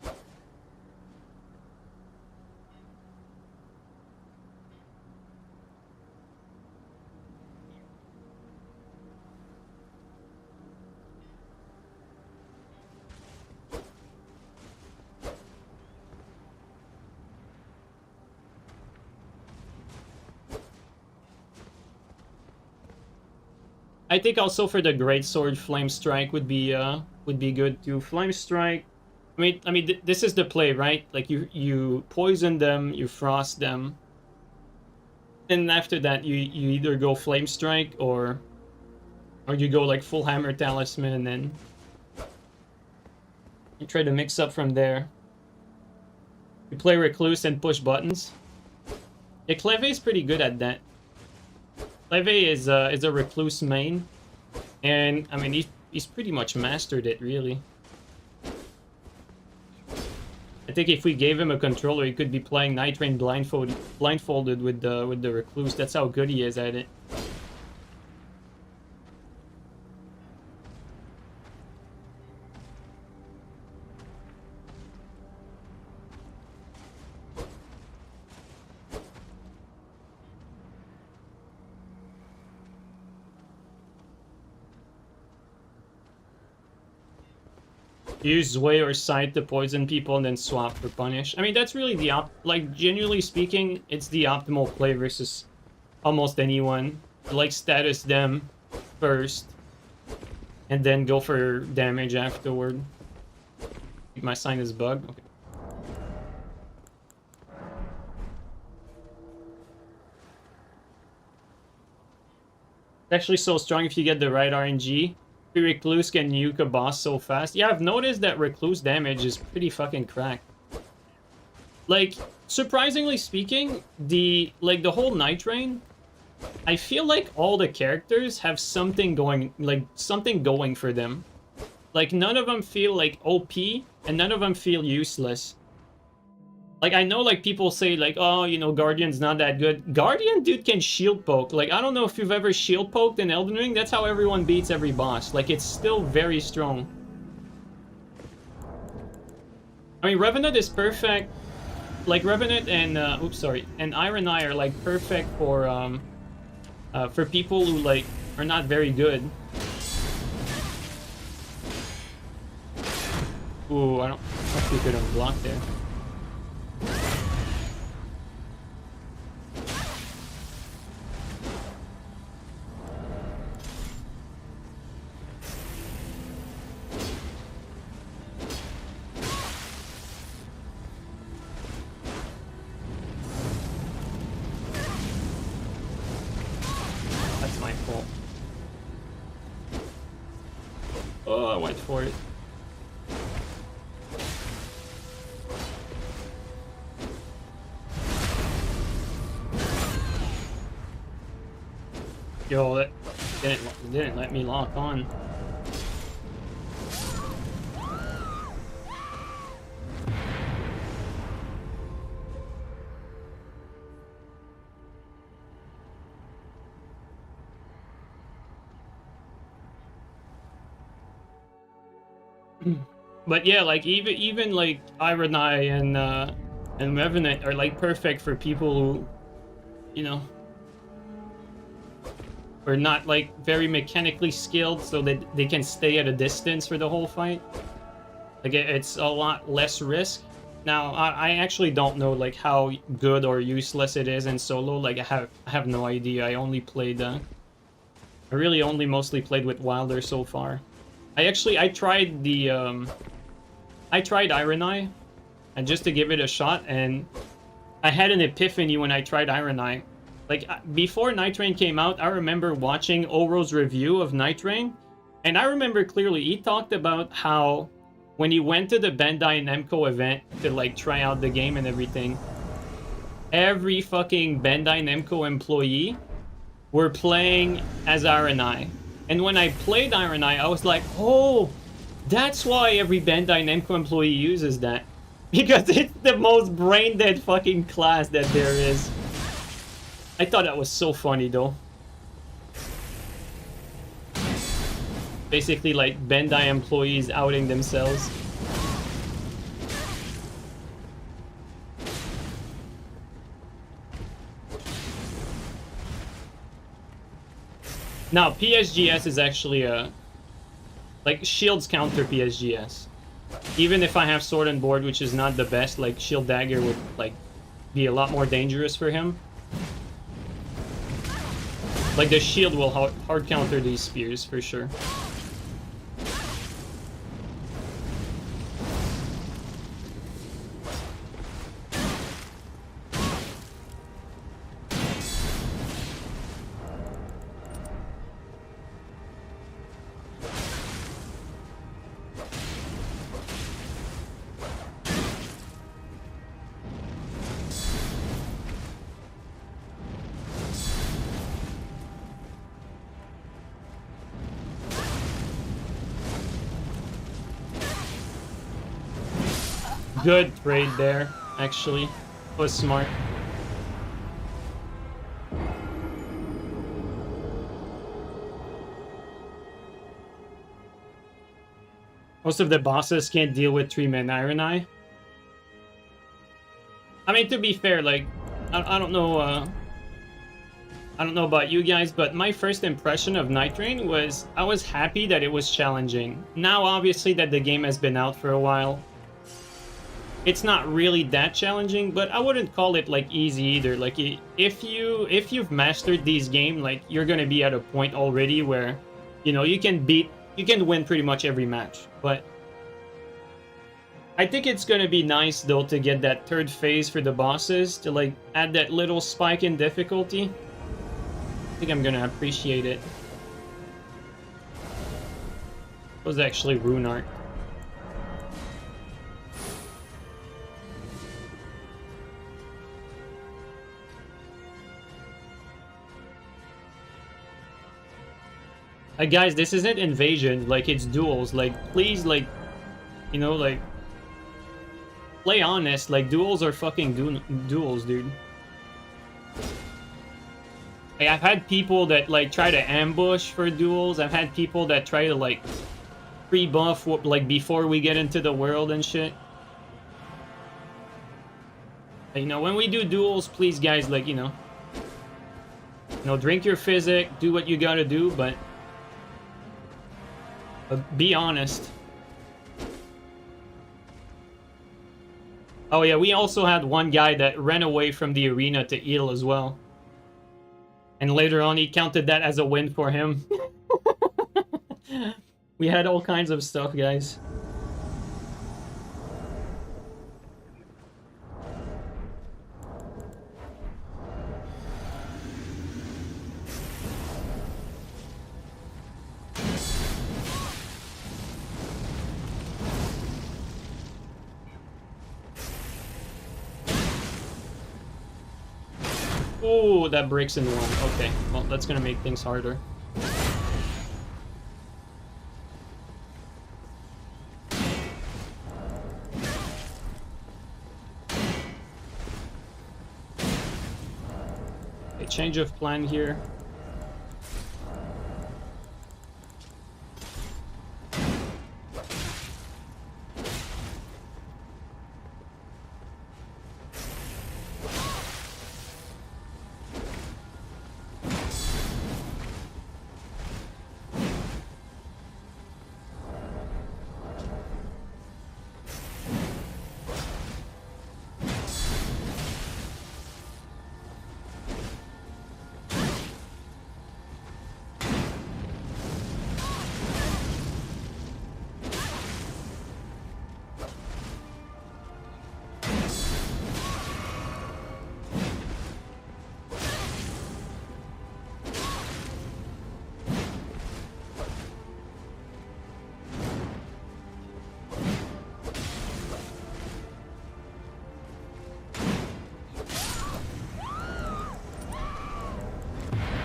I think also for the Great Sword, Flame Strike would be good too. Flame Strike. I mean, this is the play, right? Like you poison them, you frost them, and after that you either go Flame Strike or you go like full Hammer Talisman, and you try to mix up from there. You play Recluse and push buttons. Yeah, Cleve is pretty good at that. Cleve is a Recluse main, and I mean he's pretty much mastered it, really. I think if we gave him a controller, he could be playing Nightreign blindfolded with the Recluse. That's how good he is at it. Use Zway or Sight to poison people and then swap for Punish. I mean, that's really the like, genuinely speaking, it's the optimal play versus almost anyone. Like, status them first, and then go for damage afterward. My sign is bugged. Okay. It's actually so strong if you get the right RNG. Recluse can nuke a boss so fast. Yeah, I've noticed that Recluse damage is pretty fucking cracked. Like, surprisingly speaking, the whole Nightreign, I feel like all the characters have something going, for them. Like, none of them feel like OP, and none of them feel useless. Like, I know, like, people say, like, oh, you know, Guardian's not that good. Guardian, dude, can shield poke. Like, I don't know if you've ever shield poked in Elden Ring. That's how everyone beats every boss. Like, it's still very strong. I mean, Revenant is perfect. Like, Revenant and, and Iron Eye are, like, perfect for people who, like, are not very good. Ooh, I don't think we could have blocked there. That's my fault. Oh, I went for it. Yo, that didn't let me lock on. But yeah, like even like Ironai and Revenant are like perfect for people who, you know, are not like very mechanically skilled, so that they can stay at a distance for the whole fight. Like it's a lot less risk. Now I actually don't know like how good or useless it is in solo. Like I have no idea. I only played I really only mostly played with Wilder so far. I tried the I tried Iron Eye, and just to give it a shot, and I had an epiphany when I tried Iron Eye. Like before Nightreign came out, I remember watching Oro's review of Nightreign, and I remember clearly he talked about how when he went to the Bandai Namco event to like try out the game and everything, every fucking Bandai Namco employee were playing as Iron Eye. And when I played Iron Eye, I was like, oh, that's why every Bandai Namco employee uses that. Because it's the most brain-dead fucking class that there is. I thought that was so funny, though. Basically, like, Bandai employees outing themselves. Now, PSGS is actually a... Like, shields counter PSGS. Even if I have sword and board, which is not the best, like, shield dagger would, like, be a lot more dangerous for him. Like, the shield will hard counter these spears, for sure. Good trade there, actually. Was smart. Most of the bosses can't deal with 3-man Iron Eye. I mean, to be fair, like, I don't know, I don't know about you guys, but my first impression of Nightreign was I was happy that it was challenging. Now, obviously, that the game has been out for a while, it's not really that challenging, but I wouldn't call it like easy either. Like if you've mastered these games, like you're gonna be at a point already where, you know, you can win pretty much every match. But I think it's gonna be nice though to get that third phase for the bosses to like add that little spike in difficulty. I think I'm gonna appreciate it. It was actually rune art. Guys, this isn't invasion, like, it's duels. Like, please, like, you know, like, play honest. Like, duels are fucking duels, dude. Like, I've had people that, like, try to ambush for duels. I've had people that try to, like, pre-buff, like, before we get into the world and shit. Like, you know, when we do duels, please, guys, like, you know, drink your physic, do what you gotta do, but be honest. Oh yeah, we also had one guy that ran away from the arena to heal as well. And later on, he counted that as a win for him. We had all kinds of stuff, guys. Oh, that breaks in one. Okay, well, that's gonna make things harder. Okay, change of plan here.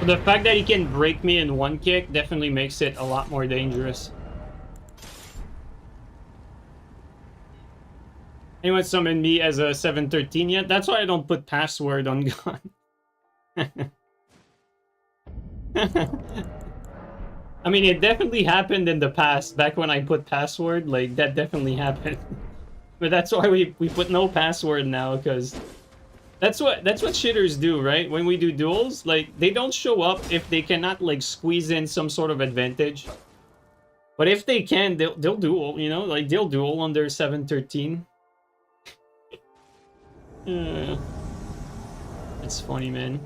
But the fact that he can break me in one kick definitely makes it a lot more dangerous. Anyone summon me as a 713 yet? That's why I don't put password on gun. I mean, it definitely happened in the past, back when I put password, like, that definitely happened. But that's why we put no password now, because that's what shitters do, right? When we do duels, like, they don't show up if they cannot, like, squeeze in some sort of advantage. But if they can, they'll duel, you know? Like, they'll duel on their 713. It's funny, man.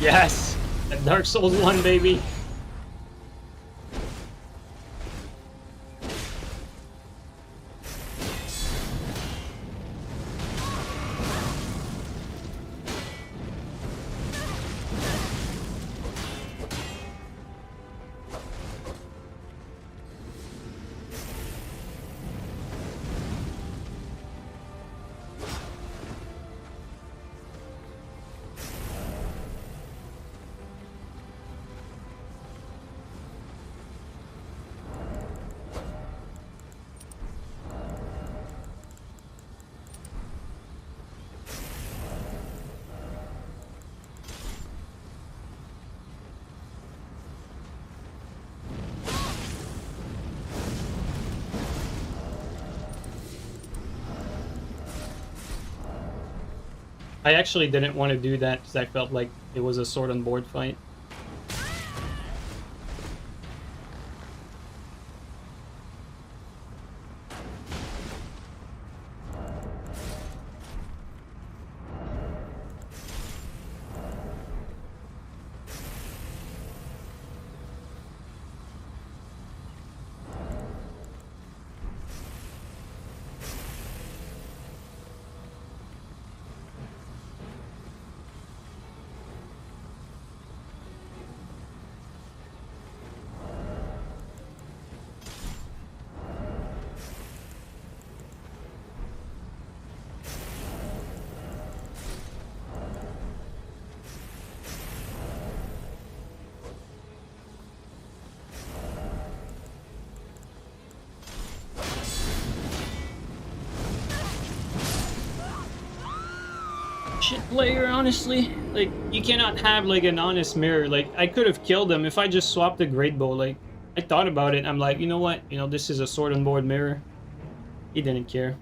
Yes! That Dark Souls 1, baby! I actually didn't want to do that because I felt like it was a sword and board fight. Shit player, honestly. Like, you cannot have, like, an honest mirror. Like, I could have killed him if I just swapped the great bow. Like, I thought about it. I'm like, you know what? You know, this is a sword and board mirror. He didn't care.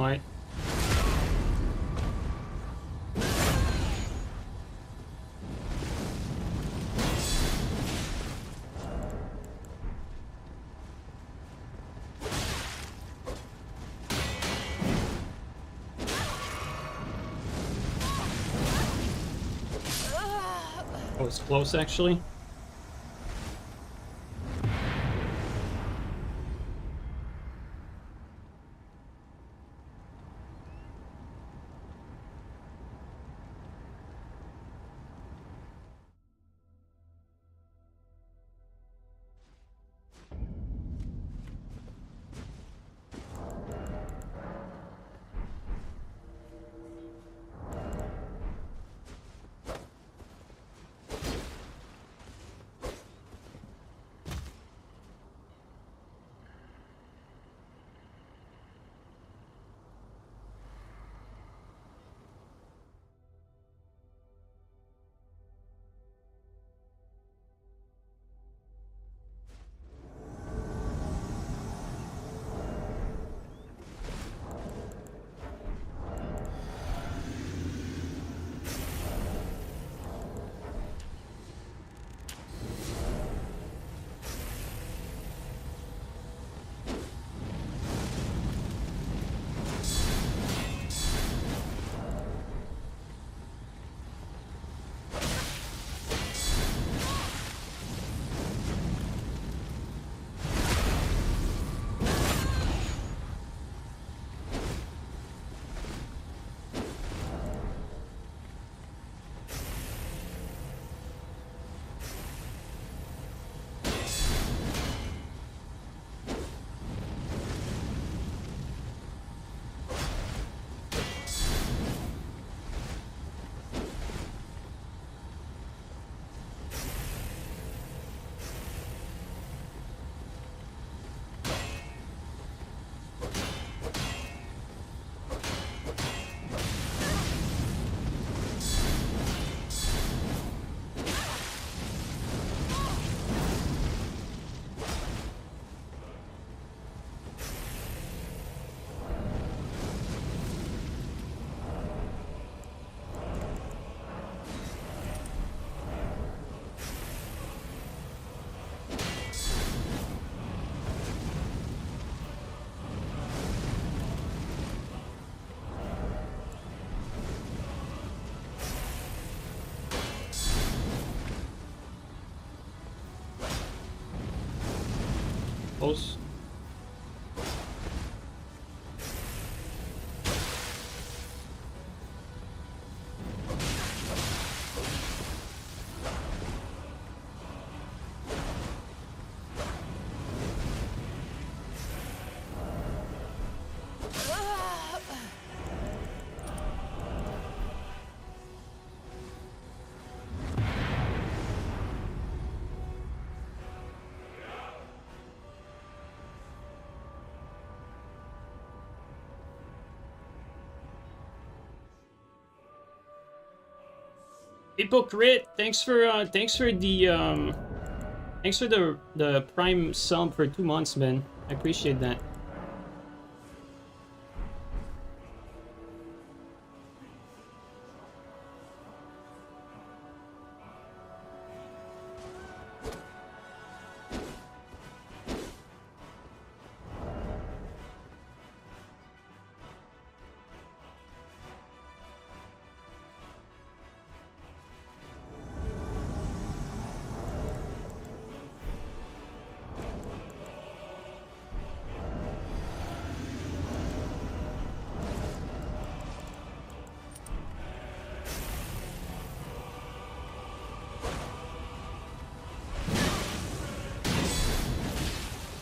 smart. Oh, it's close actually. Close. Hypocrite, thanks for the prime sub for 2 months, man. I appreciate that.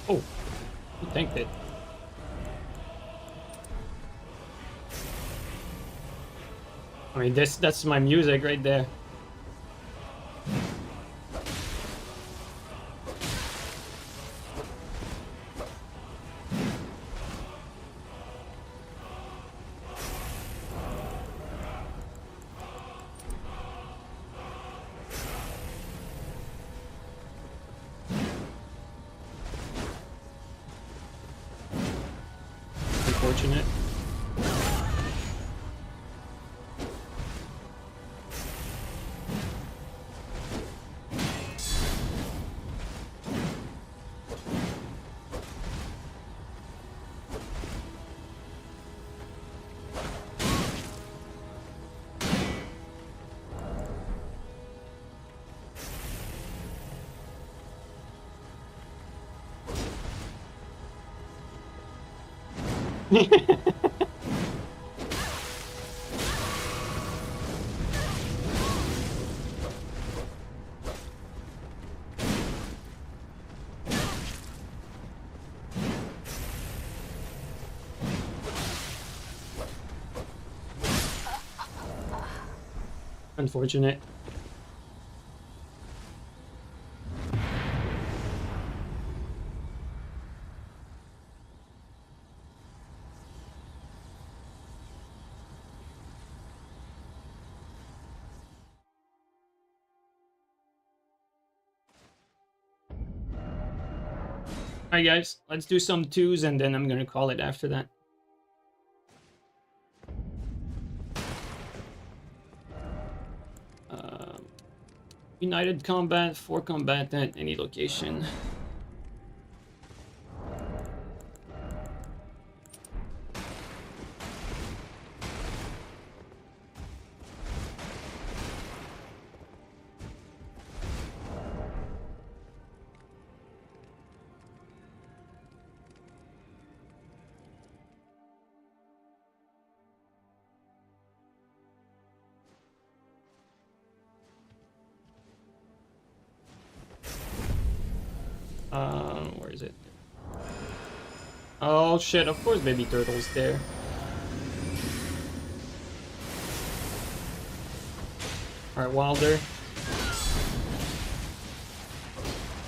Oh, you tanked it. I mean, that's my music right there. Unfortunate. Unfortunate. Alright guys, let's do some twos and then I'm gonna call it after that. United combat, 4 combat at any location. Where is it? Oh shit, of course baby turtle's there. Alright, Wilder.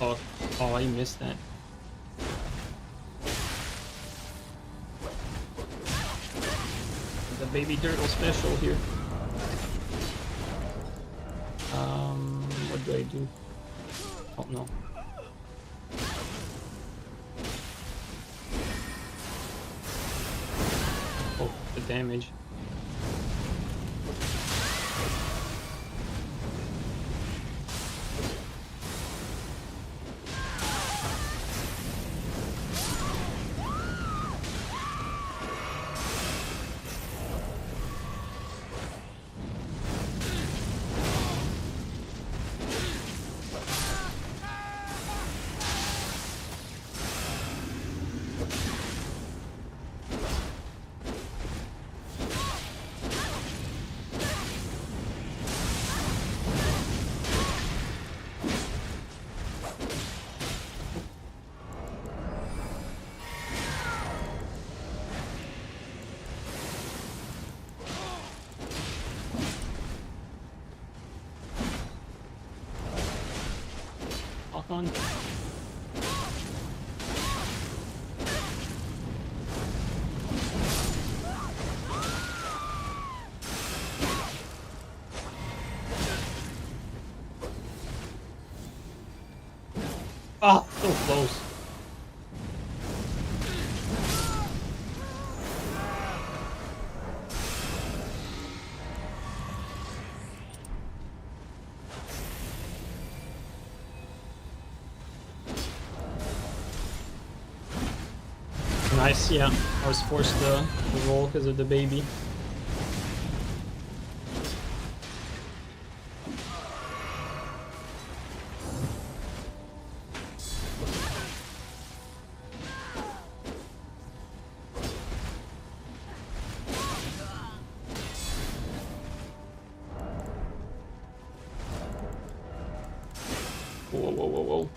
Oh, I missed that. The baby turtle special here. What do I do? Oh no. Oh, the damage. On. Ah, so close. Nice, yeah. I was forced to roll because of the baby. Whoa, whoa, whoa, whoa.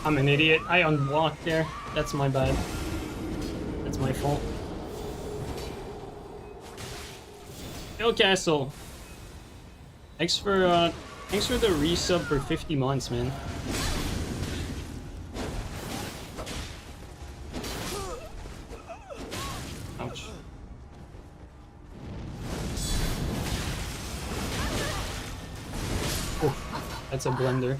I'm an idiot. I unblocked there. That's my bad. That's my fault. Yo, Castle. Thanks for the resub for 50 months, man. Ouch. Oof, that's a blender.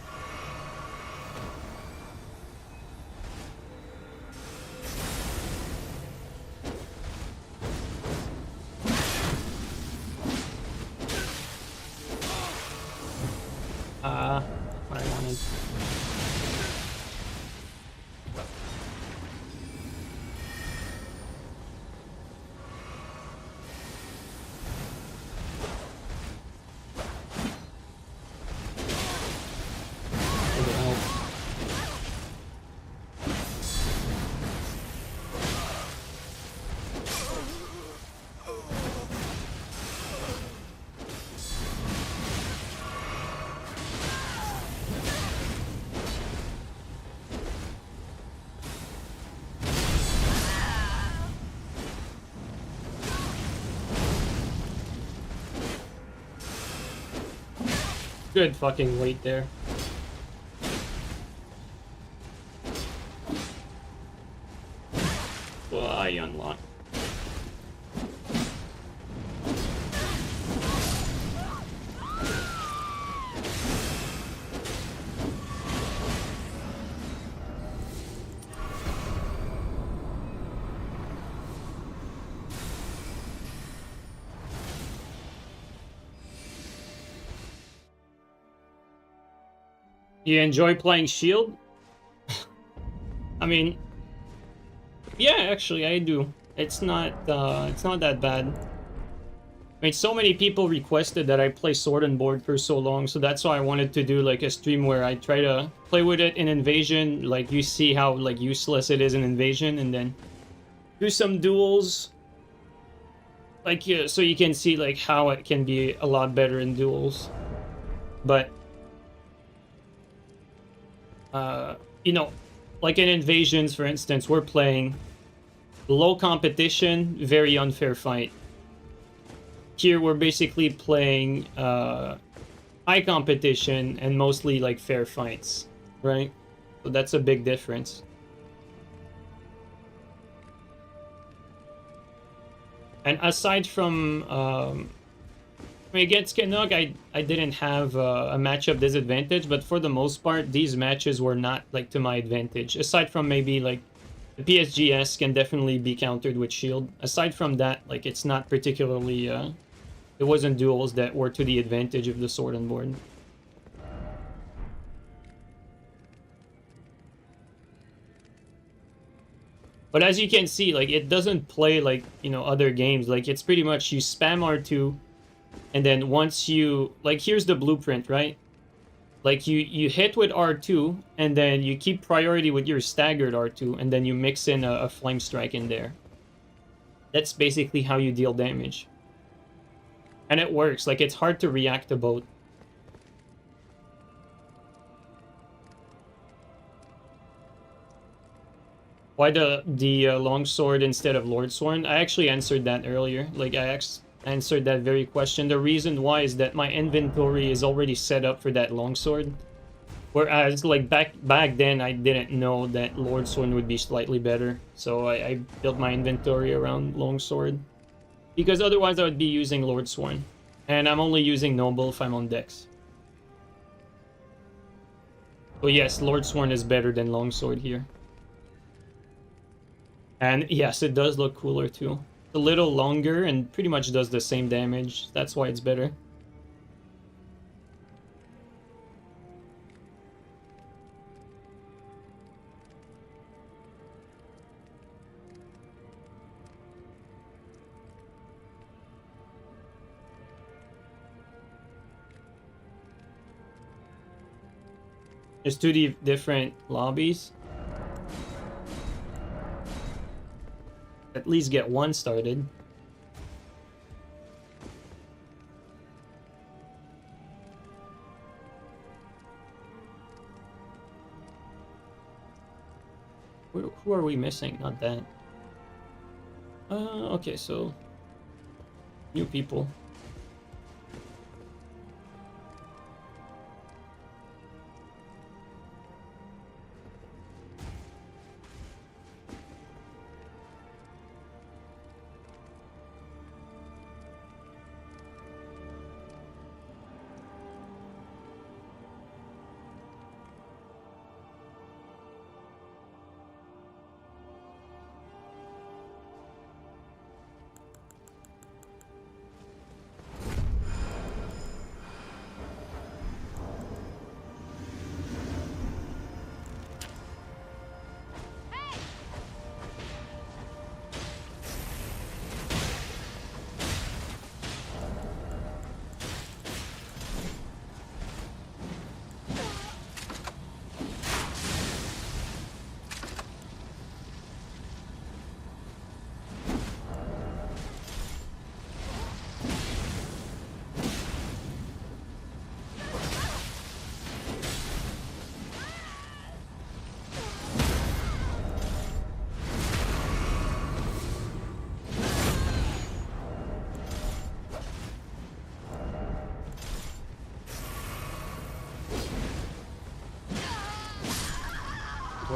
What I wanted. Good fucking weight there. Well, I unlock. You enjoy playing Shield? I mean, yeah, actually, I do. It's not that bad. I mean, so many people requested that I play Sword and Board for so long, so that's why I wanted to do like a stream where I try to play with it in Invasion, like you see how like useless it is in Invasion, and then do some duels. Like, yeah, so you can see like how it can be a lot better in duels. But you know, like in Invasions, for instance, we're playing low competition, very unfair fight. Here we're basically playing high competition and mostly like fair fights, right? So that's a big difference. And aside from I mean, against Canuck, I didn't have a matchup disadvantage, but for the most part, these matches were not like to my advantage. Aside from maybe like the PSGS can definitely be countered with shield. Aside from that, like it's not particularly it wasn't duels that were to the advantage of the sword and board. But as you can see, like it doesn't play like, you know, other games. Like it's pretty much you spam R2 and then once you like here's the blueprint, right? Like you hit with R2 and then you keep priority with your staggered R2 and then you mix in a flame strike in there. That's basically how you deal damage. And it works. Like it's hard to react to both. Why the longsword instead of Lordsworn? I actually answered that earlier. Like I answered that very question. The reason why is that my inventory is already set up for that longsword. Whereas like back then I didn't know that Lordsworn would be slightly better. So I built my inventory around longsword. Because otherwise I would be using Lordsworn. And I'm only using Noble if I'm on Dex. So yes, Lordsworn is better than longsword here. And yes, it does look cooler too. It's a little longer and pretty much does the same damage. That's why it's better. There's two different lobbies. At least get one started. Who are we missing? Not that. Okay, so new people.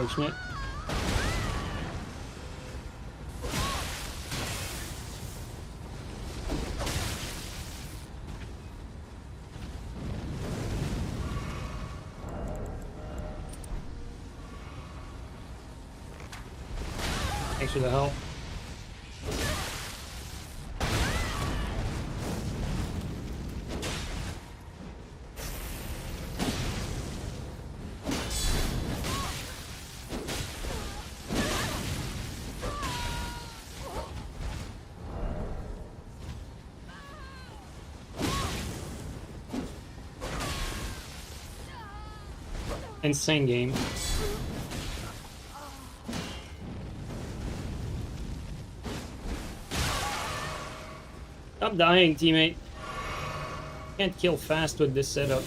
unfortunate. Thanks for the help. Insane game. Stop dying, teammate. Can't kill fast with this setup.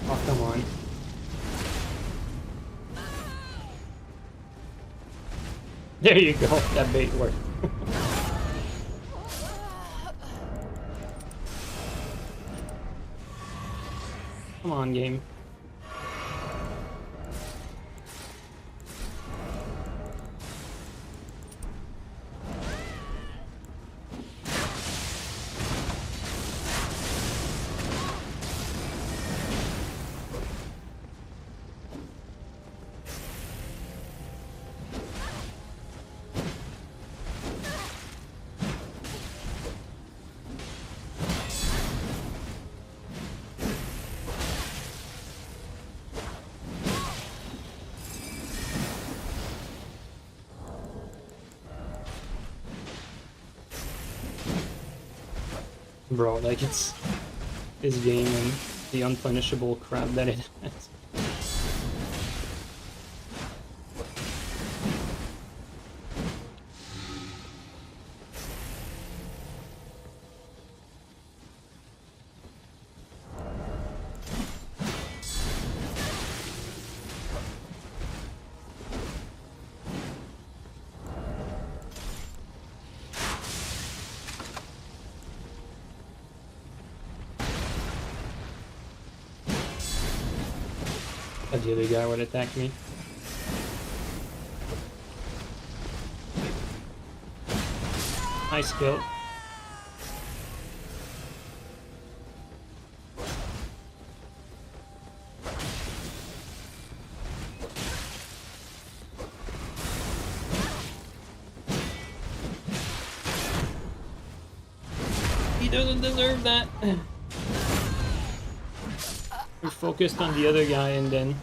Oh, come on. There you go. That bait worked. Come on, game. Bro, like it's this game and the unpunishable crap that it has. The other guy would attack me. Nice kill. He doesn't deserve that. We're focused on the other guy, and then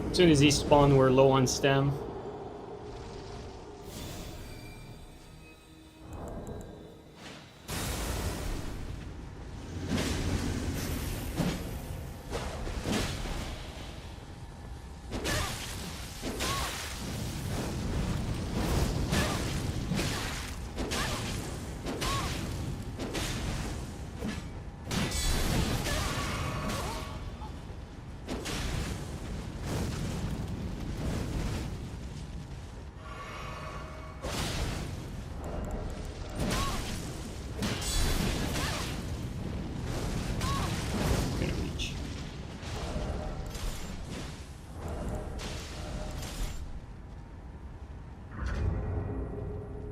as soon as he spawned, we're low on stam.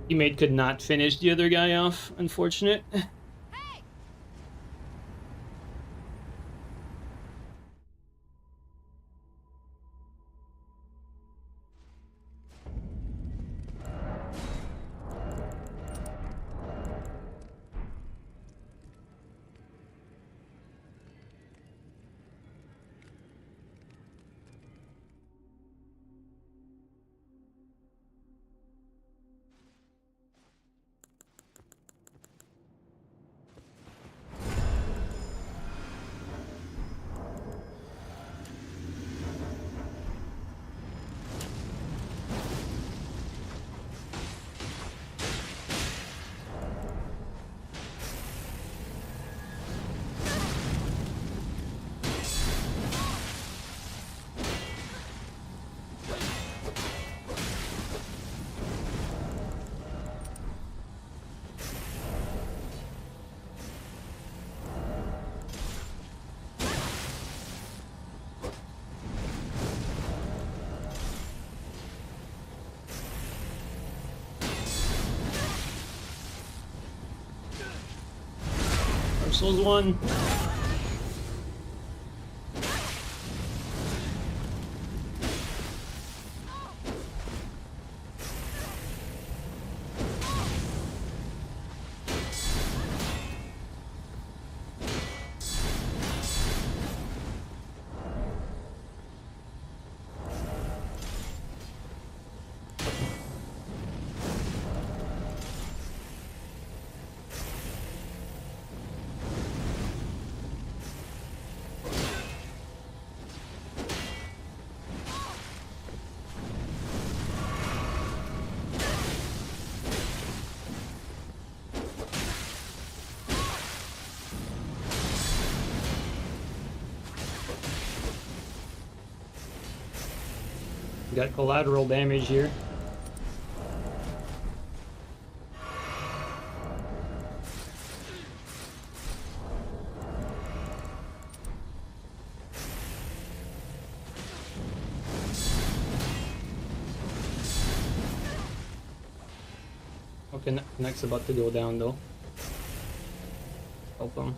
Teammate could not finish the other guy off, unfortunate. Souls 1. Got collateral damage here. Okay, next about to go down though. Help him.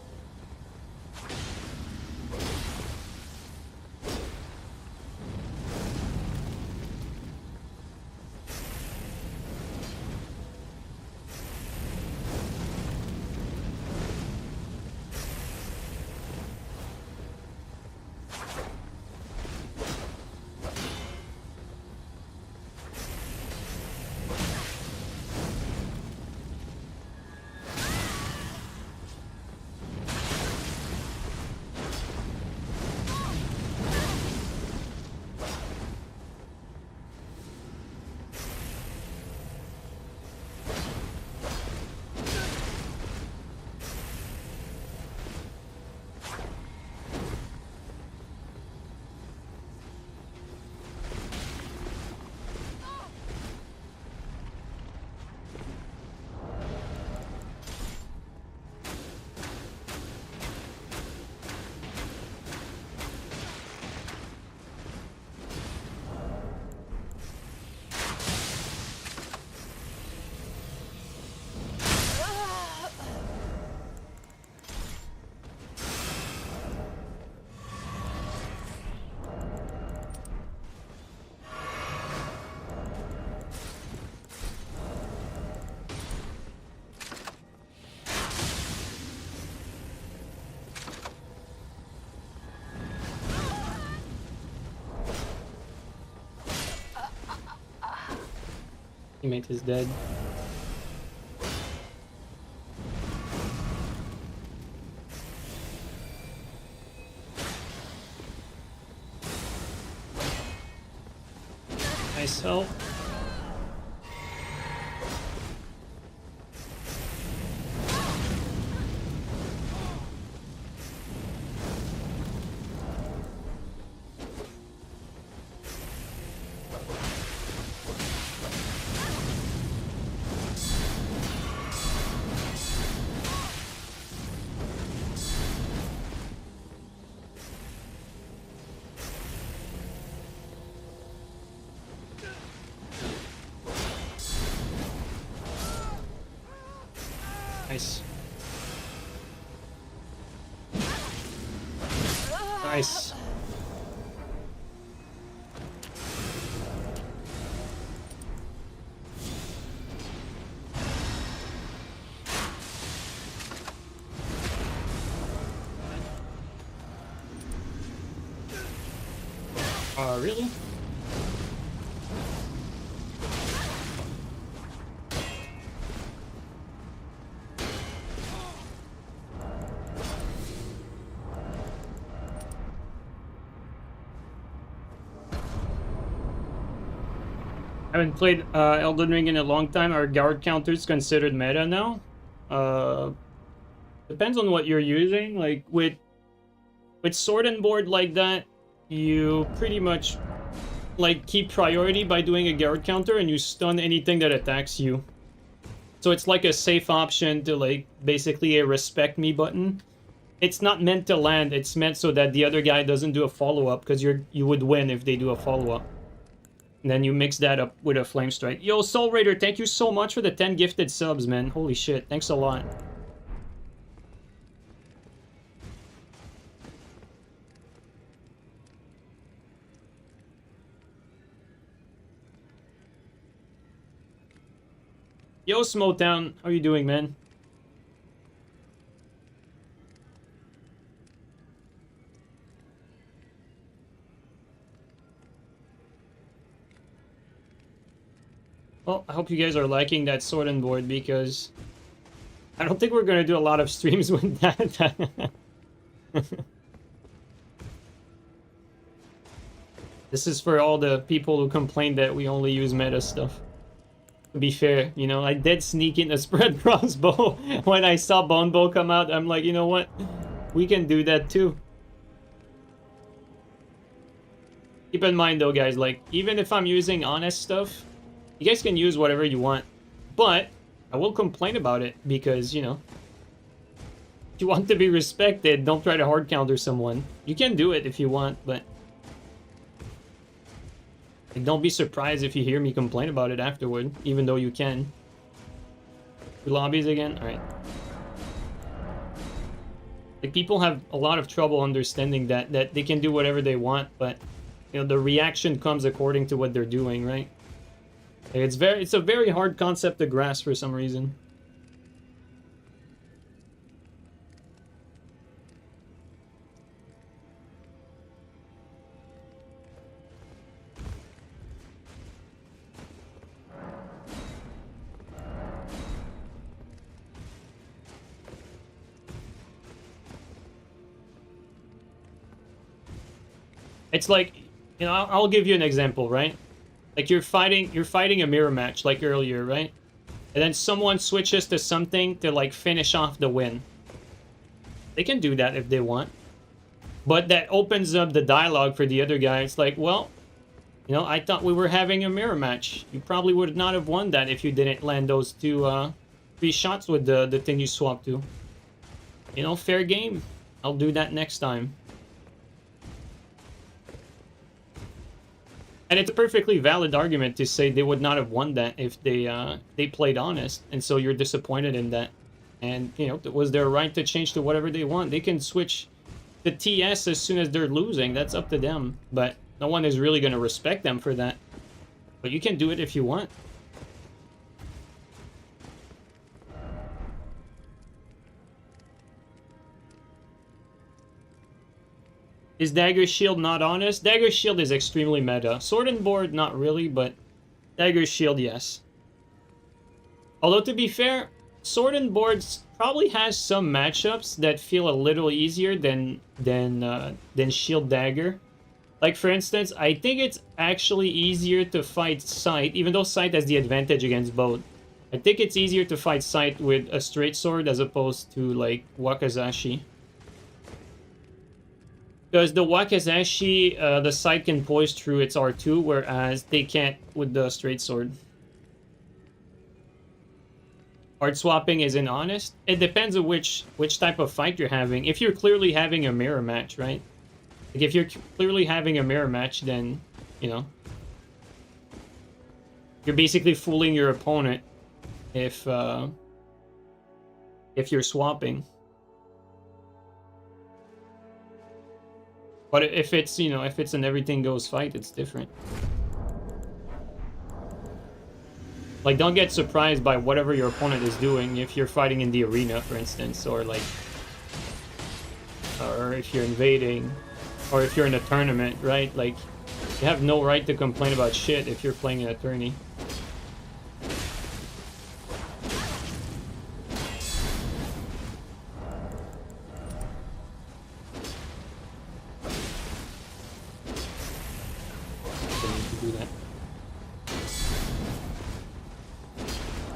Teammate is dead. Nice help. Nice. Nice. Really? I haven't played Elden Ring in a long time. Are guard counters considered meta now? Depends on what you're using. Like with sword and board like that, you pretty much like keep priority by doing a guard counter and you stun anything that attacks you. So it's like a safe option to like basically a respect me button. It's not meant to land, it's meant so that the other guy doesn't do a follow-up, because you would win if they do a follow-up. And then you mix that up with a flame strike. Yo, Soul Raider, thank you so much for the 10 gifted subs, man. Holy shit, thanks a lot. Yo, Smoketown, how you doing, man? Well, I hope you guys are liking that sword and board because I don't think we're gonna do a lot of streams with that. This is for all the people who complain that we only use meta stuff. To be fair, you know, I did sneak in a spread crossbow when I saw Bone Bow come out. I'm like, you know what? We can do that too. Keep in mind though, guys, like, even if I'm using honest stuff, you guys can use whatever you want. But I will complain about it because, you know, if you want to be respected, don't try to hard counter someone. You can do it if you want, but like, don't be surprised if you hear me complain about it afterward, even though you can. Two lobbies again? Alright. Like, people have a lot of trouble understanding that they can do whatever they want, but you know, the reaction comes according to what they're doing, right? Like, it's a very hard concept to grasp for some reason. It's like, you know, I'll give you an example, right? Like you're fighting a mirror match like earlier, right? And then someone switches to something to like finish off the win. They can do that if they want. But that opens up the dialogue for the other guy. It's like, well, you know, I thought we were having a mirror match. You probably would not have won that if you didn't land those three shots with the thing you swapped to. You know, fair game. I'll do that next time. And it's a perfectly valid argument to say they would not have won that if they played honest, and so you're disappointed in that. And, you know, it was their right to change to whatever they want. They can switch the TS as soon as they're losing. That's up to them. But no one is really going to respect them for that. But you can do it if you want. Is Dagger's shield not honest? Dagger's shield is extremely meta. Sword and board, not really, but Dagger's shield, yes. Although, to be fair, sword and boards probably has some matchups that feel a little easier than shield dagger. Like, for instance, I think it's actually easier to fight sight, even though sight has the advantage against both. I think it's easier to fight sight with a straight sword as opposed to, like, Wakizashi. Because the Wakizashi, the sight can poise through its R2, whereas they can't with the straight sword. Art swapping isn't honest. It depends on which type of fight you're having. If you're clearly having a mirror match, right? Like, if you're clearly having a mirror match, then, you know, you're basically fooling your opponent if you're swapping. But if it's, you know, if it's an everything goes fight, it's different. Like, don't get surprised by whatever your opponent is doing if you're fighting in the arena, for instance, or like, or if you're invading, or if you're in a tournament, right? Like, you have no right to complain about shit if you're playing in a tourney.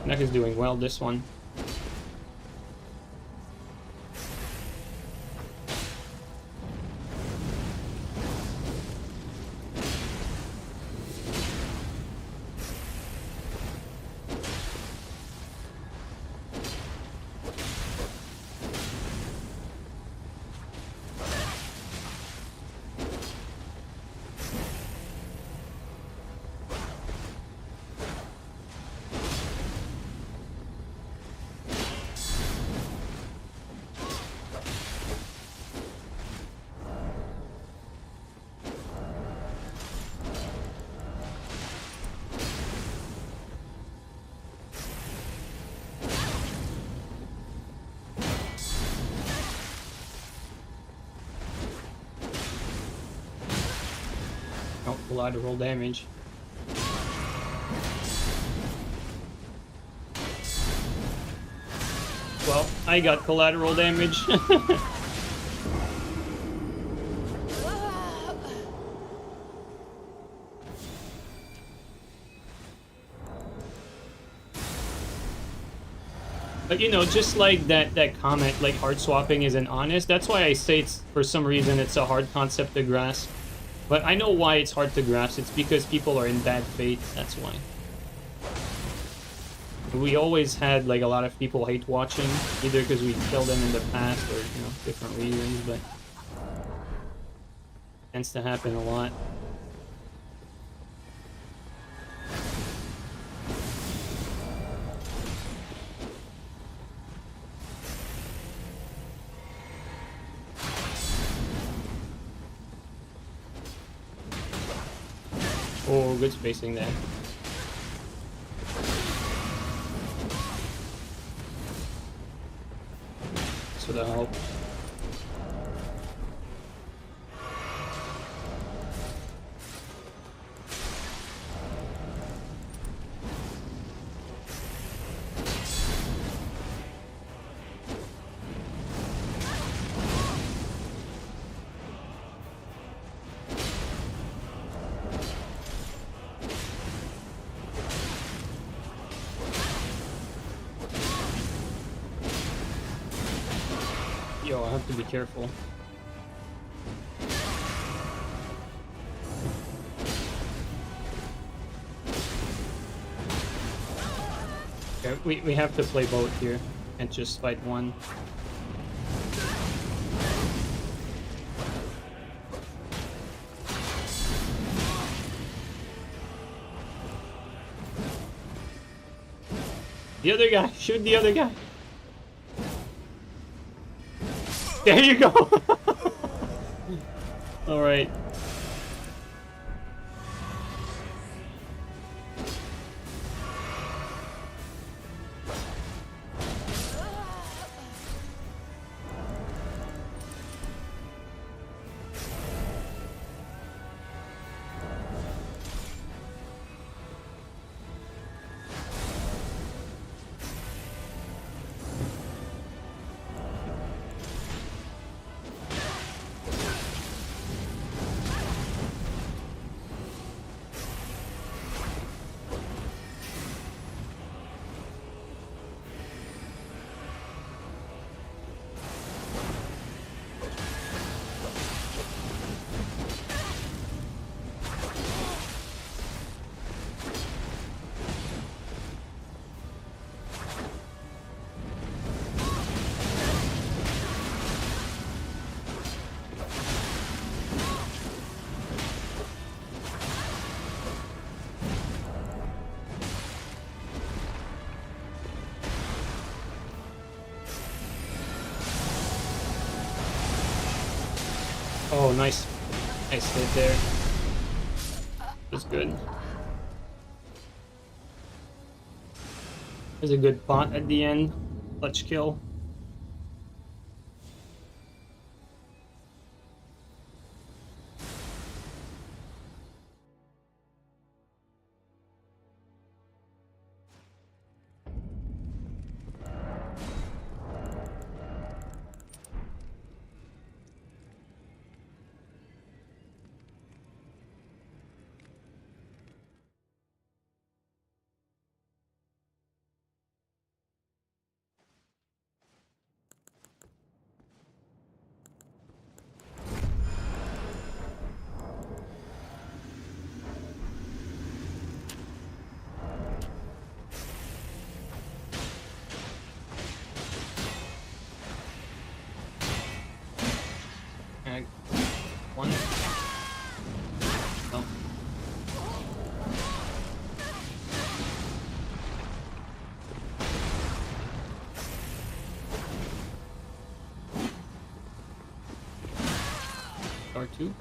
Neck is doing well, this one. Collateral damage. Well, I got collateral damage. But you know, just like that comment, like hard swapping isn't honest, that's why I say it's, for some reason, it's a hard concept to grasp. But I know why it's hard to grasp. It's because people are in bad faith, that's why. We always had, like, a lot of people hate watching, either because we killed them in the past or, you know, different reasons, but tends to happen a lot. Oh, good spacing there. For the help. Yo, I have to be careful. Okay, we have to play both here, and just fight one. The other guy! Shoot the other guy! There you go! Alright. Oh, nice. Nice hit there. That's good. There's a good bot at the end. Clutch kill. One. No. R2.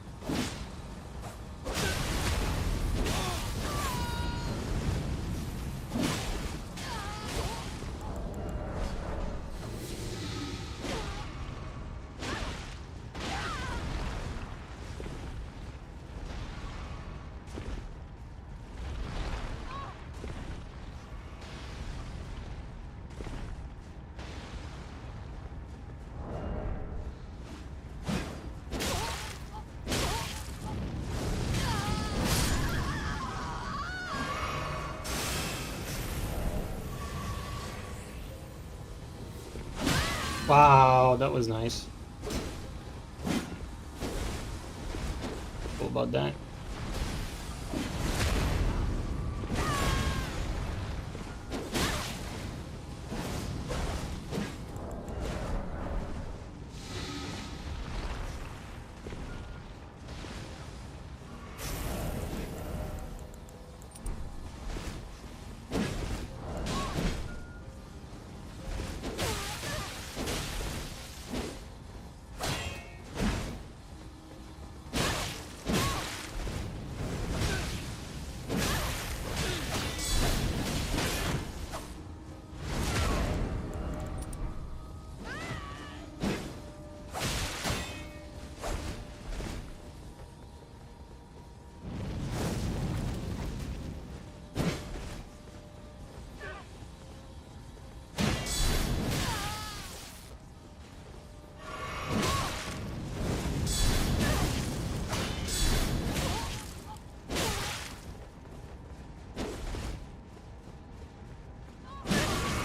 Wow, that was nice. Cool about that.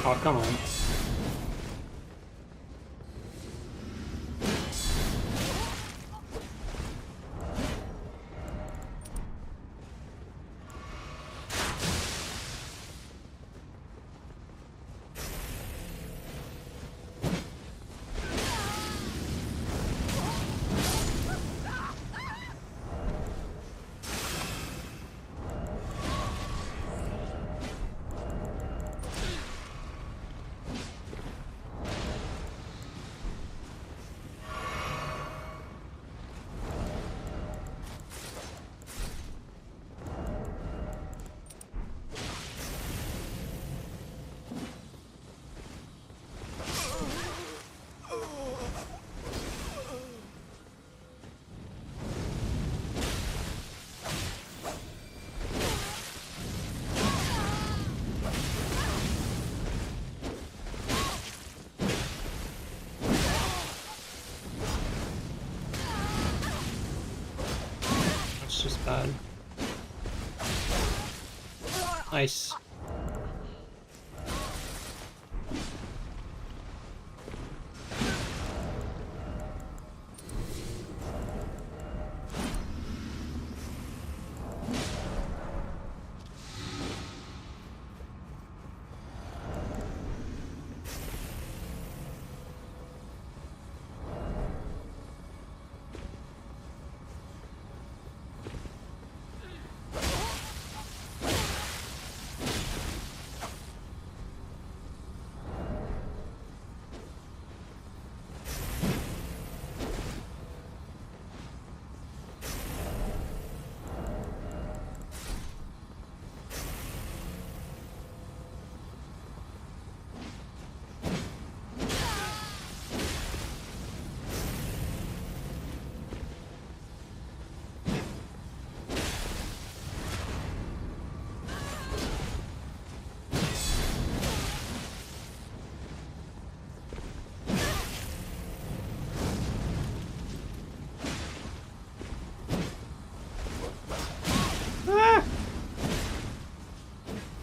Oh, come on. Just bad. Nice.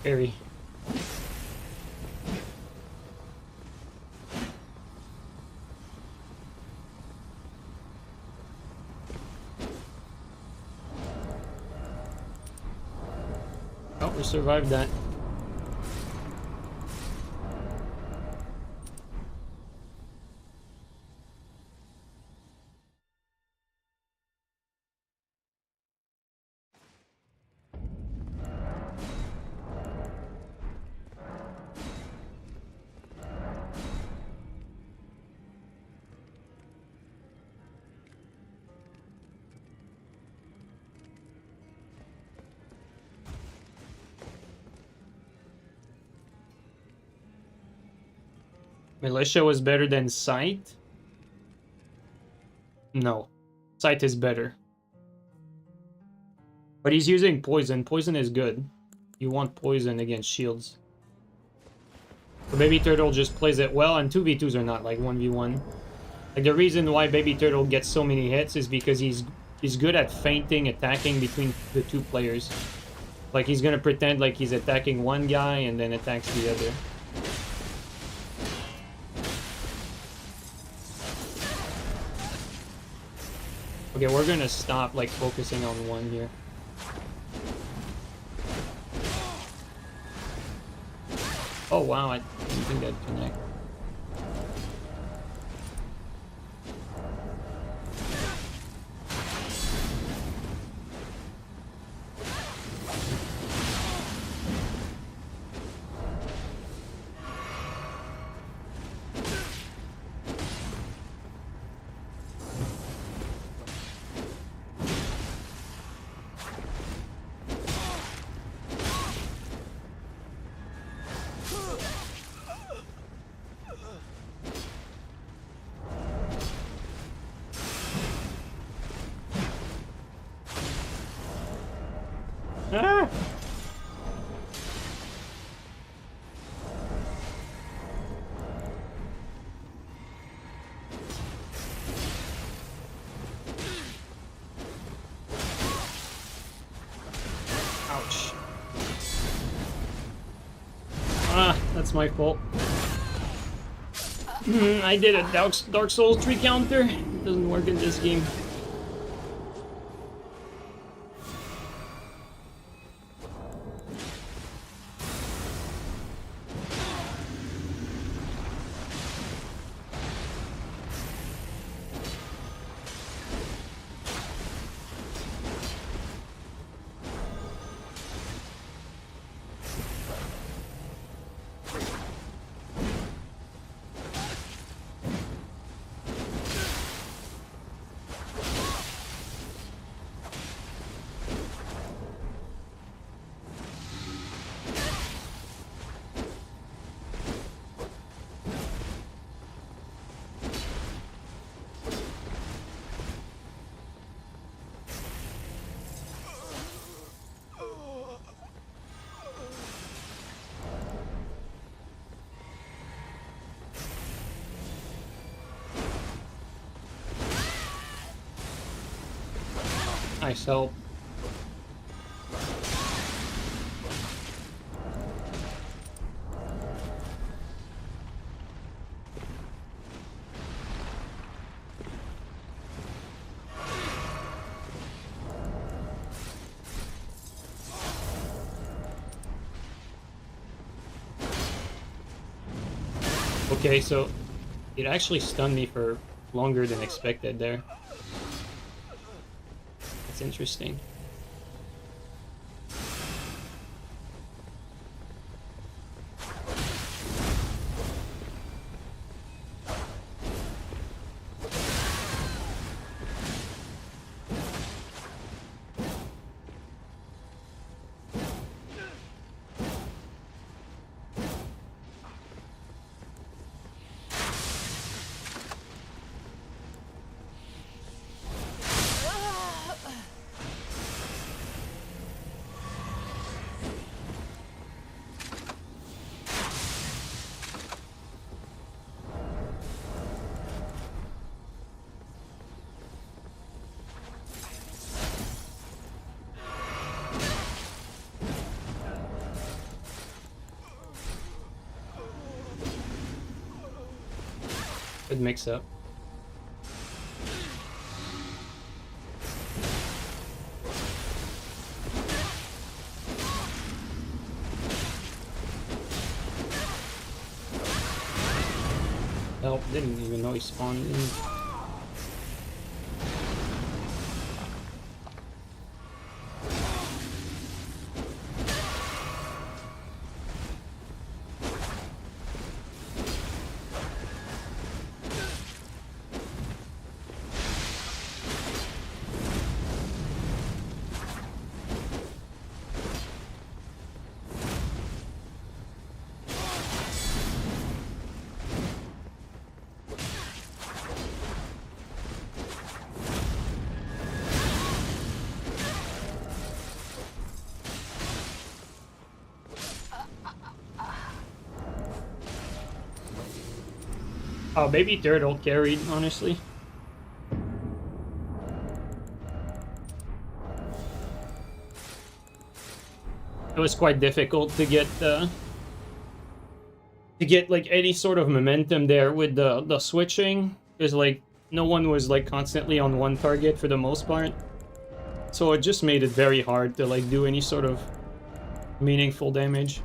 Very. Oh, we survived that. Militia was better than Sight? No. Sight is better. But he's using poison. Poison is good. You want poison against shields. So Baby Turtle just plays it well, and 2v2s are not like 1v1. Like the reason why Baby Turtle gets so many hits is because he's good at feinting, attacking between the two players. Like he's gonna pretend like he's attacking one guy and then attacks the other. Okay, we're gonna stop like focusing on one here. Oh wow, I didn't think that'd connect. Ah! Ouch. Ah, that's my fault. I did a Dark Souls 3 counter. It doesn't work in this game. Nice help. Okay, so it actually stunned me for longer than expected there. That's interesting. Good mix up. Help, didn't even know he spawned in. Oh, Baby Turtle carried, honestly. It was quite difficult to get like any sort of momentum there with the switching. Because like no one was like constantly on one target for the most part. So it just made it very hard to like do any sort of meaningful damage.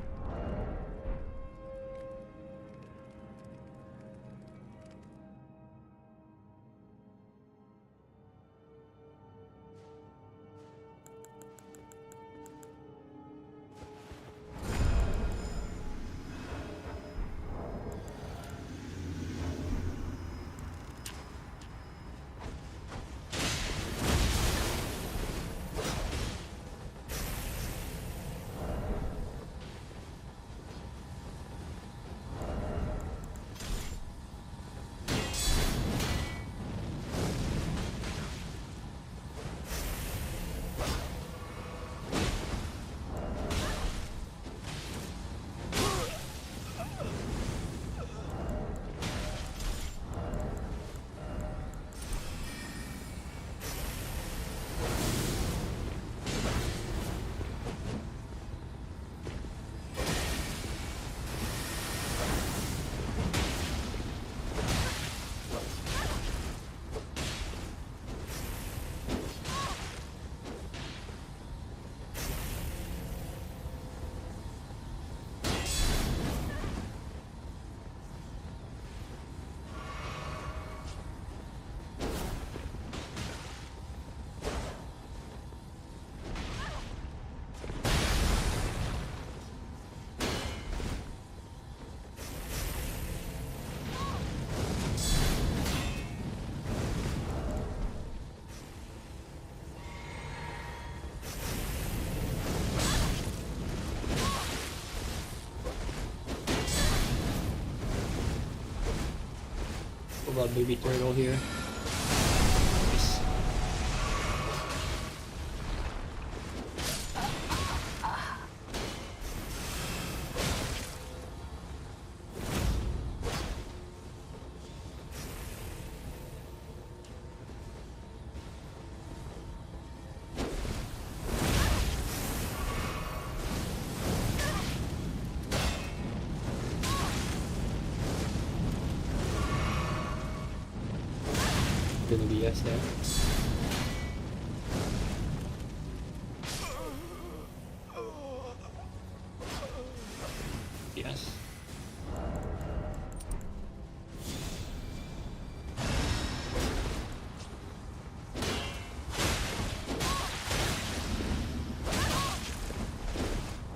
What about baby turtle here? Nice. Gonna be yes there. Yes.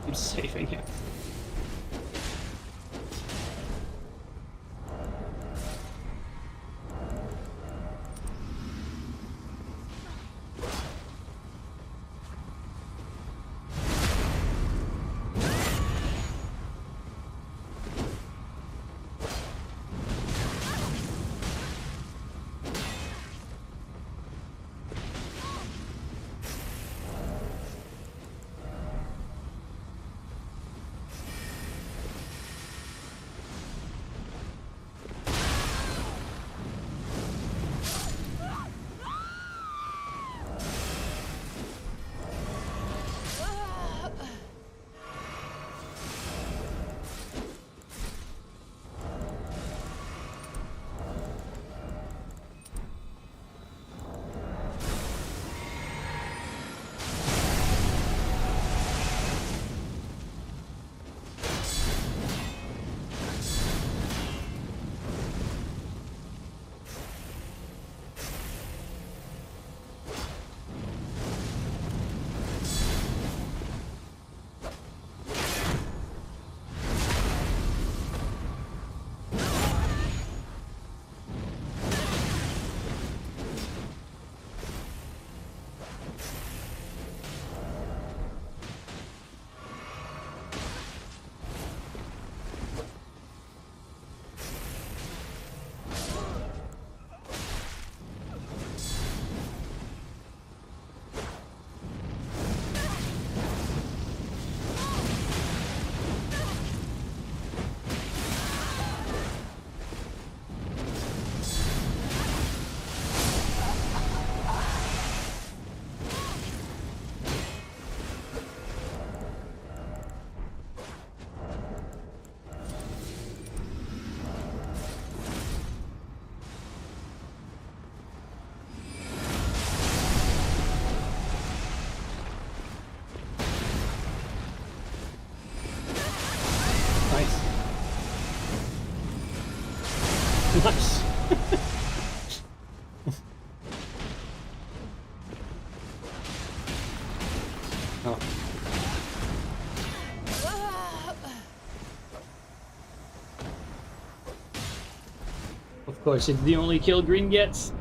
I'm saving him. Nice. Oh. Of course, it's the only kill Green gets.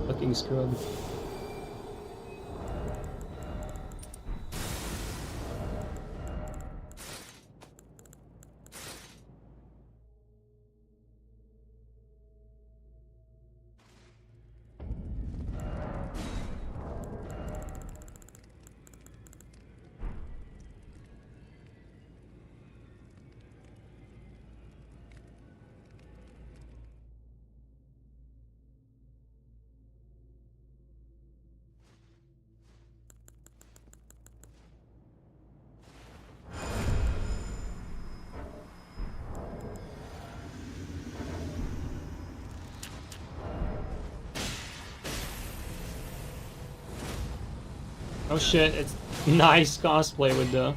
Fucking scrub. Oh shit, it's nice cosplay with the...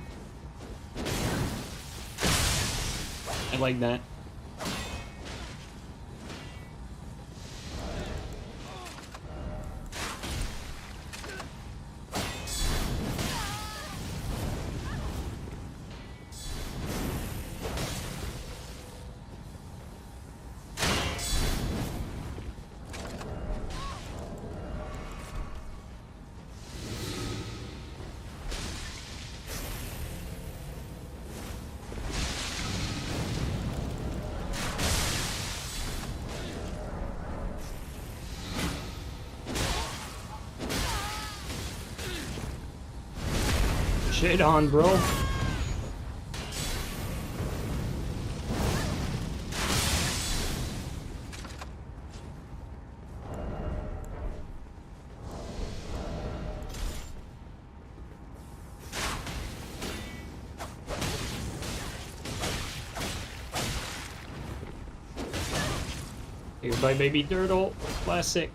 I like that. Shit on, bro. Goodbye, baby turtle. Classic.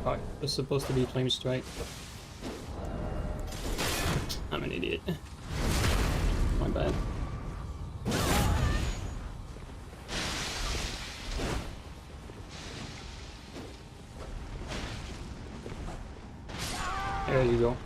Oh, it was supposed to be flame strike. I'm an idiot. My bad. There you go.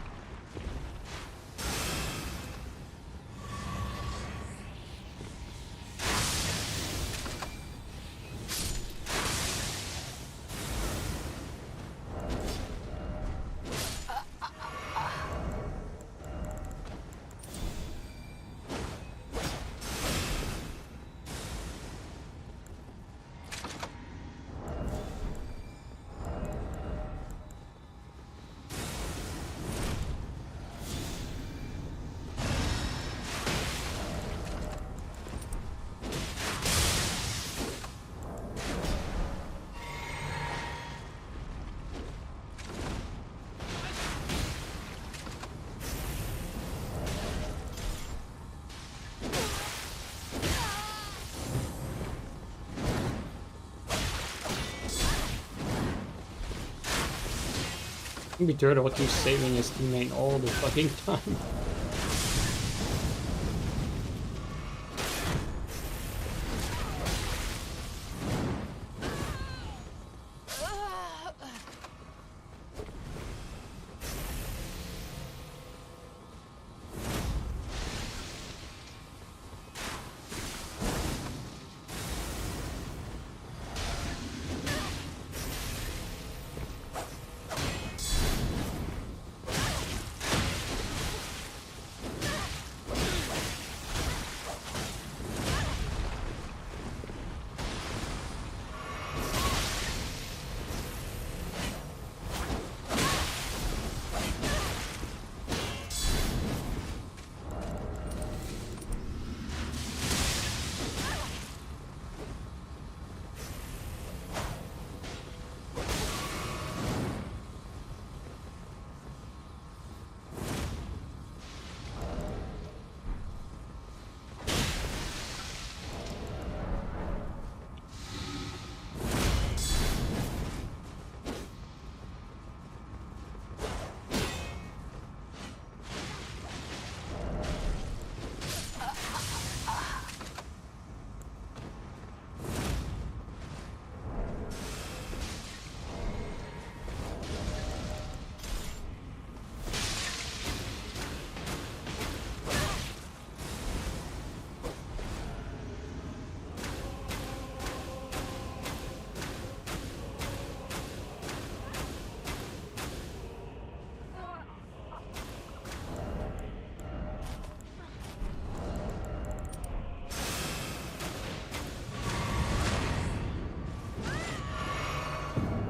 Maybe Turtle keeps saving his teammate all the fucking time.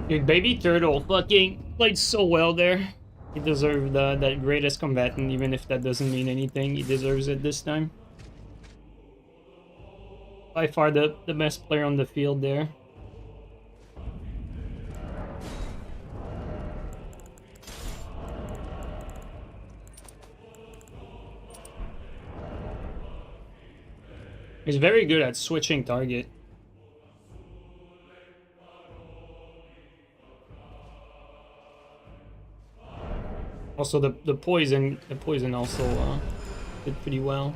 Dude, Baby Turtle fucking played so well there. He deserved that greatest combatant, even if that doesn't mean anything. He deserves it this time. By far the best player on the field there. He's very good at switching target. Also, the poison also did pretty well.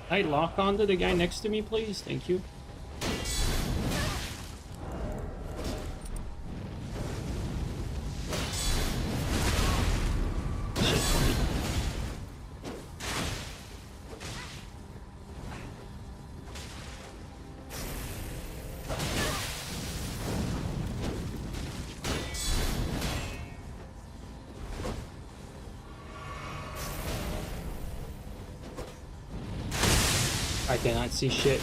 I lock onto the guy next to me, please? Thank you. I cannot see shit.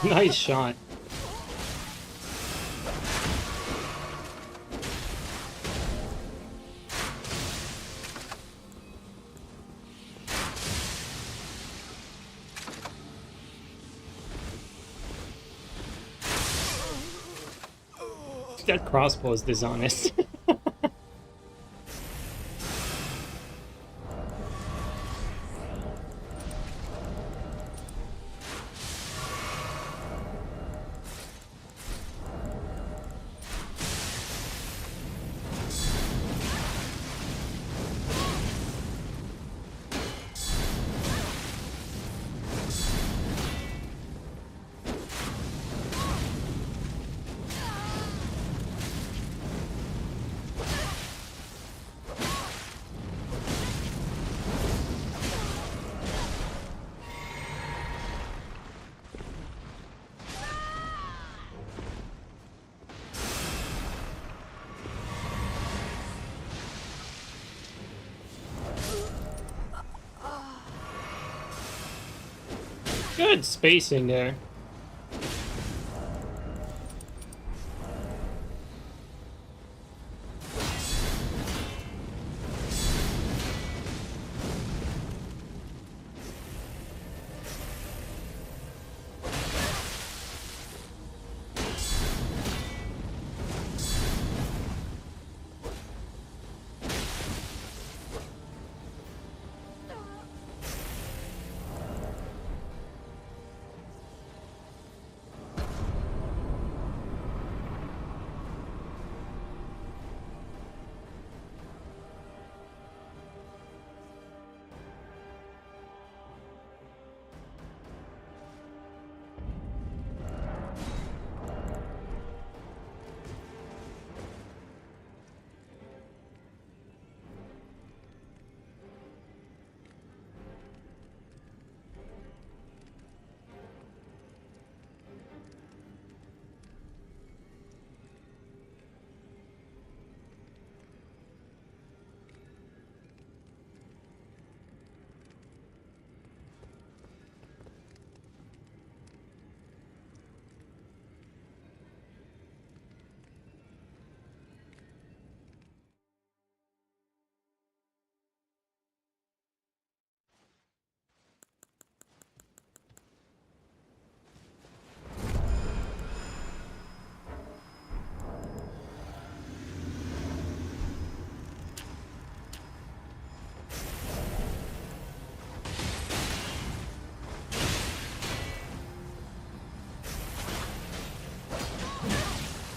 Nice shot. That crossbow is dishonest. Good spacing there.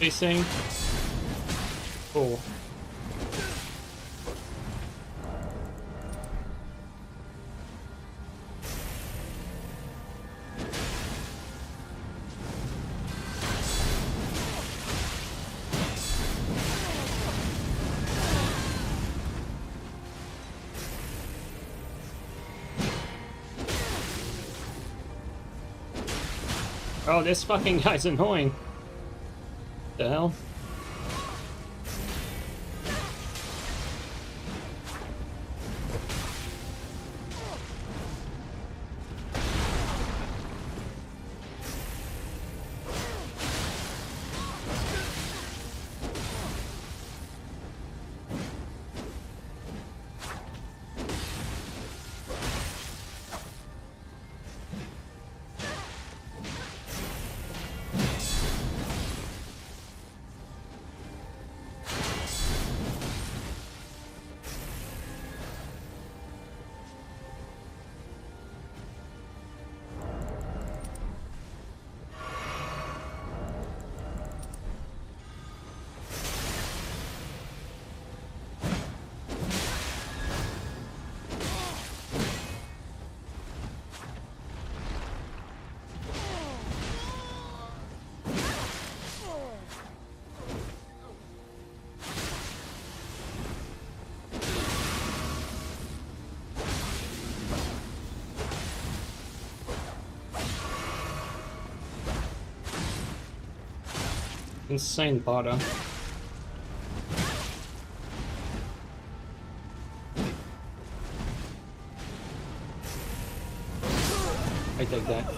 Spacing. Cool. Oh, this fucking guy's annoying. The hell? Insane bottom. I take that.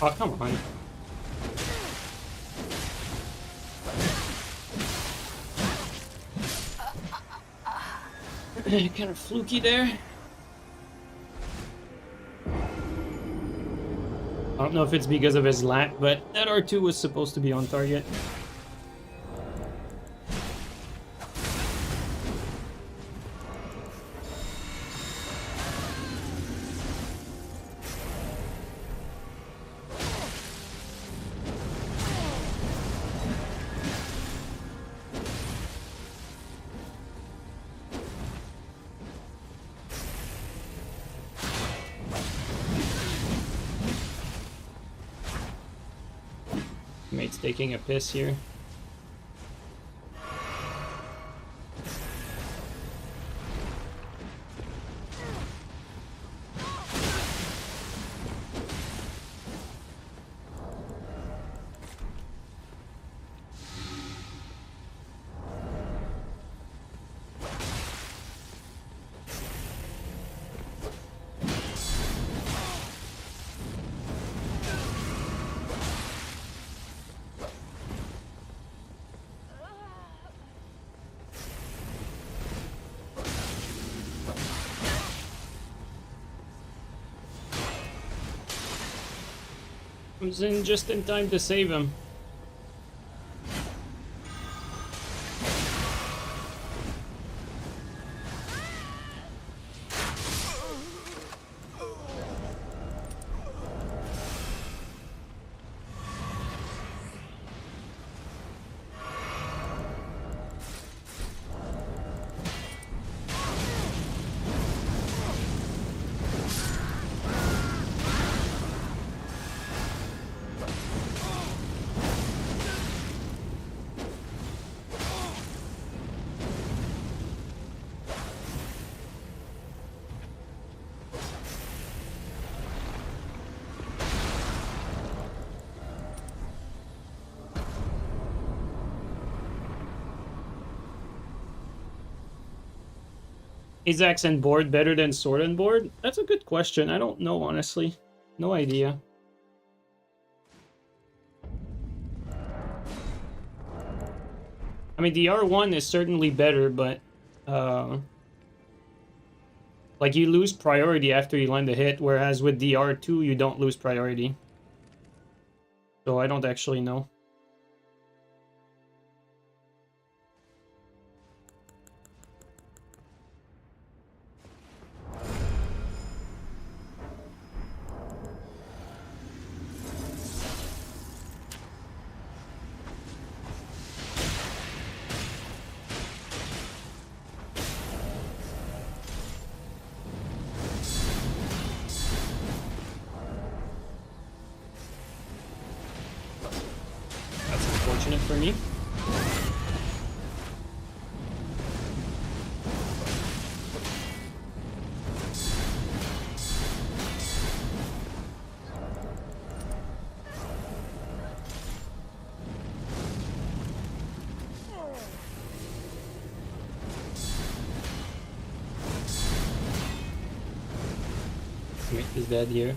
Oh, come on. Kind of fluky there. I don't know if it's because of his lat, but that R2 was supposed to be on target. It's taking a piss here. Comes in just in time to save him. Is axe and board better than sword and board? That's a good question. I don't know, honestly. No idea. I mean, the R1 is certainly better, but... like, you lose priority after you land a hit, whereas with the R2, you don't lose priority. So I don't actually know. For me. Wait, is that here?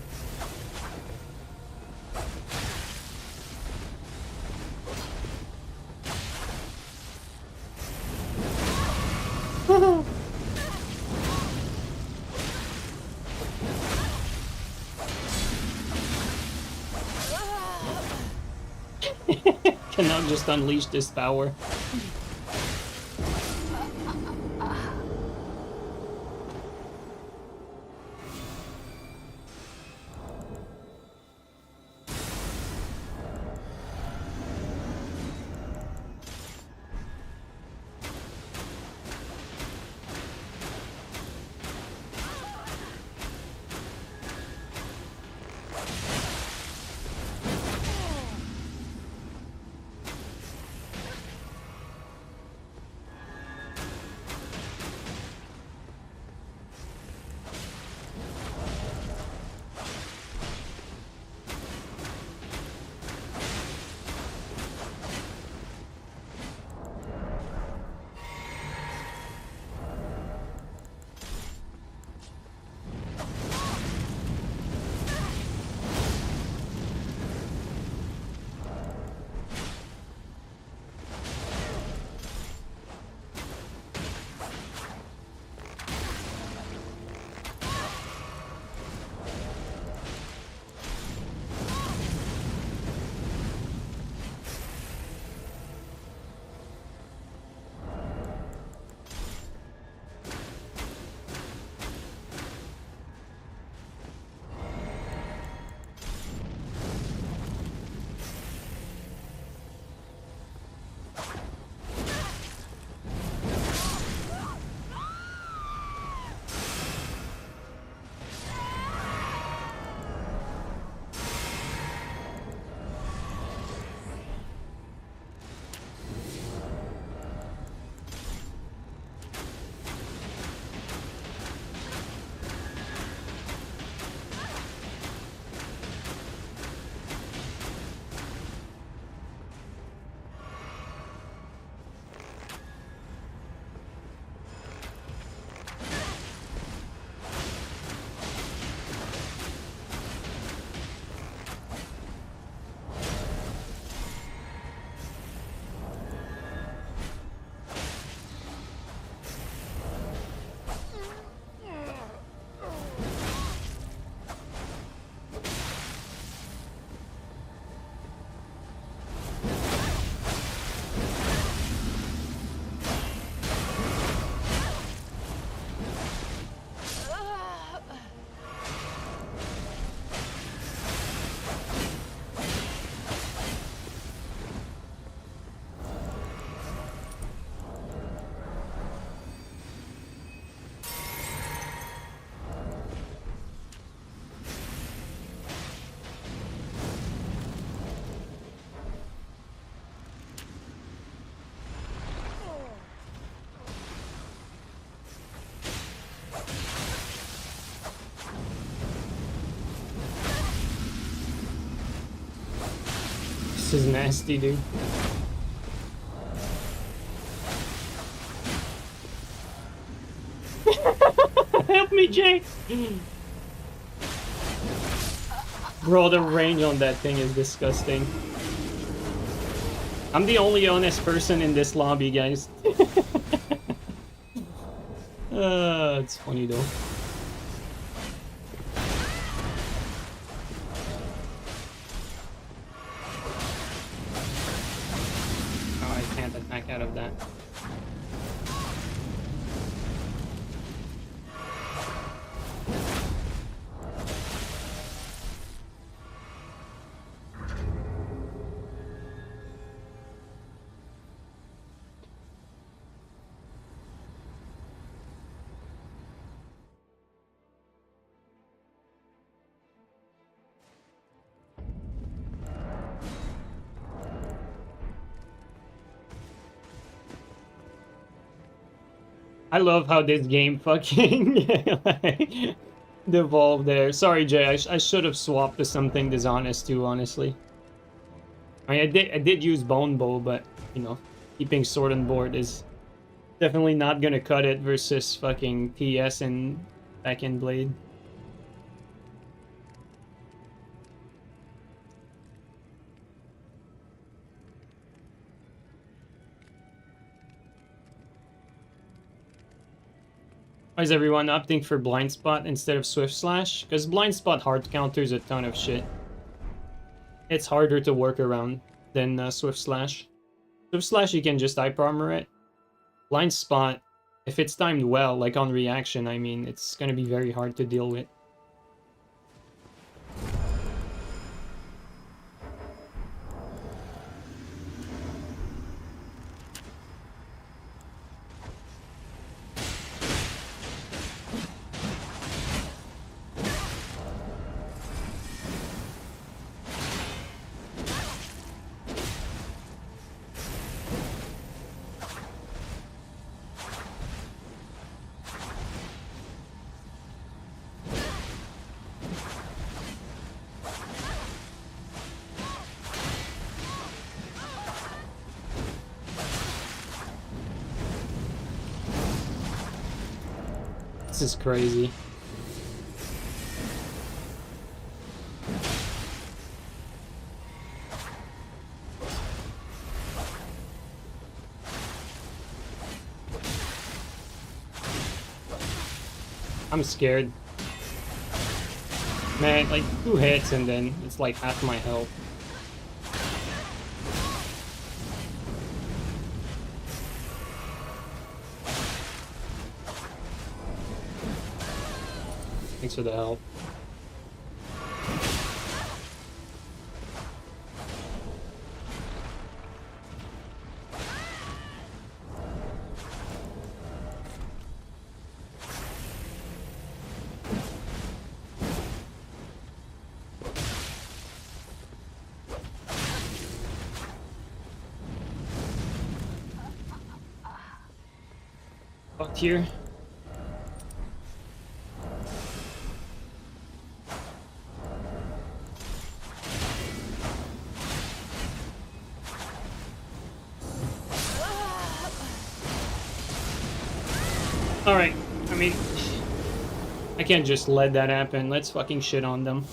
Cannot just unleash this power. This is nasty, dude. Help me, Jay! Bro, the range on that thing is disgusting. I'm the only honest person in this lobby, guys. It's funny though. Oh, I can't attack out of that. I love how this game fucking like, devolved there. Sorry, Jay. I should have swapped to something dishonest too, honestly. I mean, I did use bone bow, but you know, keeping sword on board is definitely not gonna cut it versus fucking TS and back-end blade. Why is everyone opting for Blindspot instead of Swift Slash? Because Blindspot hard counters a ton of shit. It's harder to work around than Swift Slash. Swift Slash, you can just Hyper Armor it. Blindspot, if it's timed well, like on reaction, I mean, it's gonna be very hard to deal with. This is crazy. I'm scared. Man, like 2 hits and then it's like half my health. Thanks for the help. Fuck here. Alright, I mean, I can't just let that happen. Let's fucking shit on them.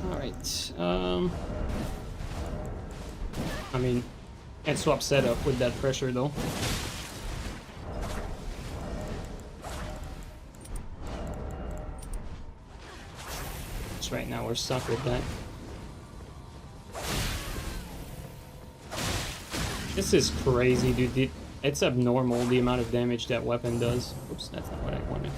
Alright, I mean, can't swap setup with that pressure though. Just right now we're stuck with that. This is crazy, dude. It's abnormal the amount of damage that weapon does. Oops, that's not what I wanted.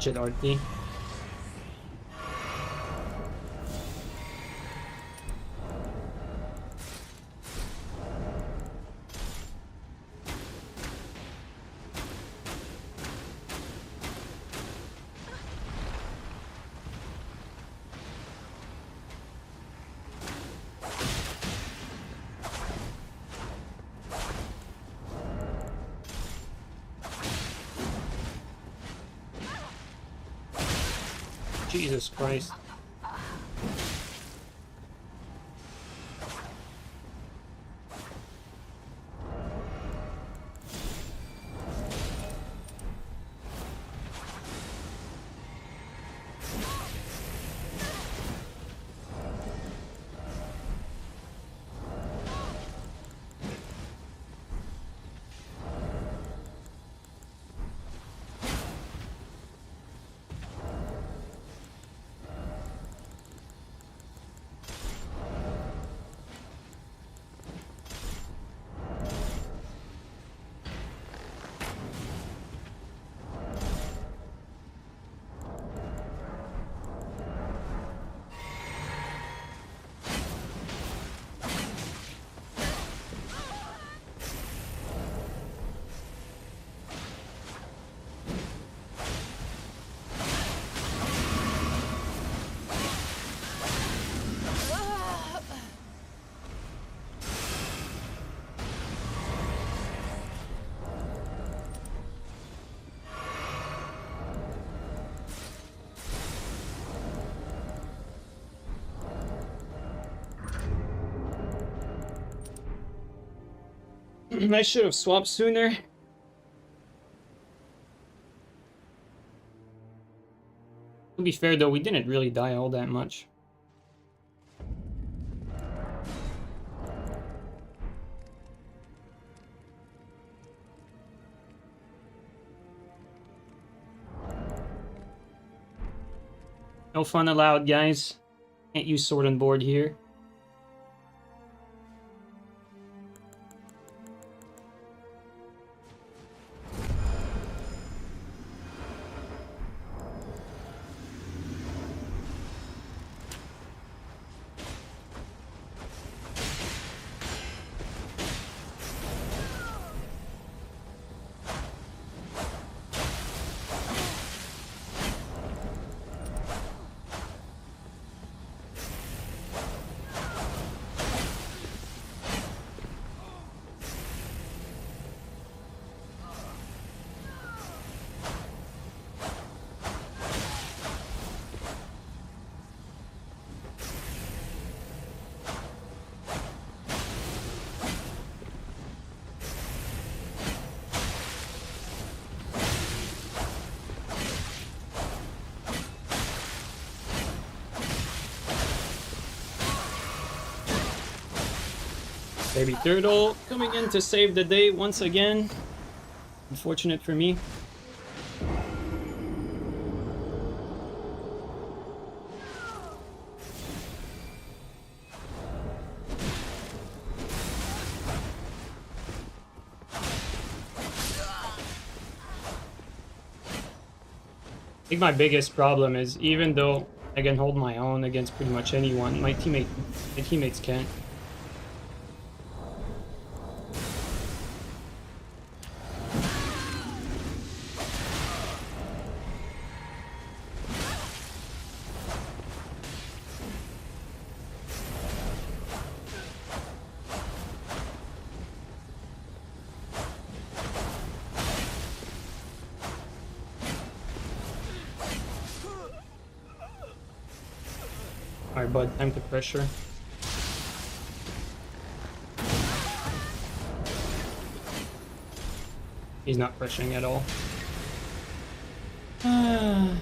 Shit, RT. Jesus Christ. I should have swapped sooner. To be fair though, we didn't really die all that much. No fun allowed, guys. Can't use sword and board here. Baby Turtle coming in to save the day once again. Unfortunate for me. I think my biggest problem is even though I can hold my own against pretty much anyone, my teammates can't. Alright, bud, time to pressure. He's not pressuring at all. Oh.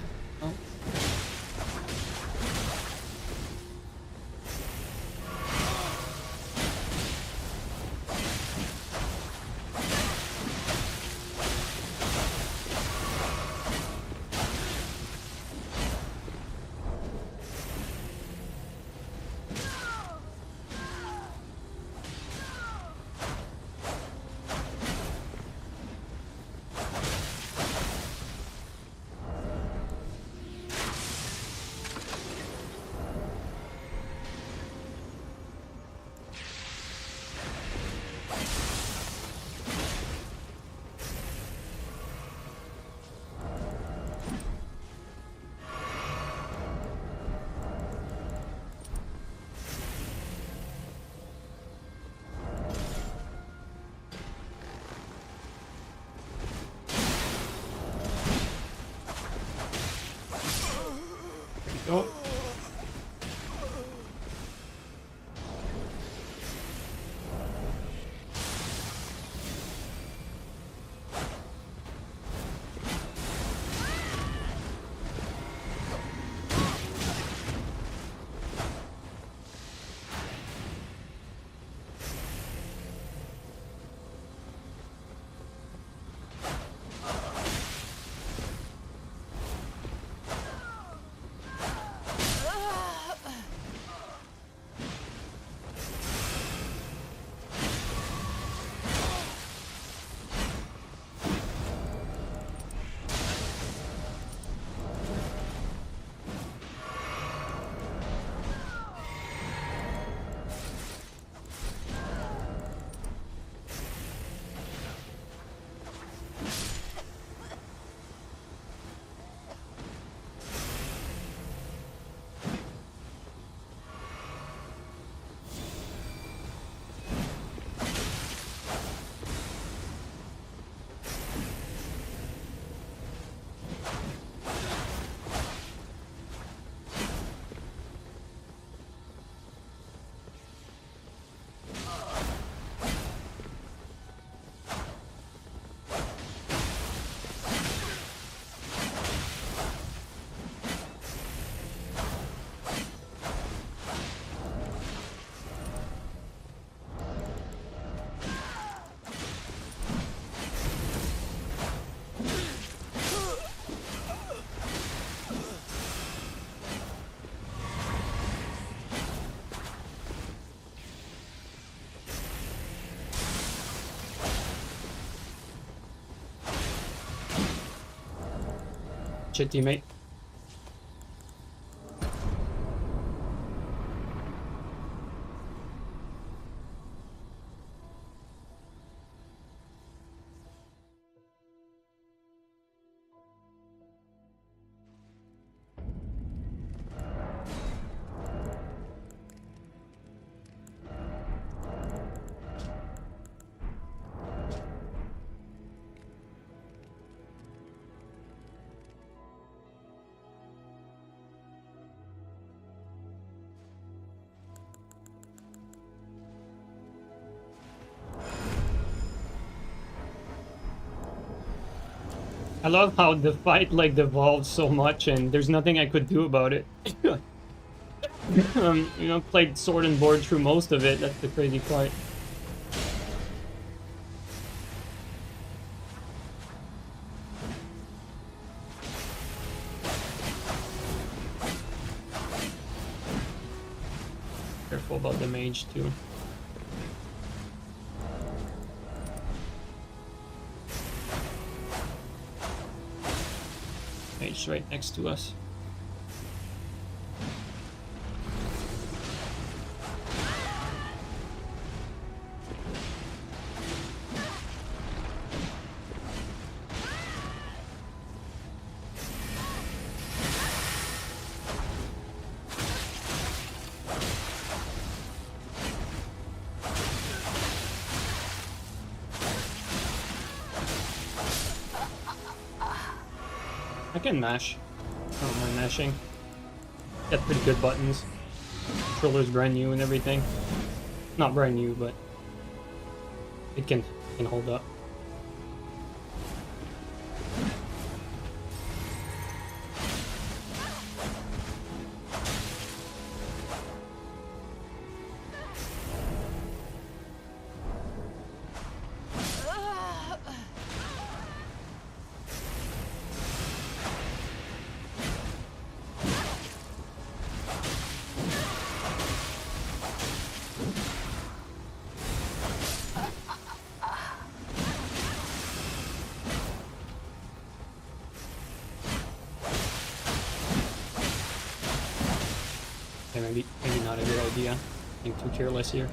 Watch it, teammate. I love how the fight like devolved so much and there's nothing I could do about it. You know, played sword and board through most of it. That's the crazy part. Careful about the mage too. Mage right next to us. I can mash. I don't mind mashing. Got pretty good buttons. Controller's brand new and everything. Not brand new, but it can hold up. Okay, maybe not a good idea. Being too careless here.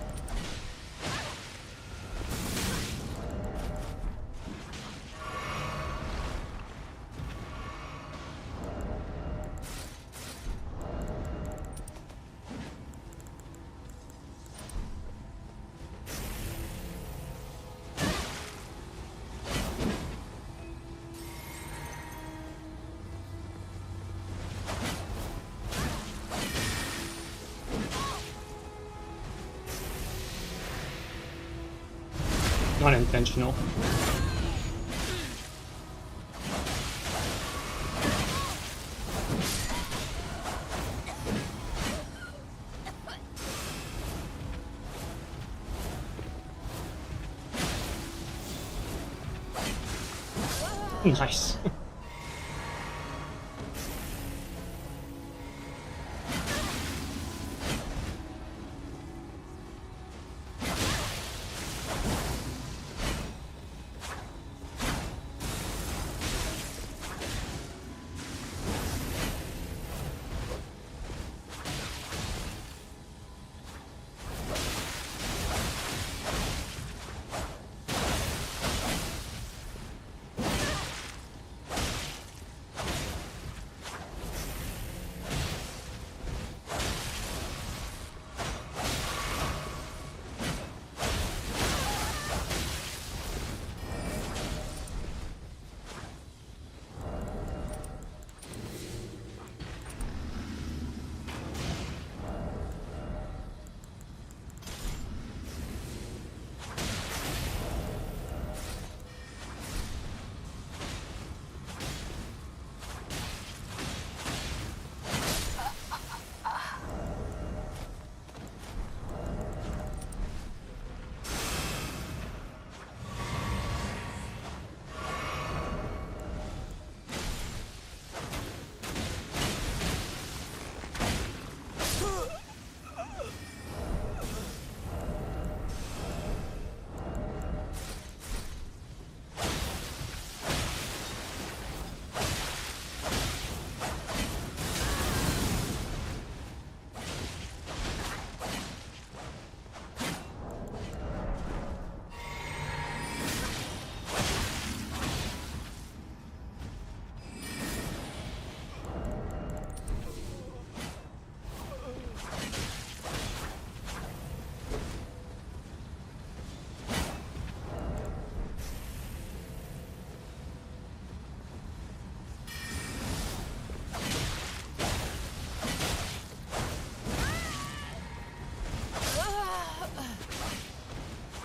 Not intentional. Nice.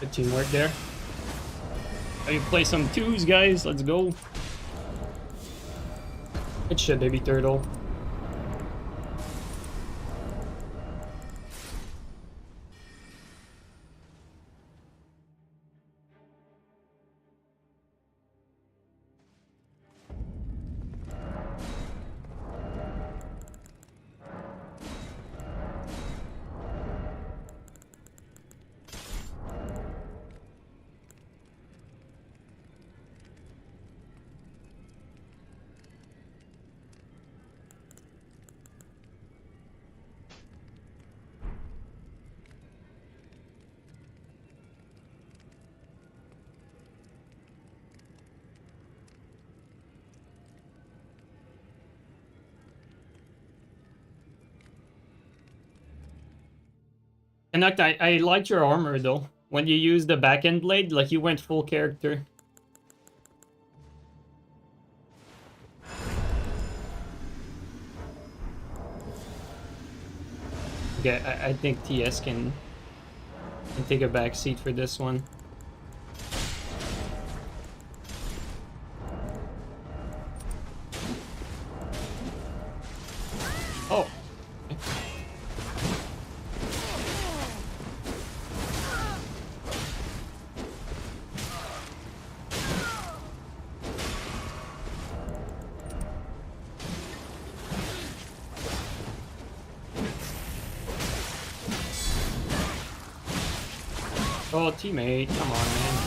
Good teamwork there. How you play some twos, guys? Let's go. Good shit, baby turtle. Connect, I liked your armor though. When you used the backhand blade, like you went full character. Okay, I think TS can take a back seat for this one. Oh. Oh, teammate, come on, man.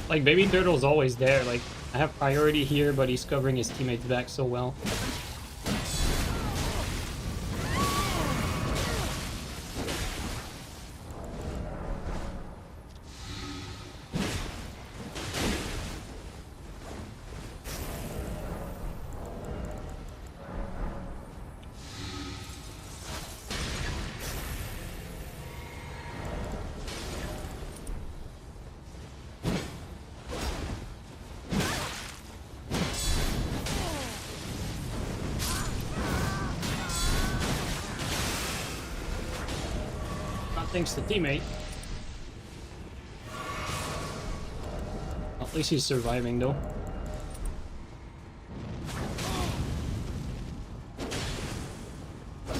Like, Baby Turtle's always there. Like, I have priority here, but he's covering his teammates back so well. Thanks to teammate. At least he's surviving though.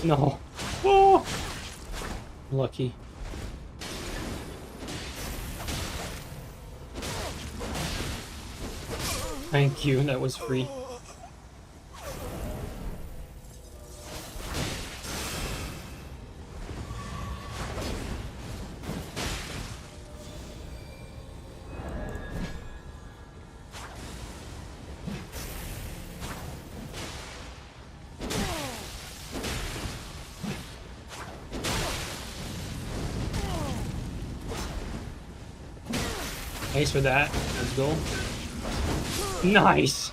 No. Oh! Lucky. Thank you, that was free. Thanks for that. Let's go. Nice!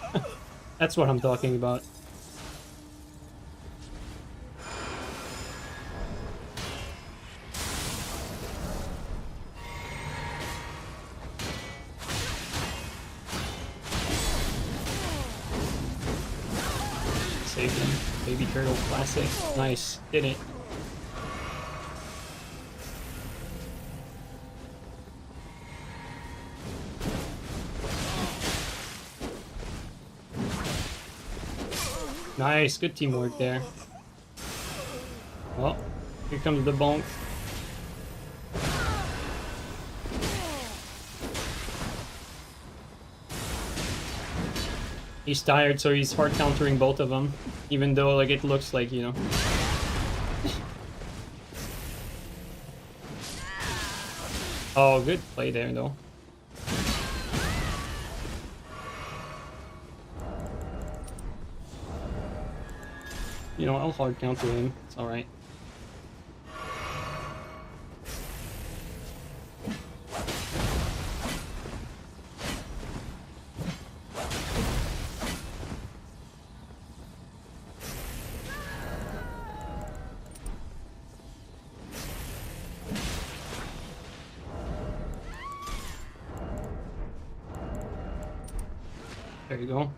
That's what I'm talking about. Saved him. Baby Turtle classic. Nice. Did it. Nice, good teamwork there. Well, here comes the bonk. He's tired, so he's hard countering both of them. Even though, like, it looks like, you know. Oh, good play there, though. You know, I'll hard counter him. It's alright. you go.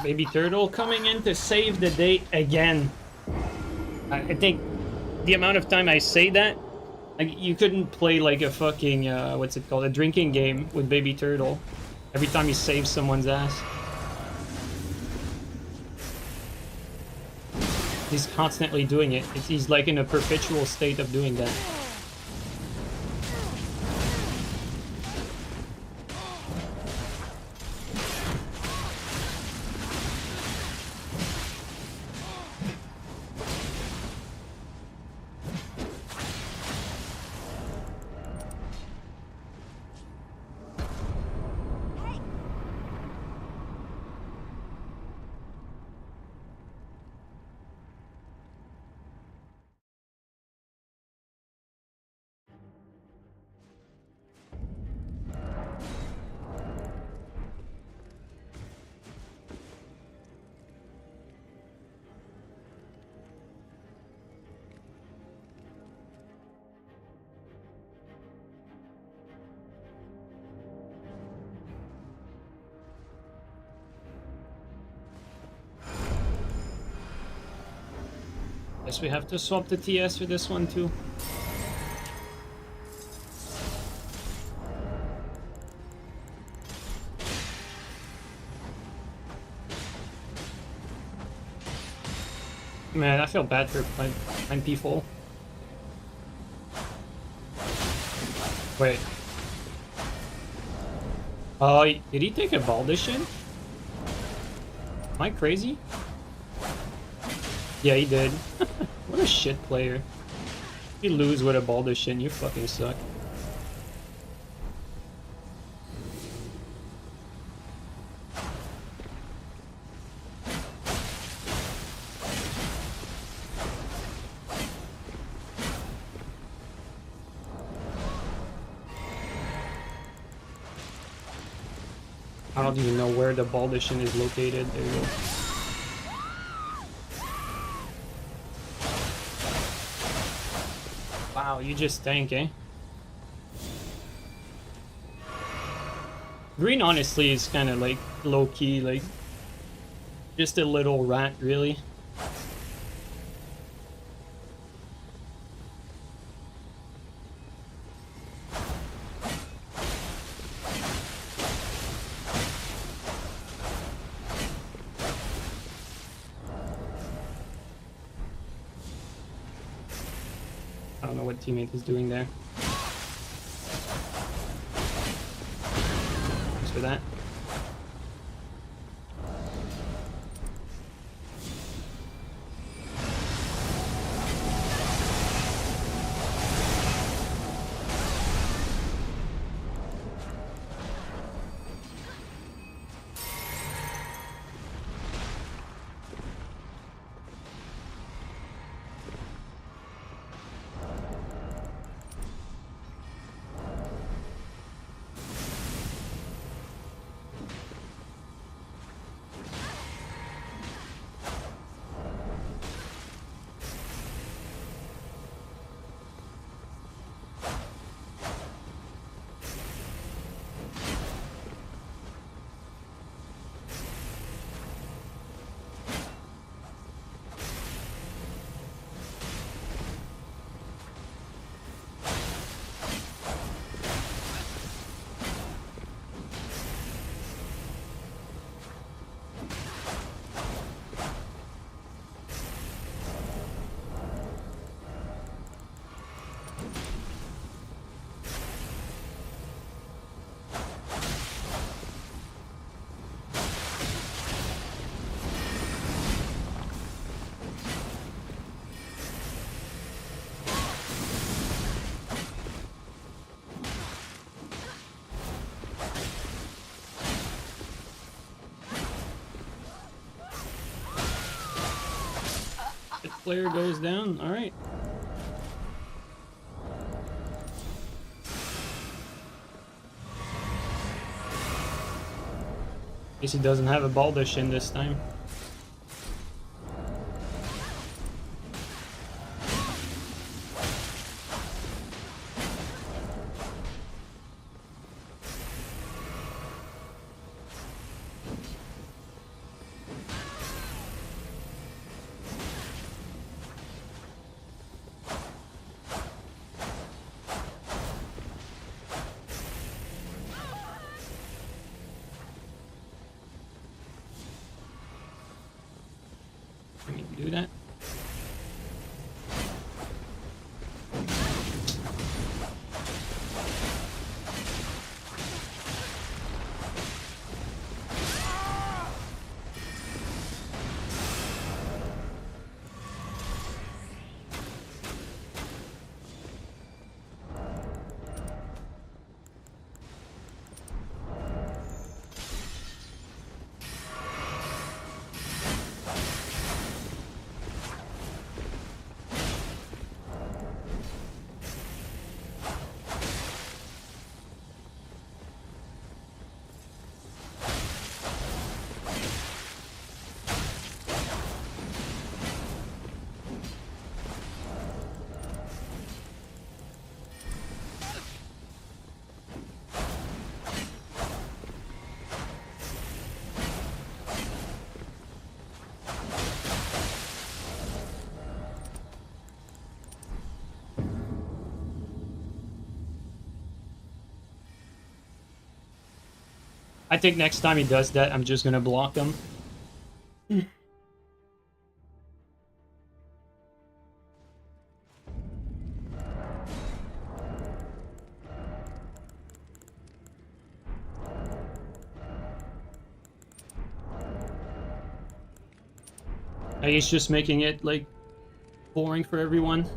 Baby turtle coming in to save the day again. I think the amount of time I say that, like, you couldn't play like a fucking what's it called, a drinking game with baby turtle every time he saves someone's ass. He's constantly doing it. He's like in a perpetual state of doing that. Guess we have to swap the TS for this one too. Man, I feel bad for playing people. Wait. Did he take a Baldishin? Am I crazy? Yeah, he did. What a shit player. If you lose with a Baldishin, you fucking suck. I don't even know where the Baldishin is located. There you go. Wow, you just tank, eh? Green honestly is kind of like low-key, like just a little rat, really. I don't know what teammate is doing there. Thanks for that. Player goes down. All right. Guess he doesn't have a baldish in this time. Do that. I think next time he does that, I'm just gonna block him. He's just making it, like, boring for everyone.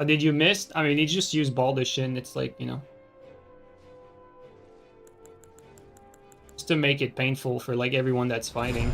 Did you miss? I mean, he just used baldish and it's like, you know. Just to make it painful for, like, everyone that's fighting.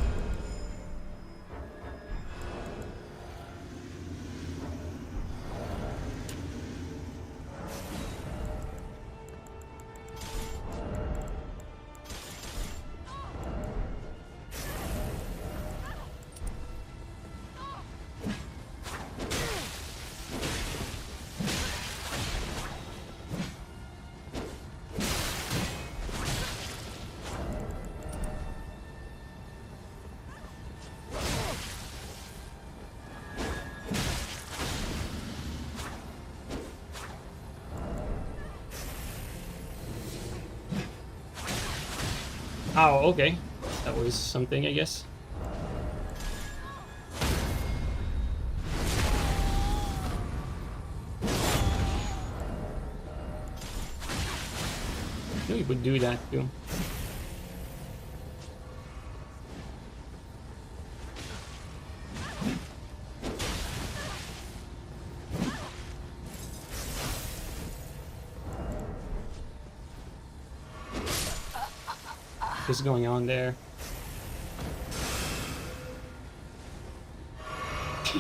Oh, okay. That was something, I guess. I knew he would do that too. What's going on there?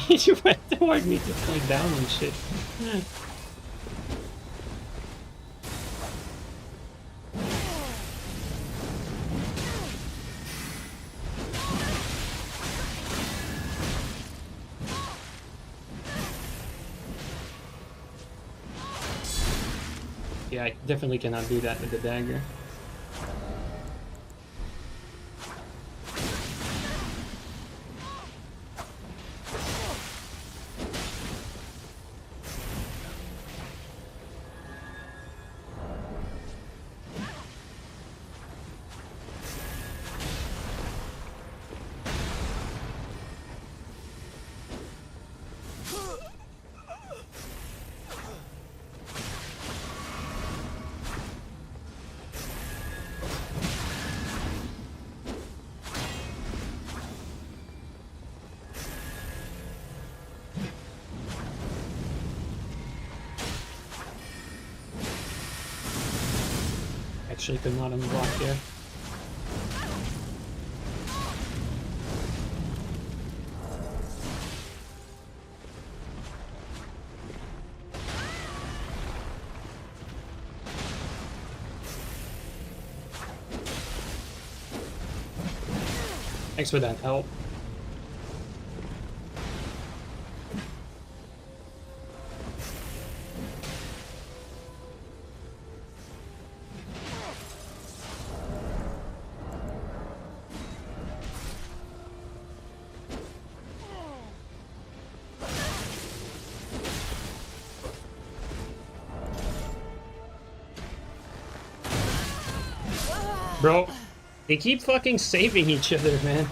You went toward me to point down and shit. Yeah, I definitely cannot do that with the dagger. Actually could not unblock there. Thanks for that help. Bro, they keep fucking saving each other, man.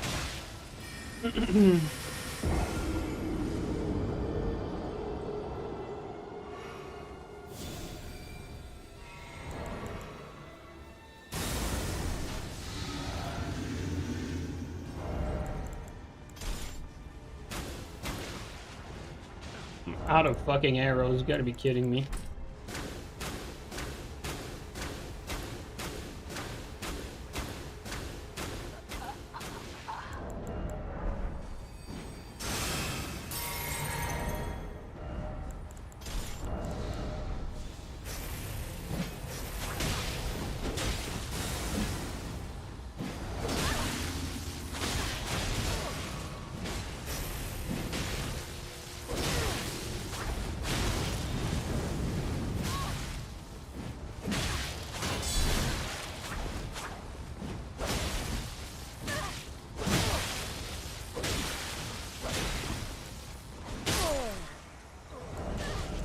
Out of fucking arrows, you gotta be kidding me.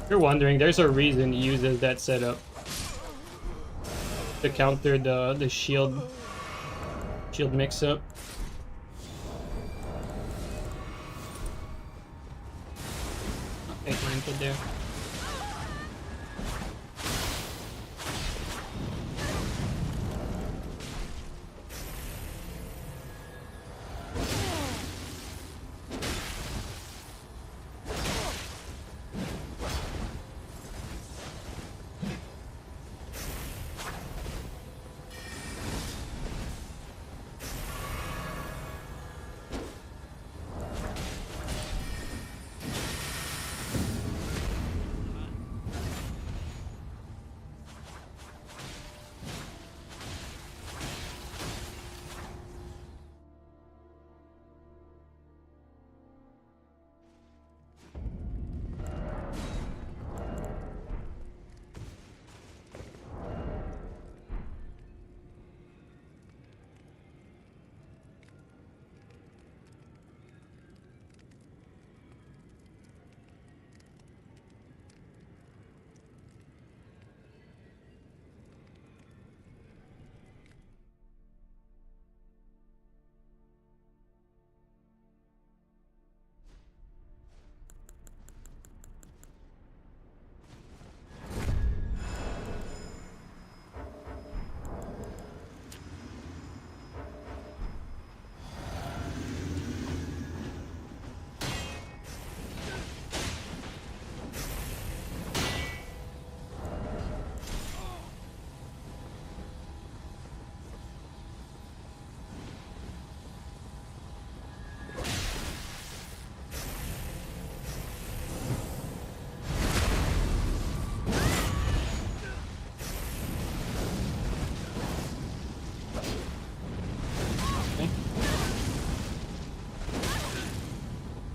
You're wondering, there's a reason he uses that setup to counter the shield mix-up. Okay, planted there.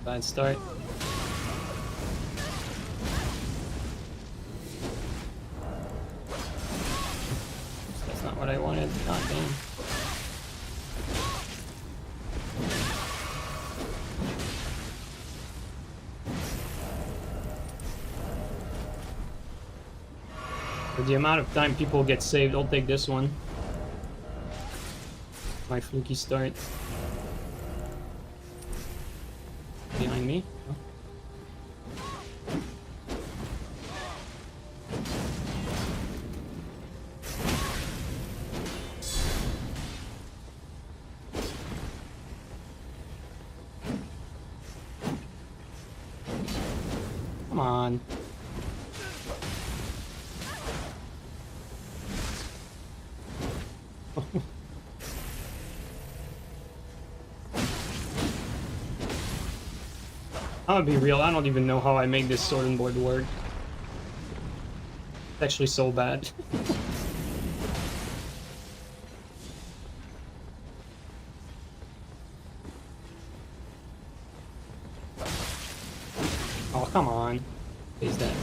Bad start. That's not what I wanted. God damn. For the amount of time people get saved, I'll take this one. My fluky start. Behind me. Oh. Come on. I'm gonna be real, I don't even know how I make this sword and board work. It's actually so bad. come on. Is that?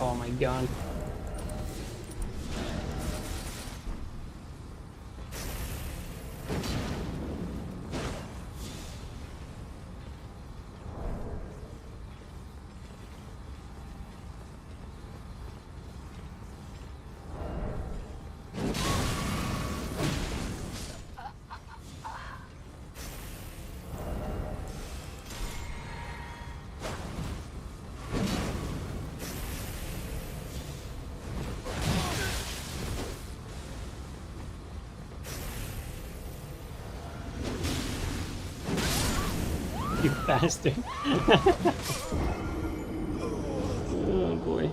Oh my god. You bastard. Oh boy.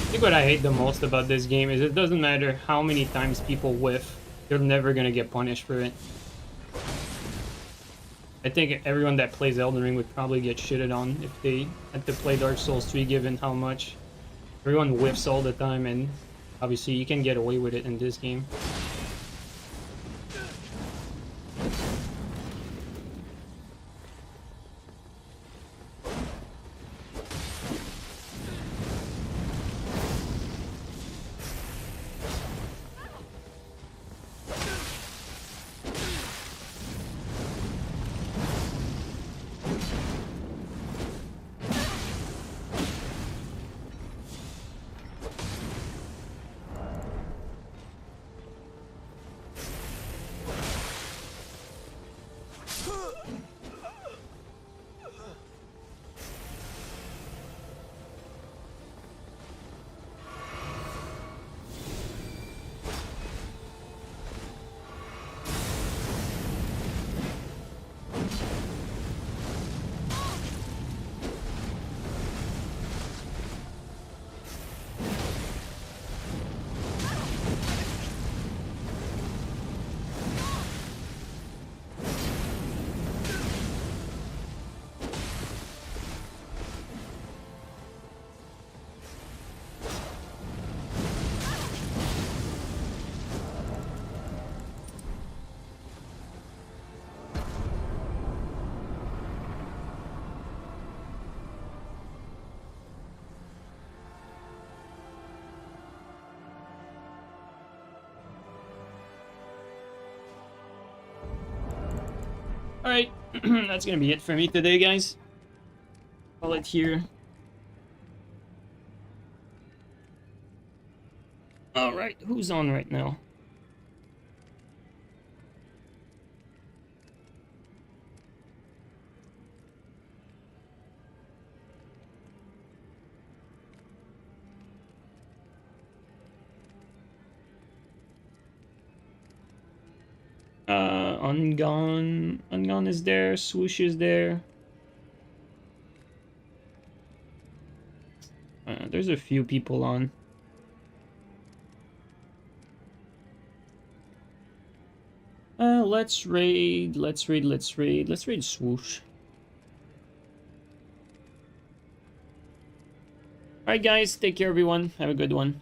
I think what I hate the most about this game is it doesn't matter how many times people whiff, you're never gonna get punished for it. I think everyone that plays Elden Ring would probably get shitted on if they had to play Dark Souls 3 given how much everyone whiffs all the time, and obviously you can get away with it in this game. Alright, that's gonna be it for me today, guys. Call it here. Alright, who's on right now? Ungone is there, Swoosh is there. There's a few people on. Let's raid Swoosh. Alright guys, take care everyone, have a good one.